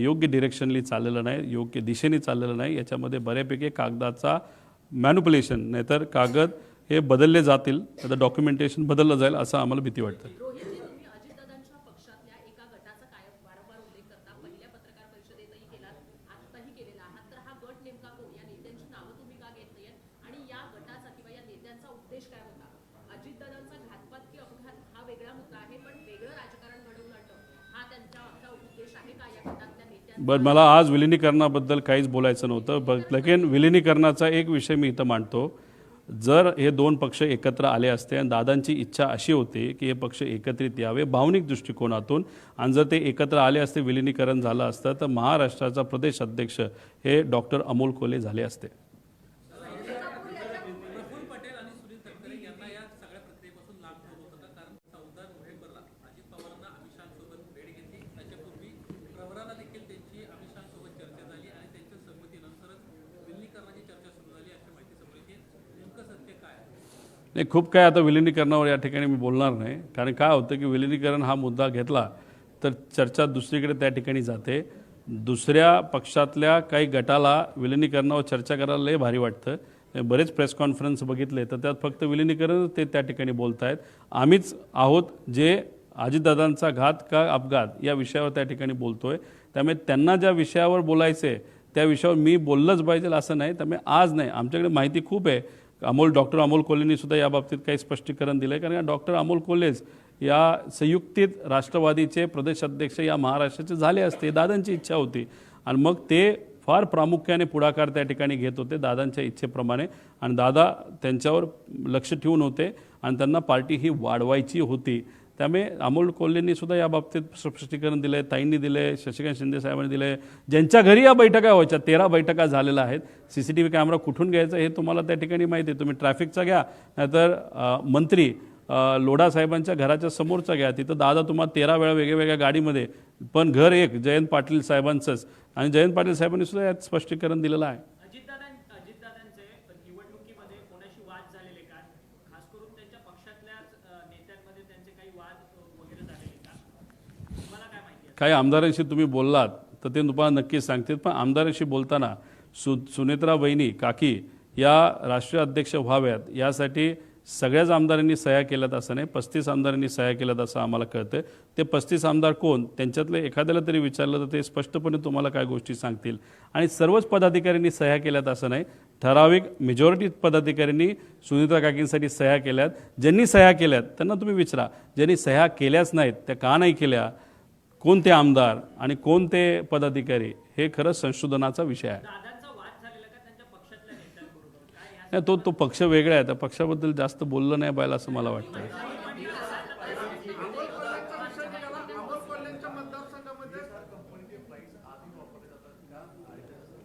योग्य डिरेक्शनली चाललेलं नाही, योग्य दिशेने चाललेलं नाही. याच्यामध्ये बऱ्यापैकी कागदाचा मॅन्युप्युलेशन, नाहीतर कागद हे बदलले जातील, आता डॉक्युमेंटेशन बदललं जाईल असं आम्हाला भीती वाटते. बरं, मला आज विलिनीकरणाबद्दल काहीच बोलायचं नव्हतं. लेकिन विलिनीकरणाचा एक विषय मी इथं मांडतो. जर हे दोन पक्ष एकत्र आले असते आणि दादांची इच्छा अशी होती की हे पक्ष एकत्रित यावे भावनिक दृष्टिकोनातून, आणि जर ते एकत्र आले असते, विलिनीकरण झालं असतं, तर महाराष्ट्राचा प्रदेश अध्यक्ष हे डॉक्टर अमोल कोल्हे झाले असते. नाही, खूप काय आता विलिनीकरणावर या ठिकाणी मी बोलणार नाही, कारण काय होतं की विलिनीकरण हा मुद्दा घेतला तर चर्चा दुसरीकडे त्या ठिकाणी जाते. दुसऱ्या पक्षातल्या काही गटाला विलिनीकरणावर चर्चा करायला लय भारी वाटतं. बरेच प्रेस कॉन्फरन्स बघितले तर त्यात फक्त विलिनीकरण ते त्या ठिकाणी बोलत आहेत. आम्हीच आहोत जे अजितदादांचा घात का अपघात या विषयावर त्या ठिकाणी बोलतोय. त्यामुळे त्यांना ज्या विषयावर बोलायचं आहे त्या विषयावर मी बोललंच पाहिजे असं नाही. त्यामुळे आज नाही, आमच्याकडे माहिती खूप आहे. डॉक्टर अमोल कोल्हेंनी सुद्धा याबाबतीत काही स्पष्टीकरण दिलं आहे, कारण डॉक्टर अमोल कोल्हेच या संयुक्तित राष्ट्रवादीचे प्रदेशाध्यक्ष या महाराष्ट्राचे झाले असते. दादांची इच्छा होती आणि मग ते फार प्रामुख्याने पुढाकार त्या ठिकाणी घेत होते दादांच्या इच्छेप्रमाणे, आणि दादा त्यांच्यावर लक्ष ठेवून होते आणि त्यांना पार्टी ही वाढवायची होती. त्यामुळे अमोल कोल्हेंनी सुद्धा याबाबतीत स्पष्टीकरण दिलं आहे, ताईंनी दिलं आहे, शशिकांत शिंदे साहेबांनी दिलं आहे. ज्यांच्या घरी या बैठका व्हायच्या 13 बैठका झालेल्या आहेत. CCTV कॅमेरा कुठून घ्यायचा हे तुम्हाला त्या ठिकाणी माहिती आहे. तुम्ही ट्रॅफिकचा घ्या, नाहीतर मंत्री लोढा साहेबांच्या घराच्या समोरचा घ्या. तिथं दादा तुम्हाला 13 वेळा वेगवेगळ्या गाडीमध्ये, पण घर एक जयंत पाटील साहेबांचंच, आणि जयंत पाटील साहेबांनी सुद्धा यात स्पष्टीकरण दिलेलं आहे. अजितदादांचे निवडणुकीमध्ये कोणाशी वाद झालेले का, खास करून त्यांच्या पक्षातल्या नेत्यांमध्ये त्यांचे काही वाद वगैरे झालेले का, तुम्हाला काय माहिती? काही आमदारांशी तुम्ही बोललात तर ते तुम्हाला नक्कीच सांगतील, पण आमदारांशी बोलताना सुनेत्रा बहिणी काकी या राष्ट्रीय अध्यक्ष व्हाव्यात यासाठी सगळ्याच आमदारांनी सह्या केल्यात असं नाही, 35 आमदारांनी सह्या केल्यात असं आम्हाला कळतं. ते 35 आमदार कोण, त्यांच्यातले एखाद्याला तरी विचारलं तर ते स्पष्टपणे तुम्हाला काय गोष्टी सांगतील. आणि सर्वच पदाधिकाऱ्यांनी सह्या केल्यात असं नाही, ठराविक मेजॉरिटी पदाधिकाऱ्यांनी सुनेत्रा काकींसाठी सह्या केल्यात. ज्यांनी सह्या केल्यात त्यांना तुम्ही विचारा, ज्यांनी सह्या केल्याच नाहीत त्या का नाही केल्या, कोणते आमदार आणि कोणते पदाधिकारी, हे खरंच संशोधनाचा विषय आहे. नाही, तो पक्ष वेगळा आहे, त्या पक्षाबद्दल जास्त बोललं नाही पाहिजे असं मला वाटतं.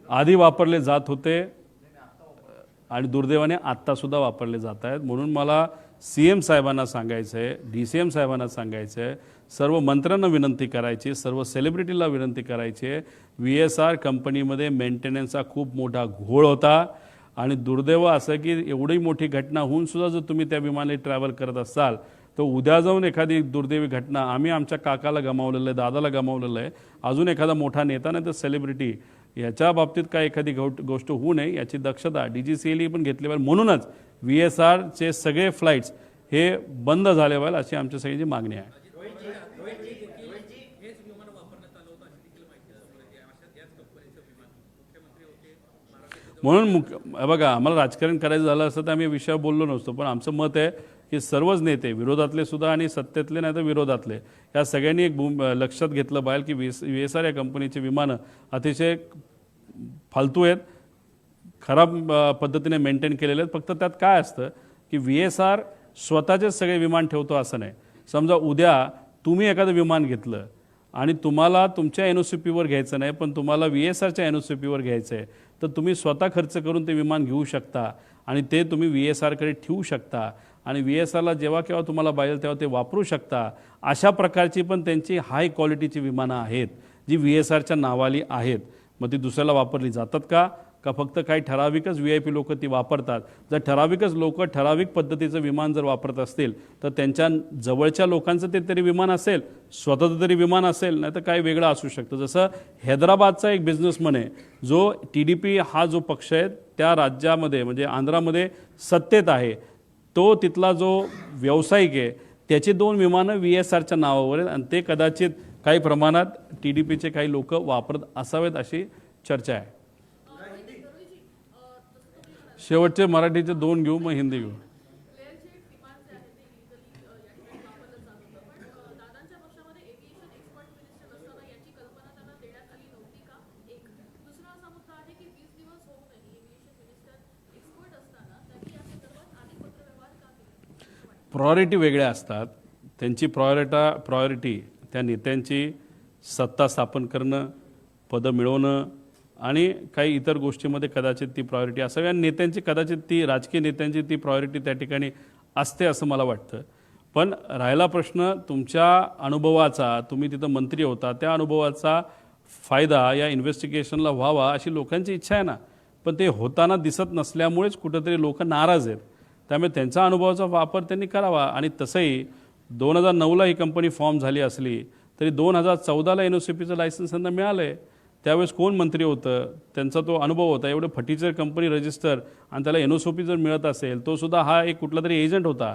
आधी वापरले जात होते आणि दुर्दैवाने आत्तासुद्धा वापरले जात आहेत. म्हणून मला CM साहेबांना सांगायचं आहे, DCM साहेबांना सांगायचं आहे, सर्व मंत्र्यांना विनंती करायची, सर्व सेलिब्रिटीला विनंती करायची आहे. VSR कंपनीमध्ये मेंटेनन्सचा खूप मोठा घोळ होता आणि दुर्दैव असं की एवढी मोठी घटना होऊन सुद्धा जर तुम्ही त्या विमानाने ट्रॅव्हल करत असाल तर उद्या जाऊन एखादी दुर्दैवी घटना, आम्ही आमच्या काकाला गमावलेलं आहे, दादाला गमावलेलं आहे, अजून एखादा मोठा नेता नाही तर सेलिब्रिटी, याच्या बाबतीत काय एखादी गोष्ट होऊ नये याची दक्षता DGCA पण घेतली पाहिजे. म्हणूनच VSRचे सगळे फ्लाईट्स हे बंद झाले पाहिजे अशी आमच्या सगळ्यांची मागणी आहे. म्हणून बघा, आम्हाला राजकारण करायचं झालं असतं तर आम्ही विषयावर बोललो नसतो, पण आमचं मत आहे की सर्वच नेते, विरोधातले सुद्धा आणि सत्तेतले नाही तर विरोधातले, या सगळ्यांनी एक लक्षात घेतलं पाहिजे की VSR या कंपनीचे विमानं अतिशय फालतू आहेत, खराब पद्धतीने मेंटेन केलेले आहेत. फक्त त्यात काय असतं की VSR स्वतःचेच सगळे विमान ठेवतो असं नाही. समजा उद्या तुम्ही एखादं विमान घेतलं आणि तुम्हाला तुमच्या NOCPवर घ्यायचं नाही, पण तुम्हाला VSRच्या NOCPवर घ्यायचं आहे, तर तुम्ही स्वतः खर्च करून ते विमान घेऊ शकता आणि ते तुम्ही VSRकडे ठेवू शकता आणि VSRला जेव्हा केव्हा तुम्हाला पाहिजे तेव्हा ते वापरू शकता. अशा प्रकारची पण त्यांची हाय क्वालिटीची विमानं आहेत जी VSRच्या नावाली आहेत. मग ती दुसऱ्याला वापरली जातात का फक्त काही ठराविकच VIP लोक ती वापरतात? जर ठराविकच लोक ठराविक पद्धतीचं विमान जर वापरत असतील तर त्यांच्या जवळच्या लोकांचं ते तरी विमान असेल, स्वतःचं तरी विमान असेल, नाही तर काही वेगळं असू शकतं. जसं हैदराबादचा एक बिझनेसमन आहे जो TDP हा जो पक्ष आहे त्या राज्यामध्ये म्हणजे आंध्रामध्ये सत्तेत आहे, तो तिथला जो व्यावसायिक आहे त्याची 2 विमानं VSRच्या नावावर आहेत आणि ते कदाचित काही प्रमाणात TDPचे काही लोक वापरत असावेत अशी चर्चा आहे. शेवटचे मराठीचे 2 घेऊ, मग हिंदी घेऊ. प्रायोरिटी वेगळ्या असतात. त्यांची प्रायोरिटी त्या नेत्यांची सत्ता स्थापन करणं, पदं मिळवणं आणि काही इतर गोष्टीमध्ये कदाचित ती प्रायोरिटी असावी. आणि नेत्यांची कदाचित ती राजकीय नेत्यांची ती प्रायोरिटी त्या ठिकाणी असते असं मला वाटतं. पण राहिला प्रश्न तुमच्या अनुभवाचा, तुम्ही तिथं मंत्री होता, त्या अनुभवाचा फायदा या इन्व्हेस्टिगेशनला व्हावा अशी लोकांची इच्छा आहे ना. पण ते होताना दिसत नसल्यामुळेच कुठंतरी लोक नाराज आहेत. त्यामुळे त्यांच्या अनुभवाचा वापर त्यांनी करावा. आणि तसंही 2009ला ही कंपनी फॉर्म झाली असली तरी 2014ला NOCPचं लायसन्स त्यांना मिळालं आहे. त्यावेळेस कोण मंत्री होतं, त्यांचा तो अनुभव होता. एवढं फटीचर कंपनी रजिस्टर आणि त्याला NOCP जर मिळत असेल, तो सुद्धा हा एक कुठला तरी एजंट होता.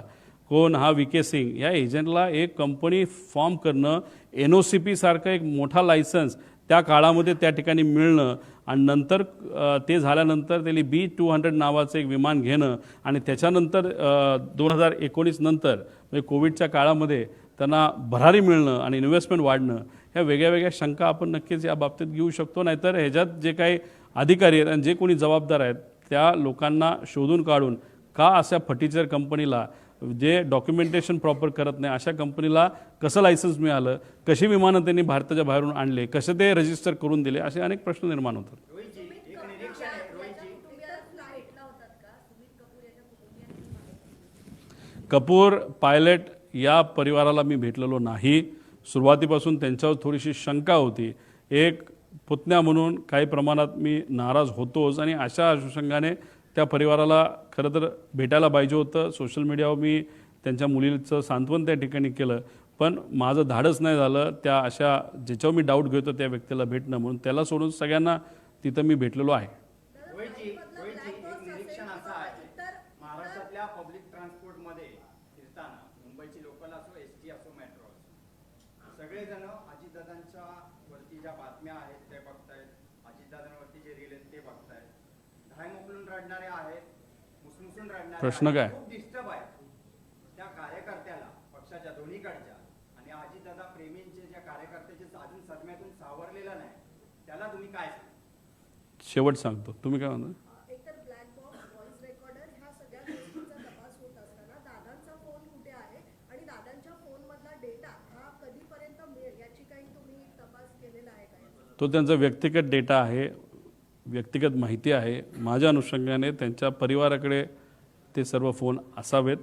कोण हा VK सिंग. या एजंटला एक कंपनी फॉर्म करणं, NOCP सारखं एक मोठा लायसन्स त्या काळामध्ये त्या ठिकाणी मिळणं आणि नंतर ते झाल्यानंतर त्याला B-200 नावाचं एक विमान घेणं आणि त्याच्यानंतर 2019 नंतर म्हणजे कोविडच्या काळामध्ये त्यांना भरारी मिळणं आणि इन्व्हेस्टमेंट वाढणं, ह्या वेगळ्या वेगळ्या शंका आपण नक्कीच या बाबतीत घेऊ शकतो. नाहीतर ह्याच्यात जे काही अधिकारी आहेत आणि जे कोणी जबाबदार आहेत त्या लोकांना शोधून काढून का अशा फटीचर कंपनीला, जे डॉक्युमेंटेशन प्रॉपर करत नाही अशा कंपनीला कसं लायसन्स मिळालं, कशी विमानं त्यांनी भारताच्या बाहेरून आणले, कसं ते रजिस्टर करून दिले, असे अनेक प्रश्न निर्माण होतात. कपूर पायलट या परिवाराला मी भेटलेलो नाही. सुरुवातीपासून त्यांच्यावर थोडीशी शंका होती. एक पुतण्या म्हणून काही प्रमाणात मी नाराज होतोच आणि अशा अनुषंगाने त्या परिवाराला खरं तर भेटायला पाहिजे होतं. सोशल मीडियावर मी त्यांच्या मुलीचं सांत्वन त्या ठिकाणी केलं, पण माझं धाडस नाही झालं त्या अशा ज्याच्यावर मी डाऊट घेतो त्या व्यक्तीला भेटणं. म्हणून त्याला सोडून सगळ्यांना तिथं मी भेटलेलो आहे. महाराष्ट्रातल्या पब्लिक ट्रान्सपोर्टमध्ये फिरताना मुंबईची लोकल असो, ST असो, मेट्रो असो, सगळेजण अजितदादांच्या वरती ज्या बातम्या आहेत ते बघतायत, अजितदादांवरती जे रील आहेत ते बघतायत. धाय मोकलून रडणारे आहेत, मुसमुसून रडणारे प्रश्न काय? खूप डिस्टर्ब आहे. त्या कार्यकर्त्याला पक्षाच्या दोन्हीकडच्या आणि अजितदादा प्रेमींचे ज्या कार्यकर्त्याचे अजून सदम्यातून सावरलेला नाही, त्याला तुम्ही काय सांगा? शेवट सांगतो. तुम्ही काय म्हणता? तो त्यांचा व्यक्तिगत डेटा आहे, व्यक्तिगत माहिती आहे. माझ्या अनुषंगाने त्यांच्या परिवाराकडे ते सर्व फोन असावेत.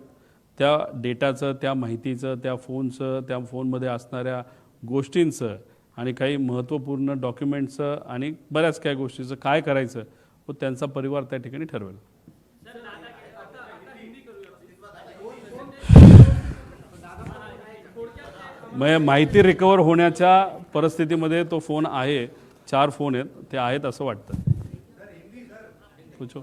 त्या डेटाचं, त्या माहितीचं, त्या फोनचं, त्या फोनमध्ये असणाऱ्या गोष्टींचं आणि काही महत्त्वपूर्ण डॉक्युमेंटचं आणि बऱ्याच काही गोष्टीचं काय करायचं व त्यांचा परिवार त्या ठिकाणी ठरवेल. मग माहिती रिकवर होण्याच्या परिस्थितीमध्ये तो फोन आहे. 4 फोन आहेत, ते आहेत असं वाटतं. पूछो.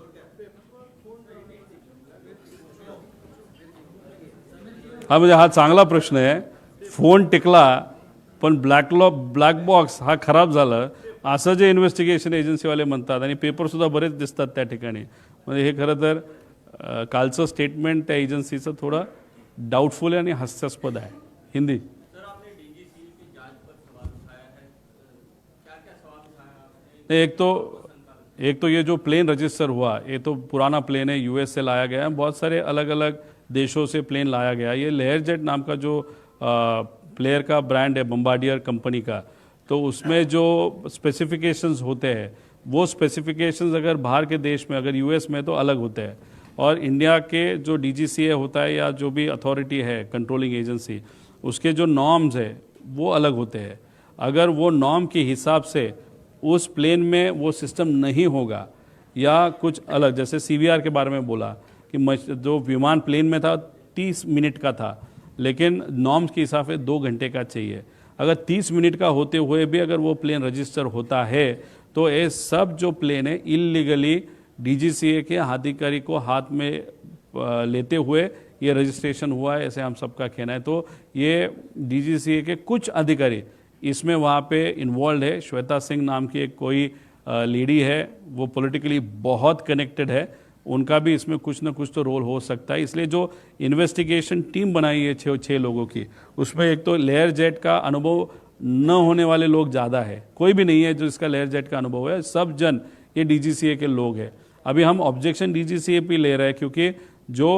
हा म्हणजे हा चांगला प्रश्न आहे. फोन टिकला पण ब्लॅक बॉक्स हा खराब झाला असं जे इन्व्हेस्टिगेशन एजन्सीवाले म्हणतात आणि पेपरसुद्धा बरेच दिसतात त्या ठिकाणी. म्हणजे हे खरं तर कालचं स्टेटमेंट त्या एजन्सीचं थोडं डाऊटफुल आहे आणि हास्यास्पद आहे. हिंदी. एक तो ये जो प्लेन रजिस्टर हुआ, ये तो पुराना प्लेन है, US से लाया गया है. बहुत सारे अलग अलग देशों से प्लेन लाया गया. ये लेयर जेट नाम का जो प्लेयर का ब्रांड है बम्बार्डियर कंपनी का, तो उसमें जो स्पेसिफिकेशंस होते हैं वो स्पेसिफिकेशंस अगर बाहर के देश में, अगर US में तो अलग होते हैं. और इंडिया के जो DGCA होता है या जो भी अथॉरिटी है कंट्रोलिंग एजेंसी, उसके जो नॉर्म्स है वो अलग होते हैं. अगर वो नॉर्म के हिसाब से उस प्लेन में वो सिस्टम नहीं होगा या कुछ अलग, जैसे CVR के बारे में बोला कि जो विमान प्लेन में था 30 मिनट का था, लेकिन नॉर्म्स के हिसाब से 2 घंटे का चाहिए. अगर 30 मिनट का होते हुए भी अगर वो प्लेन रजिस्टर होता है तो ये सब जो प्लेन है इलीगली DGCA के अधिकारी को हाथ में लेते हुए ये रजिस्ट्रेशन हुआ है, ऐसे हम सबका कहना है. तो ये DGCA के कुछ अधिकारी इसमें वहाँ पे इन्वॉल्व है. श्वेता सिंह नाम की एक कोई लेडी है, वो पॉलिटिकली बहुत कनेक्टेड है. उनका भी इसमें कुछ ना कुछ तो रोल हो सकता है. इसलिए जो इन्वेस्टिगेशन टीम बनाई है 6 लोगों की, उसमें एक तो लेयर जेट का अनुभव न होने वाले लोग ज़्यादा है. कोई भी नहीं है जो इसका लेयर जेट का अनुभव है. सब जन ये DGCA के लोग हैं. अभी हम ऑब्जेक्शन DGCA पे ले रहे हैं क्योंकि जो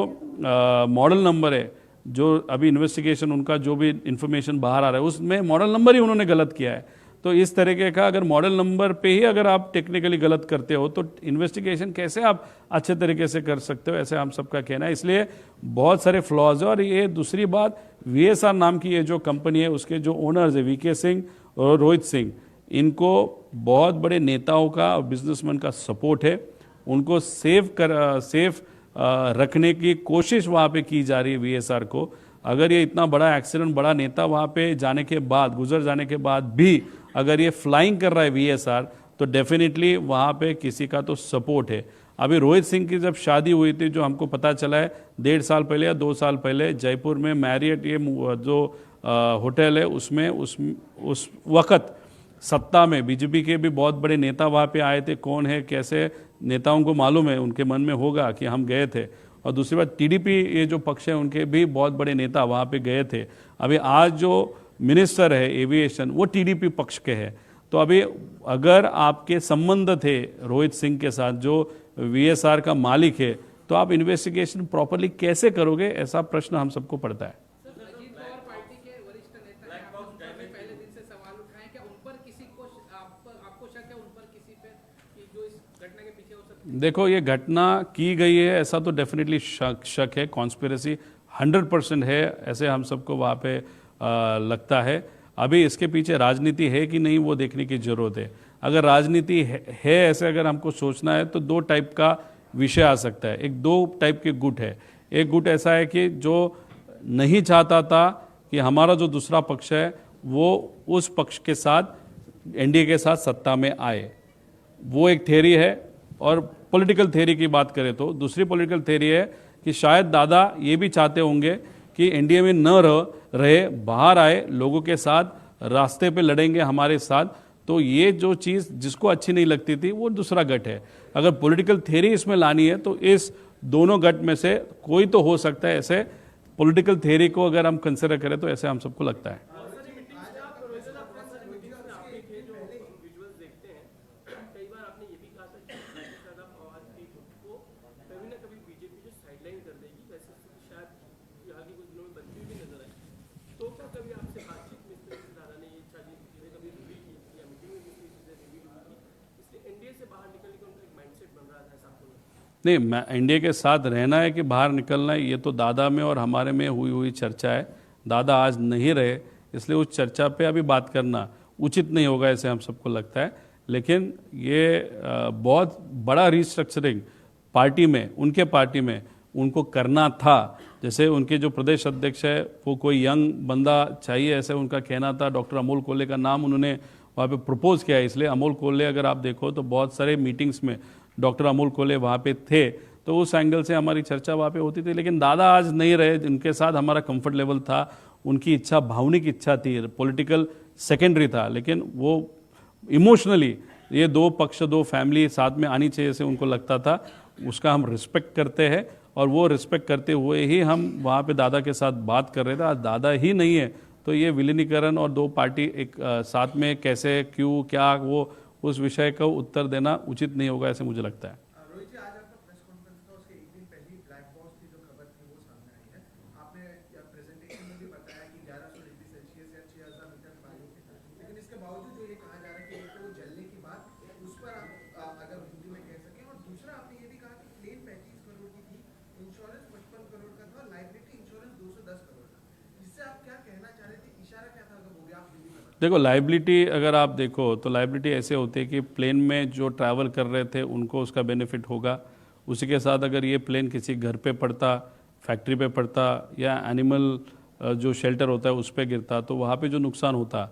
मॉडल नंबर है जो अभी इन्वेस्टिगेशन उनका जो भी इंफॉर्मेशन बाहर आ रहा है उसमें मॉडल नंबर ही उन्होंने गलत किया है। तो इस तरीके का अगर मॉडल नंबर पे ही अगर आप टेक्निकली गलत करते हो तो इन्वेस्टिगेशन कैसे आप अच्छे तरीके से कर सकते हो, ऐसे हम सबका कहना है। इसलिए बहुत सारे फ्लॉज है। और ये दूसरी बात, VSR नाम की ये जो कंपनी है उसके जो ओनर्स है VK सिंह और रोहित सिंह, इनको बहुत बड़े नेताओं का और बिजनेसमैन का सपोर्ट है। उनको सेफ रखने की कोशिश वहाँ पे की जा रही है VSR को। अगर ये इतना बड़ा एक्सीडेंट, बड़ा नेता वहाँ पे जाने के बाद, गुजर जाने के बाद भी अगर ये फ्लाइंग कर रहा है VSR, तो डेफिनेटली वहाँ पे किसी का तो सपोर्ट है। अभी रोहित सिंह की जब शादी हुई थी, जो हमको पता चला है 1.5 साल पहले या 2 साल पहले जयपुर में मैरियट ये जो होटल है उसमें उस वक्त सत्ता में बीजेपी के भी बहुत बड़े नेता वहाँ पे आए थे। कौन है, कैसे, नेताओं को मालूम है, उनके मन में होगा कि हम गए थे। और दूसरी बात, TDP ये जो पक्ष है उनके भी बहुत बड़े नेता वहाँ पे गए थे। अभी आज जो मिनिस्टर है एविएशन वो TDP पक्ष के हैं। तो अभी अगर आपके संबंध थे रोहित सिंह के साथ जो VSR का मालिक है, तो आप इन्वेस्टिगेशन प्रॉपरली कैसे करोगे, ऐसा प्रश्न हम सबको पड़ता है। अजीत पवार पार्टी के वरिष्ठ नेता हैं, आपने पहले दिन से सवाल उठाए, क्या उन पर किसी को आपको शक है उन पर किसी पे कि जो इस घटना के पीछे हो सकती है? देखो, ये घटना की गई है ऐसा तो डेफिनेटली शक है, कॉन्स्पिरेसी 100% है, ऐसे हम सबको वहाँ पे लगता है। अभी इसके पीछे राजनीति है कि नहीं वो देखने की जरूरत है। अगर राजनीति है ऐसे अगर हमको सोचना है तो 2 टाइप का विषय आ सकता है। एक 2 टाइप के गुट है। एक गुट ऐसा है कि जो नहीं चाहता था कि हमारा जो दूसरा पक्ष है वो उस पक्ष के साथ, NDA के साथ सत्ता में आए, वो एक थ्योरी है। और पॉलिटिकल थ्योरी की बात करें तो दूसरी पॉलिटिकल थ्योरी है कि शायद दादा ये भी चाहते होंगे कि NDA में न रहे, बाहर आए, लोगों के साथ रास्ते पे लड़ेंगे हमारे साथ। तो ये जो चीज़ जिसको अच्छी नहीं लगती थी वो दूसरा गट है। अगर पॉलिटिकल थ्योरी इसमें लानी है तो इस दोनों गट में से कोई तो हो सकता है। ऐसे पॉलिटिकल थ्योरी को अगर हम कंसिडर करें तो ऐसे हम सबको लगता है। नहीं, मैं NDA के साथ रहना है कि बाहर निकलना है, ये तो दादा में और हमारे में हुई चर्चा है। दादा आज नहीं रहे, इसलिए उस चर्चा पे अभी बात करना उचित नहीं होगा, ऐसे हम सबको लगता है। लेकिन ये बहुत बड़ा रिस्ट्रक्चरिंग पार्टी में, उनके पार्टी में उनको करना था। जैसे उनके जो प्रदेश अध्यक्ष है वो कोई यंग बंदा चाहिए, ऐसे उनका कहना था। डॉक्टर अमोल कोल्ले का नाम उन्होंने वहाँ पे प्रपोज किया है। इसलिए अमोल कोल्ले, अगर आप देखो तो बहुत सारे मीटिंग्स में डॉक्टर अमोल कोल्ले वहाँ पे थे, तो उस एंगल से हमारी चर्चा वहाँ पे होती थी। लेकिन दादा आज नहीं रहे, उनके साथ हमारा कंफर्ट लेवल था, उनकी इच्छा, भावनिक इच्छा थी, पॉलिटिकल सेकेंडरी था। लेकिन वो इमोशनली ये 2 पक्ष, 2 फैमिली साथ में आनी चाहिए, ऐसे उनको लगता था। उसका हम रिस्पेक्ट करते हैं और वो रिस्पेक्ट करते हुए ही हम वहाँ पे दादा के साथ बात कर रहे थे। आज दादा ही नहीं है तो ये विलीनीकरण और 2 पार्टी एक साथ में कैसे, क्यों, क्या, वो उस विषय का उत्तर देना उचित नहीं होगा, ऐसे मुझे लगता है। रोहित जी, आज आपका प्रेस कॉन्फ्रेंस था, उसके एक दिन पहले ही ब्लैक बॉक्स की जो खबर थी वो सामने आई है। आपने प्रेजेंटेशन में भी बताया कि 1100 डिग्री सेल्सियस या 6000 मीटर वायु थे, लेकिन इसके बावजूद जो ये कहा जा रहा है कि एक तो वो जलने की बात, उस पर आप अगर हिंदी में कह सकें। और दूसरा, आपने ये भी कहा कि क्लेम 35 करोड़ की थी, इंश्योरेंस 55 करोड़ का था, लाइबिलिटी इंश्योरेंस 210 करोड़ का। इससे आप क्या कहना चाह रहे थे, इशारा क्या था, अगर वो भी आप हिंदी में? देखो, लाइबिलिटी अगर आप देखो तो लाइबिलिटी ऐसे होती है कि प्लेन में जो ट्रैवल कर रहे थे उनको उसका बेनिफिट होगा। उसी के साथ अगर ये प्लेन किसी घर पे पड़ता, फैक्ट्री पे पड़ता या एनिमल जो शेल्टर होता है उस पर गिरता, तो वहाँ पे जो नुकसान होता,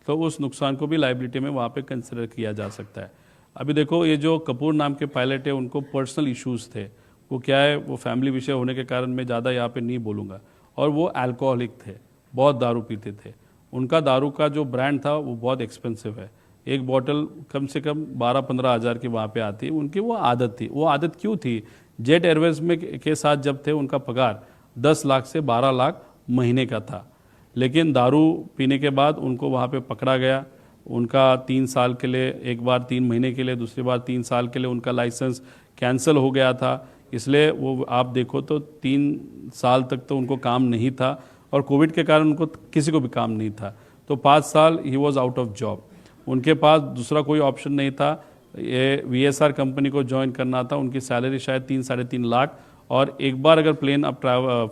तो उस नुकसान को भी लाइबिलिटी में वहाँ पे कंसिडर किया जा सकता है। अभी देखो, ये जो कपूर नाम के पायलट है उनको पर्सनल इश्यूज़ थे। वो क्या है, वो फैमिली विषय होने के कारण मैं ज़्यादा यहाँ पे नहीं बोलूँगा। और वो अल्कोहलिक थे, बहुत दारू पीते थे। उनका दारू का जो ब्रांड था वो बहुत एक्सपेंसिव है। एक बॉटल कम से कम 12-15 हज़ार की वहाँ पे आती। उनकी वो आदत थी। वो आदत क्यों थी? जेट एयरवेज में के साथ जब थे उनका पगार 10 लाख से 12 लाख महीने का था। लेकिन दारू पीने के बाद उनको वहाँ पे पकड़ा गया। उनका 3 साल के लिए, एक बार 3 महीने के लिए, दूसरी बार 3 साल के लिए उनका लाइसेंस कैंसिल हो गया था। इसलिए वो आप देखो तो 3 साल तक तो उनको काम नहीं था और कोविड के कारण उनको किसी को भी काम नहीं था, तो 5 साल he was out of job. उनके पास दूसरा कोई ऑप्शन नहीं था, ये VSR कंपनी को ज्वाइन करना था। उनकी सैलरी शायद 3-3.5 लाख, और एक बार अगर प्लेन आप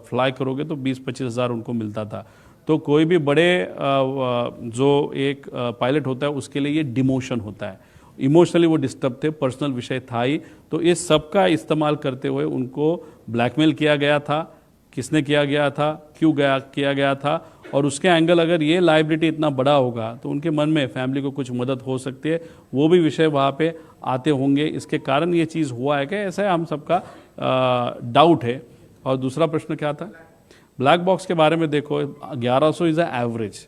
फ्लाई करोगे तो 20-25 हज़ार उनको मिलता था। तो कोई भी बड़े जो एक पायलट होता है उसके लिए ये डिमोशन होता है। इमोशनली वो डिस्टर्ब थे, पर्सनल विषय था ही, तो इस सब का इस्तेमाल करते हुए उनको ब्लैकमेल किया गया था। किसने किया गया था, क्यों किया गया था, और उसके एंगल अगर ये लाइबिलिटी इतना बड़ा होगा तो उनके मन में फैमिली को कुछ मदद हो सकती है, वो भी विषय वहाँ पे आते होंगे। इसके कारण ये चीज़ हुआ है कि ऐसा हम सबका डाउट है। और दूसरा प्रश्न क्या था, ब्लैक बॉक्स के बारे में देखो, 1100 इज़ अ एवरेज,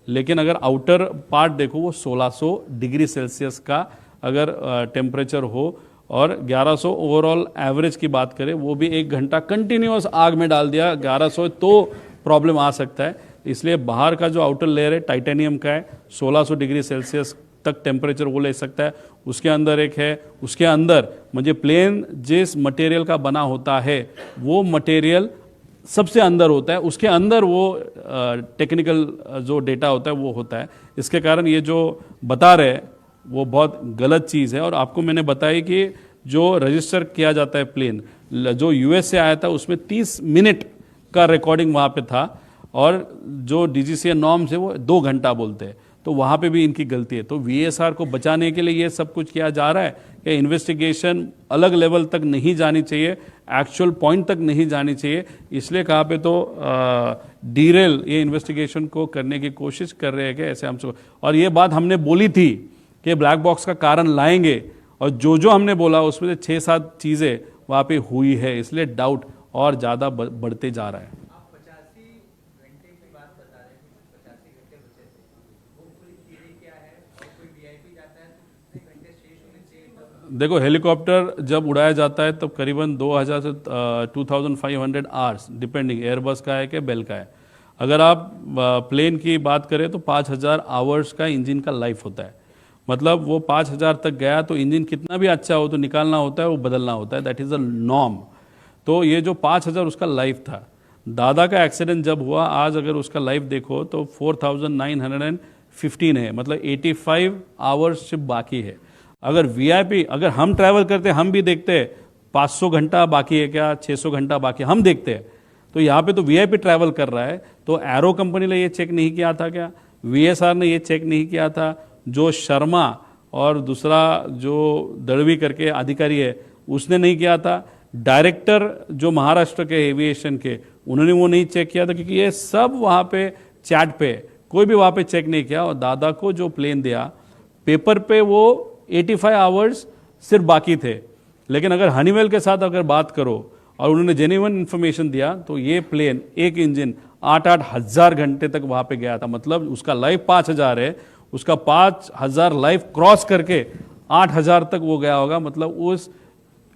लेकिन अगर आउटर पार्ट देखो वो 1600 डिग्री सेल्सियस का अगर टेम्परेचर हो, और 1100 ओवरऑल एवरेज की बात करें, वो भी 1 घंटा कंटिन्यूअस आग में डाल दिया 1100, तो प्रॉब्लम आ सकता है। इसलिए बाहर का जो आउटर लेयर है टाइटेनियम का है, 1600 डिग्री सेल्सियस तक टेम्परेचर वो ले सकता है। उसके अंदर एक है, उसके अंदर मुझे प्लेन जिस मटेरियल का बना होता है वो मटेरियल सबसे अंदर होता है, उसके अंदर वो टेक्निकल जो डेटा होता है वो होता है। इसके कारण ये जो बता रहे हैं वो बहुत गलत चीज़ है। और आपको मैंने बताई कि जो रजिस्टर किया जाता है प्लेन, जो US से आया था उसमें 30 मिनट का रिकॉर्डिंग वहाँ पे था, और जो DGCA नॉर्म्स है वो 2 घंटा बोलते हैं, तो वहाँ पे भी इनकी गलती है। तो VSR को बचाने के लिए ये सब कुछ किया जा रहा है कि इन्वेस्टिगेशन अलग लेवल तक नहीं जानी चाहिए, एक्चुअल पॉइंट तक नहीं जानी चाहिए। इसलिए कहाँ पे तो डीरेल ये इन्वेस्टिगेशन को करने की कोशिश कर रहे हैं कि ऐसे हमसे, और ये बात हमने बोली थी कि ब्लैक बॉक्स का कारण लाएंगे, और जो हमने बोला उसमें से 6-7 चीज़ें वहाँ पे हुई है, इसलिए डाउट और ज़्यादा बढ़ते जा रहा है। आप 85 घंटे की बात बता रहे हैं, 85 घंटे बचे थे, वो पूरी थियरी क्या है, और कोई VIP जाता है तो कितने घंटे शेष होने चाहिए? देखो, हेलीकॉप्टर जब उड़ाया जाता है तब करीबन 2000 से 2500 आवर्स, डिपेंडिंग एयरबस का है कि बेल का है। अगर आप प्लेन की बात करें तो 5000 आवर्स का इंजन का लाइफ होता है। मतलब वो 5000 तक गया तो इंजन कितना भी अच्छा हो तो निकालना होता है, वो बदलना होता है, दैट इज़ अ नॉर्म। तो ये जो 5000 उसका लाइफ था। दादा का एक्सीडेंट जब हुआ, आज अगर उसका लाइफ देखो तो 4915 है, मतलब 85 आवर्स सिर्फ बाकी है। अगर VIP, अगर हम ट्रैवल करते हम भी देखते हैं 500 घंटा बाकी है क्या, 600 घंटा बाकी, हम देखते हैं। तो यहाँ पे तो VIP ट्रैवल कर रहा है, तो एरो कंपनी ने ये चेक नहीं किया था क्या, VSR ने ये चेक नहीं किया था, जो शर्मा और दूसरा जो दड़वी करके अधिकारी है उसने नहीं किया था, डायरेक्टर जो महाराष्ट्र के एविएशन के उन्होंने वो नहीं चेक किया था, क्योंकि ये सब वहाँ पे चैट पे कोई भी वहाँ पे चेक नहीं किया। और दादा को जो प्लेन दिया पेपर पे वो 85 आवर्स सिर्फ बाकी थे, लेकिन अगर हनीवेल के साथ अगर बात करो और उन्होंने जेन्युइन इन्फॉर्मेशन दिया तो ये प्लेन एक इंजन 8-8 हज़ार घंटे तक वहाँ पे गया था। मतलब उसका लाइफ 5000 है, उसका 5000 लाइफ क्रॉस करके 8000 तक वो गया होगा। मतलब उस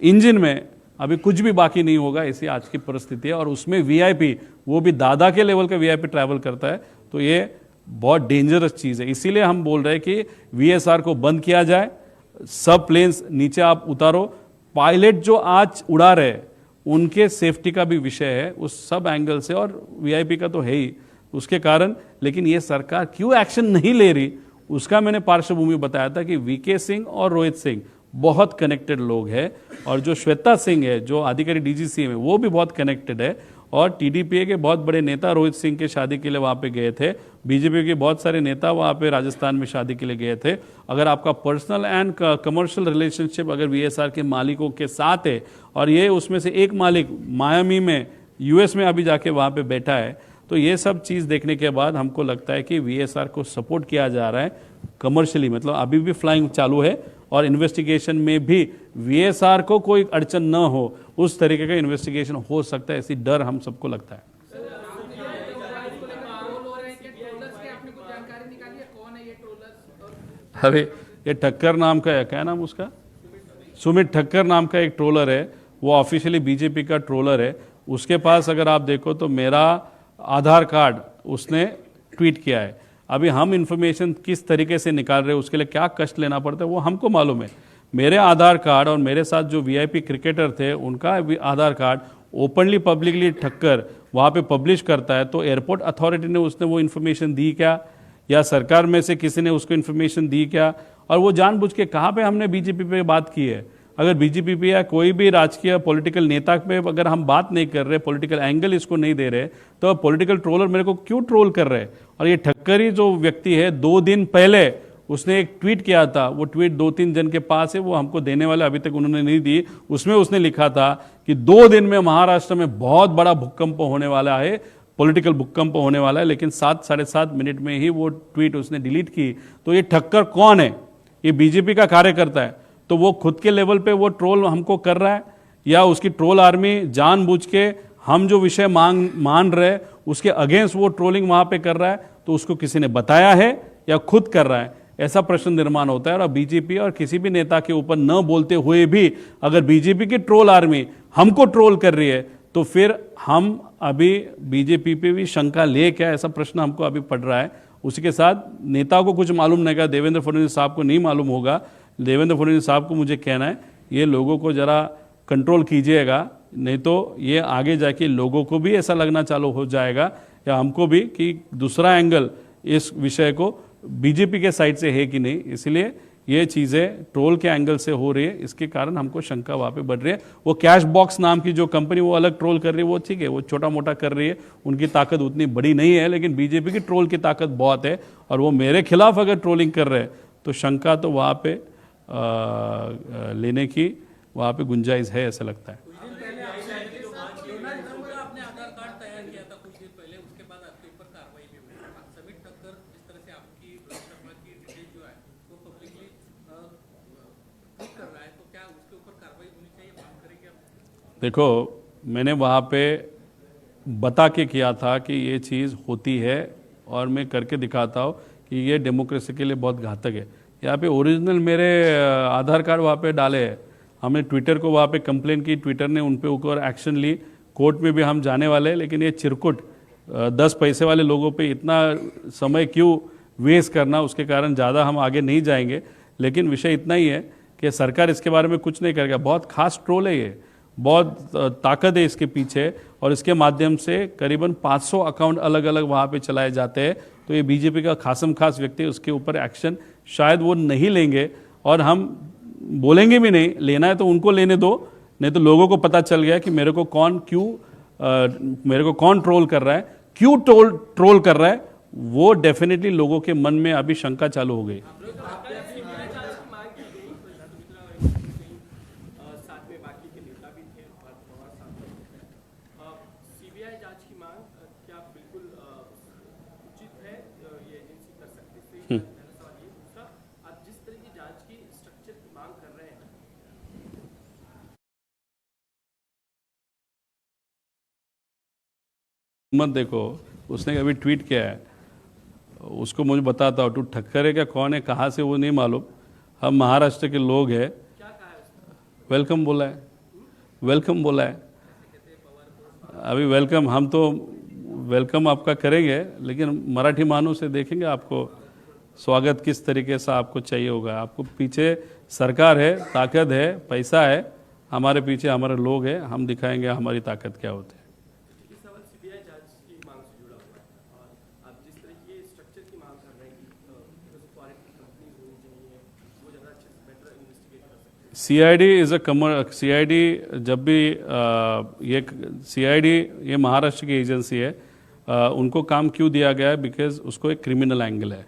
इंजन में अभी कुछ भी बाकी नहीं होगा, ऐसी आज की परिस्थिति है। और उसमें VIP, वो भी दादा के लेवल का VIP ट्रैवल करता है, तो ये बहुत डेंजरस चीज़ है। इसीलिए हम बोल रहे हैं कि VSR को बंद किया जाए, सब प्लेन्स नीचे आप उतारो। पायलट जो आज उड़ा रहे उनके सेफ्टी का भी विषय है उस सब एंगल से, और VIP का तो है ही उसके कारण। लेकिन ये सरकार क्यों एक्शन नहीं ले रही, उसका मैंने पार्श्वभूमि बताया था कि VK सिंह और रोहित सिंह बहुत कनेक्टेड लोग हैं, और जो श्वेता सिंह है जो अधिकारी DGCA में, वो भी बहुत कनेक्टेड है। और TDPA के बहुत बड़े नेता रोहित सिंह के शादी के लिए वहाँ पे गए थे, BJP के बहुत सारे नेता वहाँ पे राजस्थान में शादी के लिए गए थे। अगर आपका पर्सनल एंड कमर्शियल रिलेशनशिप अगर VSR के मालिकों के साथ है, और ये उसमें से एक मालिक मायामी में US में अभी जाके वहाँ पे बैठा है, तो ये सब चीज़ देखने के बाद हमको लगता है कि VSR को सपोर्ट किया जा रहा है कमर्शियली। मतलब अभी भी फ्लाइंग चालू है, और इन्वेस्टिगेशन में भी VSR को कोई अड़चन न हो उस तरीके का इन्वेस्टिगेशन हो सकता है, ऐसी डर हम सबको लगता है। अरे ये ठक्कर नाम का है, क्या नाम उसका, सुमित ठक्कर नाम का एक ट्रोलर है, वो ऑफिशियली BJP का ट्रोलर है। उसके पास अगर आप देखो तो मेरा आधार कार्ड उसने ट्वीट किया है। अभी हम इंफॉर्मेशन किस तरीके से निकाल रहे हैं, उसके लिए क्या कष्ट लेना पड़ता है वो हमको मालूम है। मेरे आधार कार्ड और मेरे साथ जो वीआईपी क्रिकेटर थे उनका भी आधार कार्ड ओपनली पब्लिकली ठक्कर वहाँ पे पब्लिश करता है, तो एयरपोर्ट अथॉरिटी ने उसने वो इन्फॉर्मेशन दी क्या, या सरकार में से किसी ने उसको इन्फॉर्मेशन दी क्या, और वो जानबूझ के कहाँ पे हमने बीजेपी पे बात की है? अगर बीजेपी पे या कोई भी राजकीय पॉलिटिकल नेता पे अगर हम बात नहीं कर रहे, पॉलिटिकल एंगल इसको नहीं दे रहे, तो पॉलिटिकल ट्रोलर मेरे को क्यों ट्रोल कर रहे हैं? और ये ठक्करी जो व्यक्ति है 2 दिन पहले उसने एक ट्वीट किया था, वो ट्वीट 2-3 जन के पास है, वो हमको देने वाले अभी तक उन्होंने नहीं दी। उसमें उसने लिखा था कि 2 दिन में महाराष्ट्र में बहुत बड़ा भूकंप होने वाला है, पॉलिटिकल भूकंप होने वाला है, लेकिन 7-7.5 मिनट में ही वो ट्वीट उसने डिलीट की। तो ये ठक्कर कौन है? ये बीजेपी का कार्यकर्ता है, तो वो खुद के लेवल पे वो ट्रोल हमको कर रहा है, या उसकी ट्रोल आर्मी जानबूझ के हम जो विषय मान रहे उसके अगेंस्ट वो ट्रोलिंग वहां पे कर रहा है, तो उसको किसी ने बताया है या खुद कर रहा है? ऐसा प्रश्न निर्माण होता है। और बीजेपी और किसी भी नेता के ऊपर न बोलते हुए भी अगर बीजेपी की ट्रोल आर्मी हमको ट्रोल कर रही है, तो फिर हम अभी बीजेपी पे भी शंका ले क्या, ऐसा प्रश्न हमको अभी पड़ रहा है। उसी के साथ नेताओं को कुछ मालूम नहीं होगा, देवेंद्र फडणवीस साहब को नहीं मालूम होगा। देवेंद्र फडणवीस साहब को मुझे कहना है, ये लोगों को जरा कंट्रोल कीजिएगा, नहीं तो ये आगे जाके लोगों को भी ऐसा लगना चालू हो जाएगा, या हमको भी, कि दूसरा एंगल इस विषय को बीजेपी के साइड से है कि नहीं। इसलिए ये चीज़ें ट्रोल के एंगल से हो रही है, इसके कारण हमको शंका वहाँ पे बढ़ रही है। वो कैश बॉक्स नाम की जो कंपनी वो अलग ट्रोल कर रही है, वो ठीक है, वो छोटा मोटा कर रही है, उनकी ताकत उतनी बड़ी नहीं है, लेकिन बीजेपी की ट्रोल की ताकत बहुत है। और वो मेरे खिलाफ अगर ट्रोलिंग कर रहे हैं तो शंका तो वहाँ पे लेने की वहाँ पे गुंजाइश है, ऐसा लगता है। डोनाल्ड ट्रंप का आपने आधार कार्ड तैयार किया था कुछ दिन पहले, उसके बाद आपके ऊपर कार्रवाई भी हुई। समीर ठक्कर जिस तरह से आपकी शर्मा की डिटेल जो है वो पब्लिकली ट्वीट कर रहा है, तो क्या उसके ऊपर कार्रवाई होनी चाहिए, मांग करेंगे आप? देखो, मैंने वहाँ पे बता के किया था कि ये चीज़ होती है, और मैं करके दिखाता हूँ कि ये डेमोक्रेसी के लिए बहुत घातक है। यहाँ पे ओरिजिनल मेरे आधार कार्ड वहाँ पे डाले हैं, हमने ट्विटर को वहाँ पे कंप्लेन की, ट्विटर ने उन पे ऊपर एक्शन ली, कोर्ट में भी हम जाने वाले हैं। लेकिन ये चिरकुट 10 पैसे वाले लोगों पे इतना समय क्यों वेस्ट करना, उसके कारण ज़्यादा हम आगे नहीं जाएंगे। लेकिन विषय इतना ही है कि सरकार इसके बारे में कुछ नहीं करेगा। बहुत खास ट्रोल है ये, बहुत ताकत है इसके पीछे, और इसके माध्यम से करीबन 500 अकाउंट अलग अलग वहाँ पे चलाए जाते हैं। तो ये बीजेपी का खासम खास व्यक्ति, उसके ऊपर एक्शन शायद वो नहीं लेंगे, और हम बोलेंगे भी नहीं, लेना है तो उनको लेने दो, नहीं तो लोगों को पता चल गया कि मेरे को कौन ट्रोल कर रहा है, क्यों ट्रोल कर रहा है, वो डेफिनेटली लोगों के मन में अभी शंका चालू हो गई। साथ में बाकी के नेता भी थे, पवार साहब। सीबीआई जांच की मांग क्या बिल्कुल उचित है, ये एजेंसी कर सकती है? पहला सवाल ये। दूसरा, आप जिस तरह की जांच की स्ट्रक्चर की मांग कर रहे हैं, मत देखो, उसने अभी ट्वीट किया है, उसको मुझे बताता हूँ, तू ठक्कर है क्या, कौन है, कहाँ से, वो नहीं मालूम। हम महाराष्ट्र के लोग हैं। क्या कहा है उसने? वेलकम बोला है, वेलकम बोला है। अभी वेलकम, हम तो वेलकम आपका करेंगे, लेकिन मराठी मानू से देखेंगे आपको स्वागत किस तरीके से आपको चाहिए होगा। आपको पीछे सरकार है, ताकत है, पैसा है, हमारे पीछे हमारे लोग हैं, हम दिखाएंगे हमारी ताकत क्या होती है। ये सवाल सीबीआई जांच की मांग से जुड़ा हुआ है, और आप जिस तरह की स्ट्रक्चर की मांग कर रहे हैं कि फॉरेन कंपनीज होनी चाहिए, वो ज़्यादा अच्छे से बेटर इन्वेस्टिगेट कर सकते हैं। सीआईडी जब भी ये सीआईडी ये महाराष्ट्र की एजेंसी है, उनको काम क्यों दिया गया है? बिकॉज उसको एक क्रिमिनल एंगल है,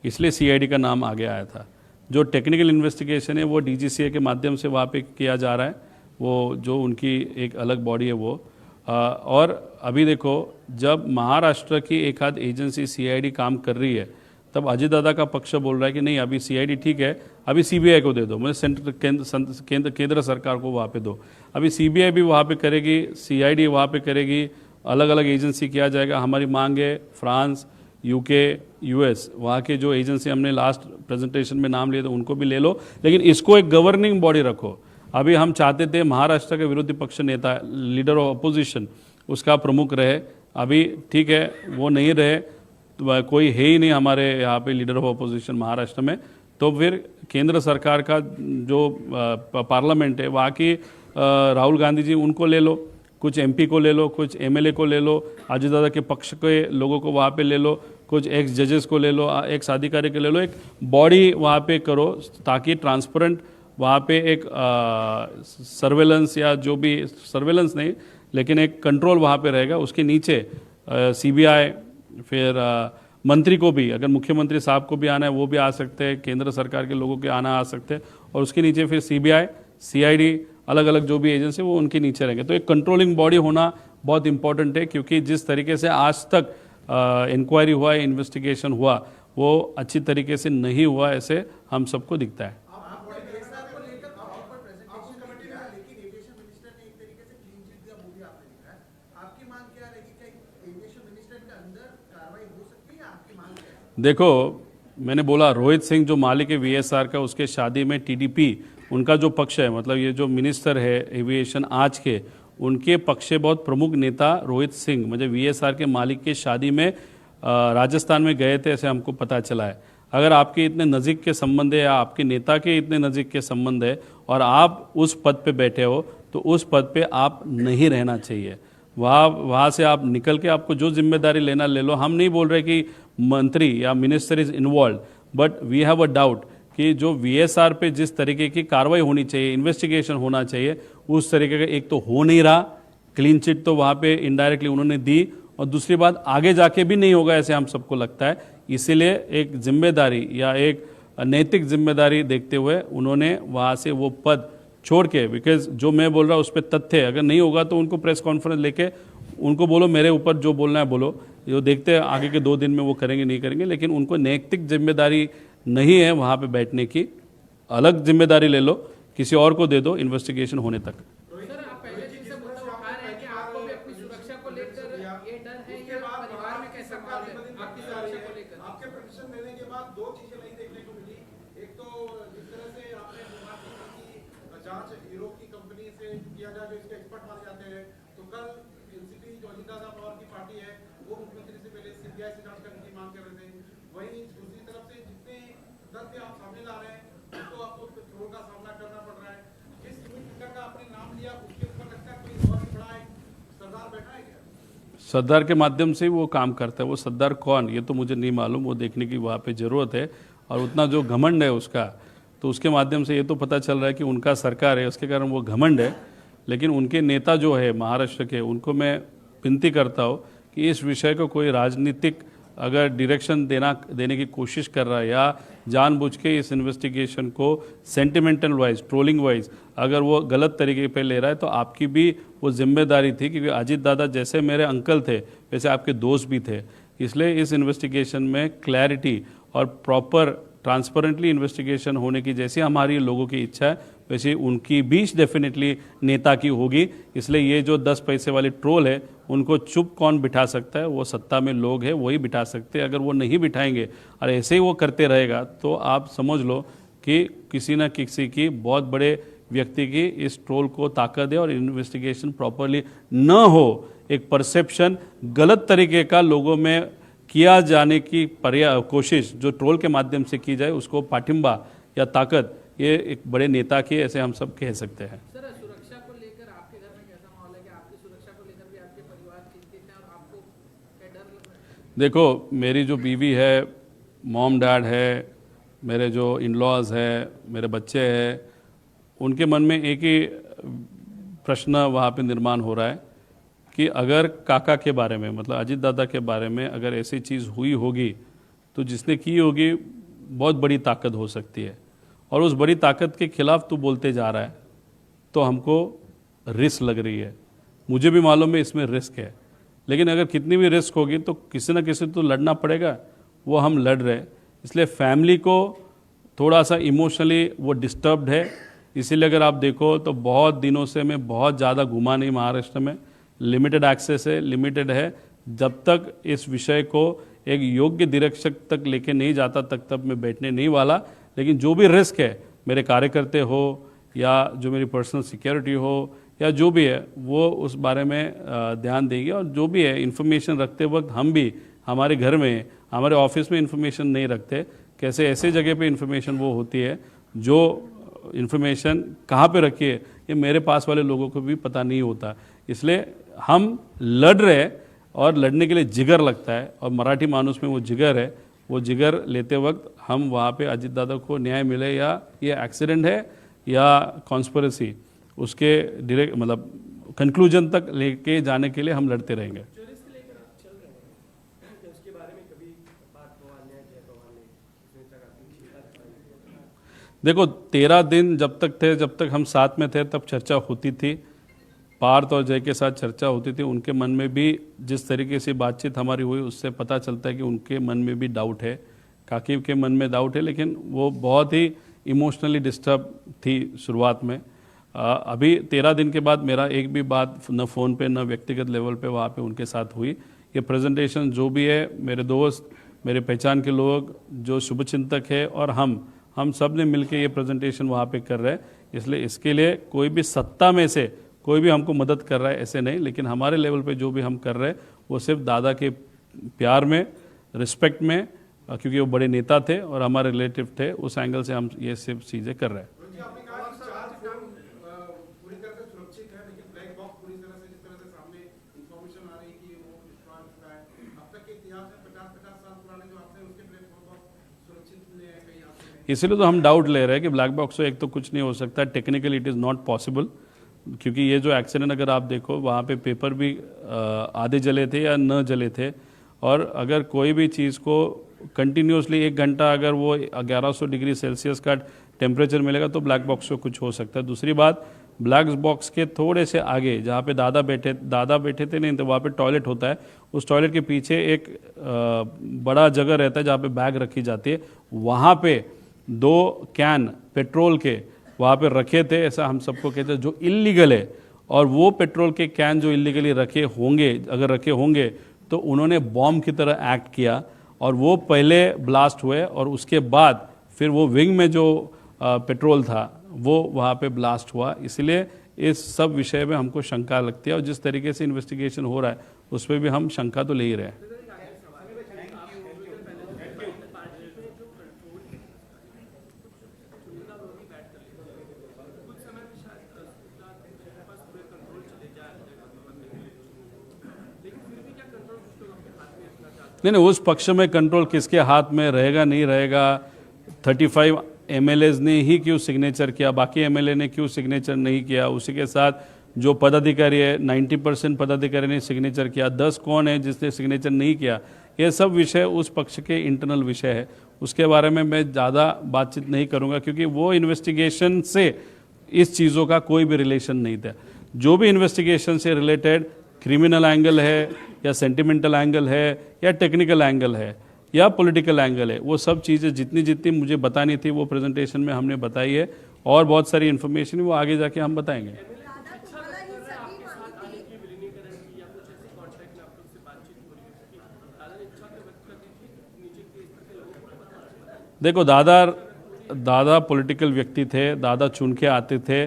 इसलिए सीआईडी का नाम आगे आया था। जो टेक्निकल इन्वेस्टिगेशन है वो डीजीसीए के माध्यम से वहाँ पे किया जा रहा है, वो जो उनकी एक अलग बॉडी है वो। और अभी देखो, जब महाराष्ट्र की एक आध एजेंसी सीआईडी काम कर रही है, तब अजय दादा का पक्ष बोल रहा है कि नहीं, अभी सीआईडी ठीक है, अभी सीबीआई को दे दो, मुझे सेंट्रल केंद्र सरकार को वहाँ पे दो। अभी सीबीआई भी वहाँ पे करेगी, सीआईडी वहाँ पे करेगी, अलग अलग एजेंसी किया जाएगा। हमारी मांग है फ्रांस, यूके, यूएस, वहाँ के जो एजेंसी हमने लास्ट प्रेजेंटेशन में नाम लिए थे उनको भी ले लो, लेकिन इसको एक गवर्निंग बॉडी रखो। अभी हम चाहते थे महाराष्ट्र के विरोधी पक्ष नेता, लीडर ऑफ अपोजिशन, उसका प्रमुख रहे, अभी ठीक है वो नहीं रहे, तो कोई है ही नहीं हमारे यहाँ पे लीडर ऑफ अपोजिशन महाराष्ट्र में, तो फिर केंद्र सरकार का जो पार्लियामेंट है वहाँ की राहुल गांधी जी उनको ले लो, कुछ एमपी को ले लो, कुछ एमएलए को ले लो, अजीत दादा के पक्ष के लोगों को वहाँ पे ले लो, कुछ एक्स जजेस को ले लो, एक्स अधिकारी को ले लो, एक बॉडी वहाँ पे करो ताकि ट्रांसपेरेंट वहाँ पे एक सर्वेलेंस या जो भी सर्वेलेंस नहीं लेकिन एक कंट्रोल वहाँ पे रहेगा। उसके नीचे सीबीआई, फिर मंत्री को भी, अगर मुख्यमंत्री साहब को भी आना है वो भी आ सकते हैं, केंद्र सरकार के लोगों के आना आ सकते हैं, और उसके नीचे फिर सीबीआई, सीआईडी, अलग अलग जो भी एजेंसी वो उनके नीचे रहेंगे। तो एक कंट्रोलिंग बॉडी होना बहुत इंपॉर्टेंट है, क्योंकि जिस तरीके से आज तक इंक्वायरी हुआ, इन्वेस्टिगेशन हुआ, वो अच्छी तरीके से नहीं हुआ ऐसे हम सबको दिखता है। देखो, मैंने बोला रोहित सिंह जो मालिक है वीएसआर का, उसके शादी में टीडीपी उनका जो पक्ष है, मतलब ये जो मिनिस्टर है एविएशन आज के, उनके पक्ष से बहुत प्रमुख नेता रोहित सिंह मतलब वीएसआर के मालिक के शादी में राजस्थान में गए थे, ऐसे हमको पता चला है। अगर आपके इतने नज़दीक के संबंध है या आपके नेता के इतने नज़दीक के संबंध है और आप उस पद पे बैठे हो, तो उस पद पे आप नहीं रहना चाहिए। वहाँ से आप निकल के आपको जो जिम्मेदारी लेना ले लो। हम नहीं बोल रहे कि मंत्री या minister is involved, but we have a doubt कि जो वीएसआर पे जिस तरीके की कार्रवाई होनी चाहिए, इन्वेस्टिगेशन होना चाहिए, उस तरीके का एक तो हो नहीं रहा। क्लीन चिट तो वहाँ पे इनडायरेक्टली उन्होंने दी, और दूसरी बात आगे जाके भी नहीं होगा ऐसे हम सबको लगता है। इसीलिए एक जिम्मेदारी या एक नैतिक जिम्मेदारी देखते हुए उन्होंने वहाँ से वो पद छोड़ के, बिकॉज जो मैं बोल रहा हूँ उस पर तथ्य है, अगर नहीं होगा तो उनको प्रेस कॉन्फ्रेंस लेके उनको बोलो मेरे ऊपर जो बोलना है बोलो, जो देखते हैं आगे के 2 दिन में वो करेंगे नहीं करेंगे, लेकिन उनको नैतिक जिम्मेदारी नहीं है वहाँ पे बैठने की। अलग जिम्मेदारी ले लो, किसी और को दे दो इन्वेस्टिगेशन होने तक। सर, आप पहले दिन से मुद्दा उठा रहे हैं कि आपको भी अपनी सुरक्षा को लेकर ये डर है, या परिवार में कैसा माहौल है आपकी सुरक्षा को लेकर? आपके प्रतिशत देने के बाद 2 चीजें नहीं देखने को मिली। एक तो जिस तरह से आपने बात की जांच हीरो की कंपनी से किया जाए, जो इसके एक्सपर्ट माने जाते हैं, तो कल एनसीपी जो अजीत पवार की पार्टी है वो मुख्यमंत्री से पहले सीबीआई से जांच करने की मांग कर रहे थे। वहीं दूसरी तरफ से जितने तथ्य आप सामने ला रहे हैं उसको आपको ट्रोल का सामना करना पड़ रहा है। जिस टिकट का आपने नाम लिया उसके ऊपर लगता है कोई और भी बड़ा एक सरदार बैठा है क्या? सरदार के माध्यम से वो काम करता है। वो सरदार कौन, ये तो मुझे नहीं मालूम, वो देखने की वहाँ पे ज़रूरत है। और उतना जो घमंड है उसका, तो उसके माध्यम से ये तो पता चल रहा है कि उनका सरकार है, उसके कारण वो घमंड है। लेकिन उनके नेता जो है महाराष्ट्र के, उनको मैं विनती करता हूँ कि इस विषय को कोई राजनीतिक अगर डायरेक्शन देने की कोशिश कर रहा है या जानबूझ के इस इन्वेस्टिगेशन को सेंटिमेंटल वाइज, ट्रोलिंग वाइज अगर वो गलत तरीके पे ले रहा है, तो आपकी भी वो जिम्मेदारी थी, क्योंकि अजीत दादा जैसे मेरे अंकल थे वैसे आपके दोस्त भी थे। इसलिए इस इन्वेस्टिगेशन में क्लैरिटी और प्रॉपर ट्रांसपेरेंटली इन्वेस्टिगेशन होने की जैसी हमारी लोगों की इच्छा है, वैसे उनकी भी डेफिनेटली नेता की होगी। इसलिए ये जो 10 पैसे वाले ट्रोल है, उनको चुप कौन बिठा सकता है? वो सत्ता में लोग हैं, वही बिठा सकते हैं। अगर वो नहीं बिठाएंगे और ऐसे ही वो करते रहेगा, तो आप समझ लो कि किसी न किसी की बहुत बड़े व्यक्ति की इस ट्रोल को ताकत है, और इन्वेस्टिगेशन प्रॉपरली न हो, एक परसेप्शन गलत तरीके का लोगों में किया जाने की कोशिश जो ट्रोल के माध्यम से की जाए, उसको पाठिंबा या ताकत ये एक बड़े नेता की, ऐसे हम सब कह सकते हैं। सर, सुरक्षा को लेकर आपके घर में कैसा माहौल है कि आपकी सुरक्षा को लेकर भी आपके परिवार चिंतित है, और आपको क्या डर लग रहा है? देखो, मेरी जो बीवी है, मॉम डैड है, मेरे जो इन लॉज है, मेरे बच्चे हैं, उनके मन में एक ही प्रश्न वहाँ पे निर्माण हो रहा है कि अगर काका के बारे में, मतलब अजीत दादा के बारे में अगर ऐसी चीज़ हुई होगी, तो जिसने की होगी बहुत बड़ी ताकत हो सकती है, और उस बड़ी ताकत के खिलाफ तू बोलते जा रहा है, तो हमको रिस्क लग रही है। मुझे भी मालूम है इसमें रिस्क है, लेकिन अगर कितनी भी रिस्क होगी तो किसी न किसी तो लड़ना पड़ेगा, वो हम लड़ रहे हैं। इसलिए फैमिली को थोड़ा सा इमोशनली वो डिस्टर्ब्ड है। इसीलिए अगर आप देखो तो बहुत दिनों से मैं बहुत ज़्यादा घुमा नहीं महाराष्ट्र में, लिमिटेड एक्सेस है, लिमिटेड है। जब तक इस विषय को एक योग्य डायरेक्शन तक लेके नहीं जाता तक तक मैं बैठने नहीं वाला। लेकिन जो भी रिस्क है, मेरे कार्यकर्ते हो या जो मेरी पर्सनल सिक्योरिटी हो या जो भी है, वो उस बारे में ध्यान देंगे। और जो भी है इन्फॉर्मेशन रखते वक्त हम भी हमारे घर में, हमारे ऑफिस में इन्फॉर्मेशन नहीं रखते कैसे ऐसे जगह पे इन्फॉर्मेशन वो होती है जो इन्फॉर्मेशन कहाँ पे रखी है ये मेरे पास वाले लोगों को भी पता नहीं होता। इसलिए हम लड़ रहे हैं और लड़ने के लिए जिगर लगता है, और मराठी मानुस में वो जिगर है। वो जिगर लेते वक्त हम वहाँ पे अजीत दादा को न्याय मिले या ये एक्सीडेंट है या कॉन्स्पिरेसी, उसके डायरेक्ट मतलब कंक्लूजन तक लेके जाने के लिए हम लड़ते रहेंगे। चोरी से लेकर आप चल रहे हैं, उसके बारे में कभी बात भगवान ने जय भगवान ने इसमें तक आपकी चिंता दिखाई? देखो 13 दिन जब तक थे, जब तक हम साथ में थे तब चर्चा होती थी, पार्थ और जय के साथ चर्चा होती थी। उनके मन में भी जिस तरीके से बातचीत हमारी हुई उससे पता चलता है कि उनके मन में भी डाउट है, काकी के मन में डाउट है, लेकिन वो बहुत ही इमोशनली डिस्टर्ब थी शुरुआत में। अभी 13 दिन के बाद मेरा एक भी बात न फ़ोन पे न व्यक्तिगत लेवल पे वहाँ पे उनके साथ हुई। ये प्रेजेंटेशन जो भी है, मेरे दोस्त, मेरे पहचान के लोग, जो शुभचिंतक है और हम सब ने मिलकर ये प्रेजेंटेशन वहाँ पे कर रहे हैं। इसलिए इसके लिए कोई भी सत्ता में से कोई भी हमको मदद कर रहा है ऐसे नहीं, लेकिन हमारे लेवल पे जो भी हम कर रहे हैं वो सिर्फ दादा के प्यार में, रिस्पेक्ट में, क्योंकि वो बड़े नेता थे और हमारे रिलेटिव थे, उस एंगल से हम ये सिर्फ चीज़ें कर रहे हैं। आपने कहा कि 4 फोन पूरी तरह से सुरक्षित है, लेकिन ब्लैक बॉक्स पूरी तरह से जिस तरह से सामने इंफॉर्मेशन आ रही कि वो डिस्ट्रॉय हो चुका है। अब तक के इतिहास में 50-50 साल पुराने जो आपने उसके ब्लैक बॉक्स सुरक्षित नहीं है कहीं आपसे। इसीलिए तो हम डाउट ले रहे हैं कि ब्लैक बॉक्स से एक तो कुछ नहीं हो सकता, technically it is not possible, क्योंकि ये जो एक्सीडेंट अगर आप देखो वहाँ पे पेपर भी आधे जले थे या न जले थे, और अगर कोई भी चीज़ को कंटिन्यूसली 1 घंटा अगर वो 1100 डिग्री सेल्सियस का टेम्परेचर मिलेगा तो ब्लैक बॉक्स को कुछ हो सकता है। दूसरी बात, ब्लैक बॉक्स के थोड़े से आगे जहाँ पे दादा बैठे थे नहीं तो वहाँ पे टॉयलेट होता है, उस टॉयलेट के पीछे एक बड़ा जगह रहता है जहाँ पे बैग रखी जाती है, वहाँ पे 2 कैन पेट्रोल के वहाँ पे रखे थे, ऐसा हम सबको कहते हैं, जो इल्लीगल है। और वो पेट्रोल के कैन जो इल्लीगली रखे होंगे, अगर रखे होंगे तो उन्होंने बॉम्ब की तरह एक्ट किया, और वो पहले ब्लास्ट हुए और उसके बाद फिर वो विंग में जो पेट्रोल था वो वहाँ पे ब्लास्ट हुआ। इसलिए इस सब विषय में हमको शंका लगती है, और जिस तरीके से इन्वेस्टिगेशन हो रहा है उस पर भी हम शंका तो ले ही रहे हैं। नहीं, उस पक्ष में कंट्रोल किसके हाथ में रहेगा नहीं रहेगा, 35 MLAs ने ही क्यों सिग्नेचर किया, बाकी MLA ने क्यों सिग्नेचर नहीं किया, उसी के साथ जो पदाधिकारी है 90% पदाधिकारी ने सिग्नेचर किया, 10 कौन है जिसने सिग्नेचर नहीं किया, ये सब विषय उस पक्ष के इंटरनल विषय है। उसके बारे में मैं ज़्यादा बातचीत नहीं करूँगा, क्योंकि वो इन्वेस्टिगेशन से इस चीज़ों का कोई भी रिलेशन नहीं था। जो भी इन्वेस्टिगेशन से रिलेटेड क्रिमिनल एंगल है या सेंटिमेंटल एंगल है या टेक्निकल एंगल है या पॉलिटिकल एंगल है, वो सब चीज़ें जितनी मुझे बतानी थी वो प्रेजेंटेशन में हमने बताई है, और बहुत सारी इन्फॉर्मेशन वो आगे जाके हम बताएंगे। देखो दादा पॉलिटिकल व्यक्ति थे, दादा चुन के आते थे,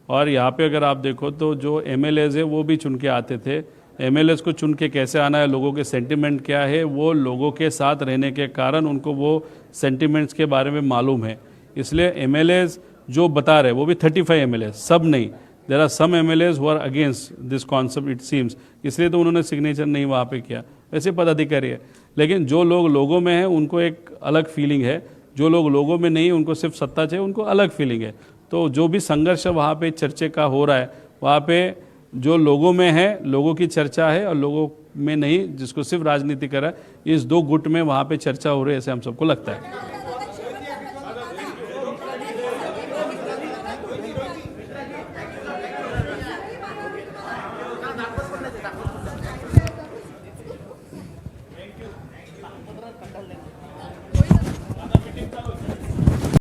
और यहाँ पे अगर आप देखो तो जो MLAs है वो भी चुन के आते थे। MLAs को चुन के कैसे आना है, लोगों के सेंटिमेंट क्या है, वो लोगों के साथ रहने के कारण उनको वो सेंटिमेंट्स के बारे में मालूम है। इसलिए MLAs जो बता रहे वो भी 35 MLAs, सब नहीं, there are some MLAs who are against this concept it seems, इसलिए तो उन्होंने सिग्नेचर नहीं वहाँ पे किया। वैसे पदाधिकारी है, लेकिन जो लोग लोगों में हैं उनको एक अलग फीलिंग है, जो लोग लोगों में नहीं, उनको सिर्फ सत्ता चाहिए, उनको अलग फीलिंग है। तो जो भी संघर्ष वहाँ पे चर्चे का हो रहा है, वहाँ पे जो लोगों में है, लोगों की चर्चा है, और लोगों में नहीं जिसको सिर्फ राजनीति कर रहा है, इस 2 गुट में वहाँ पे चर्चा हो रही है, ऐसे हम सबको लगता है।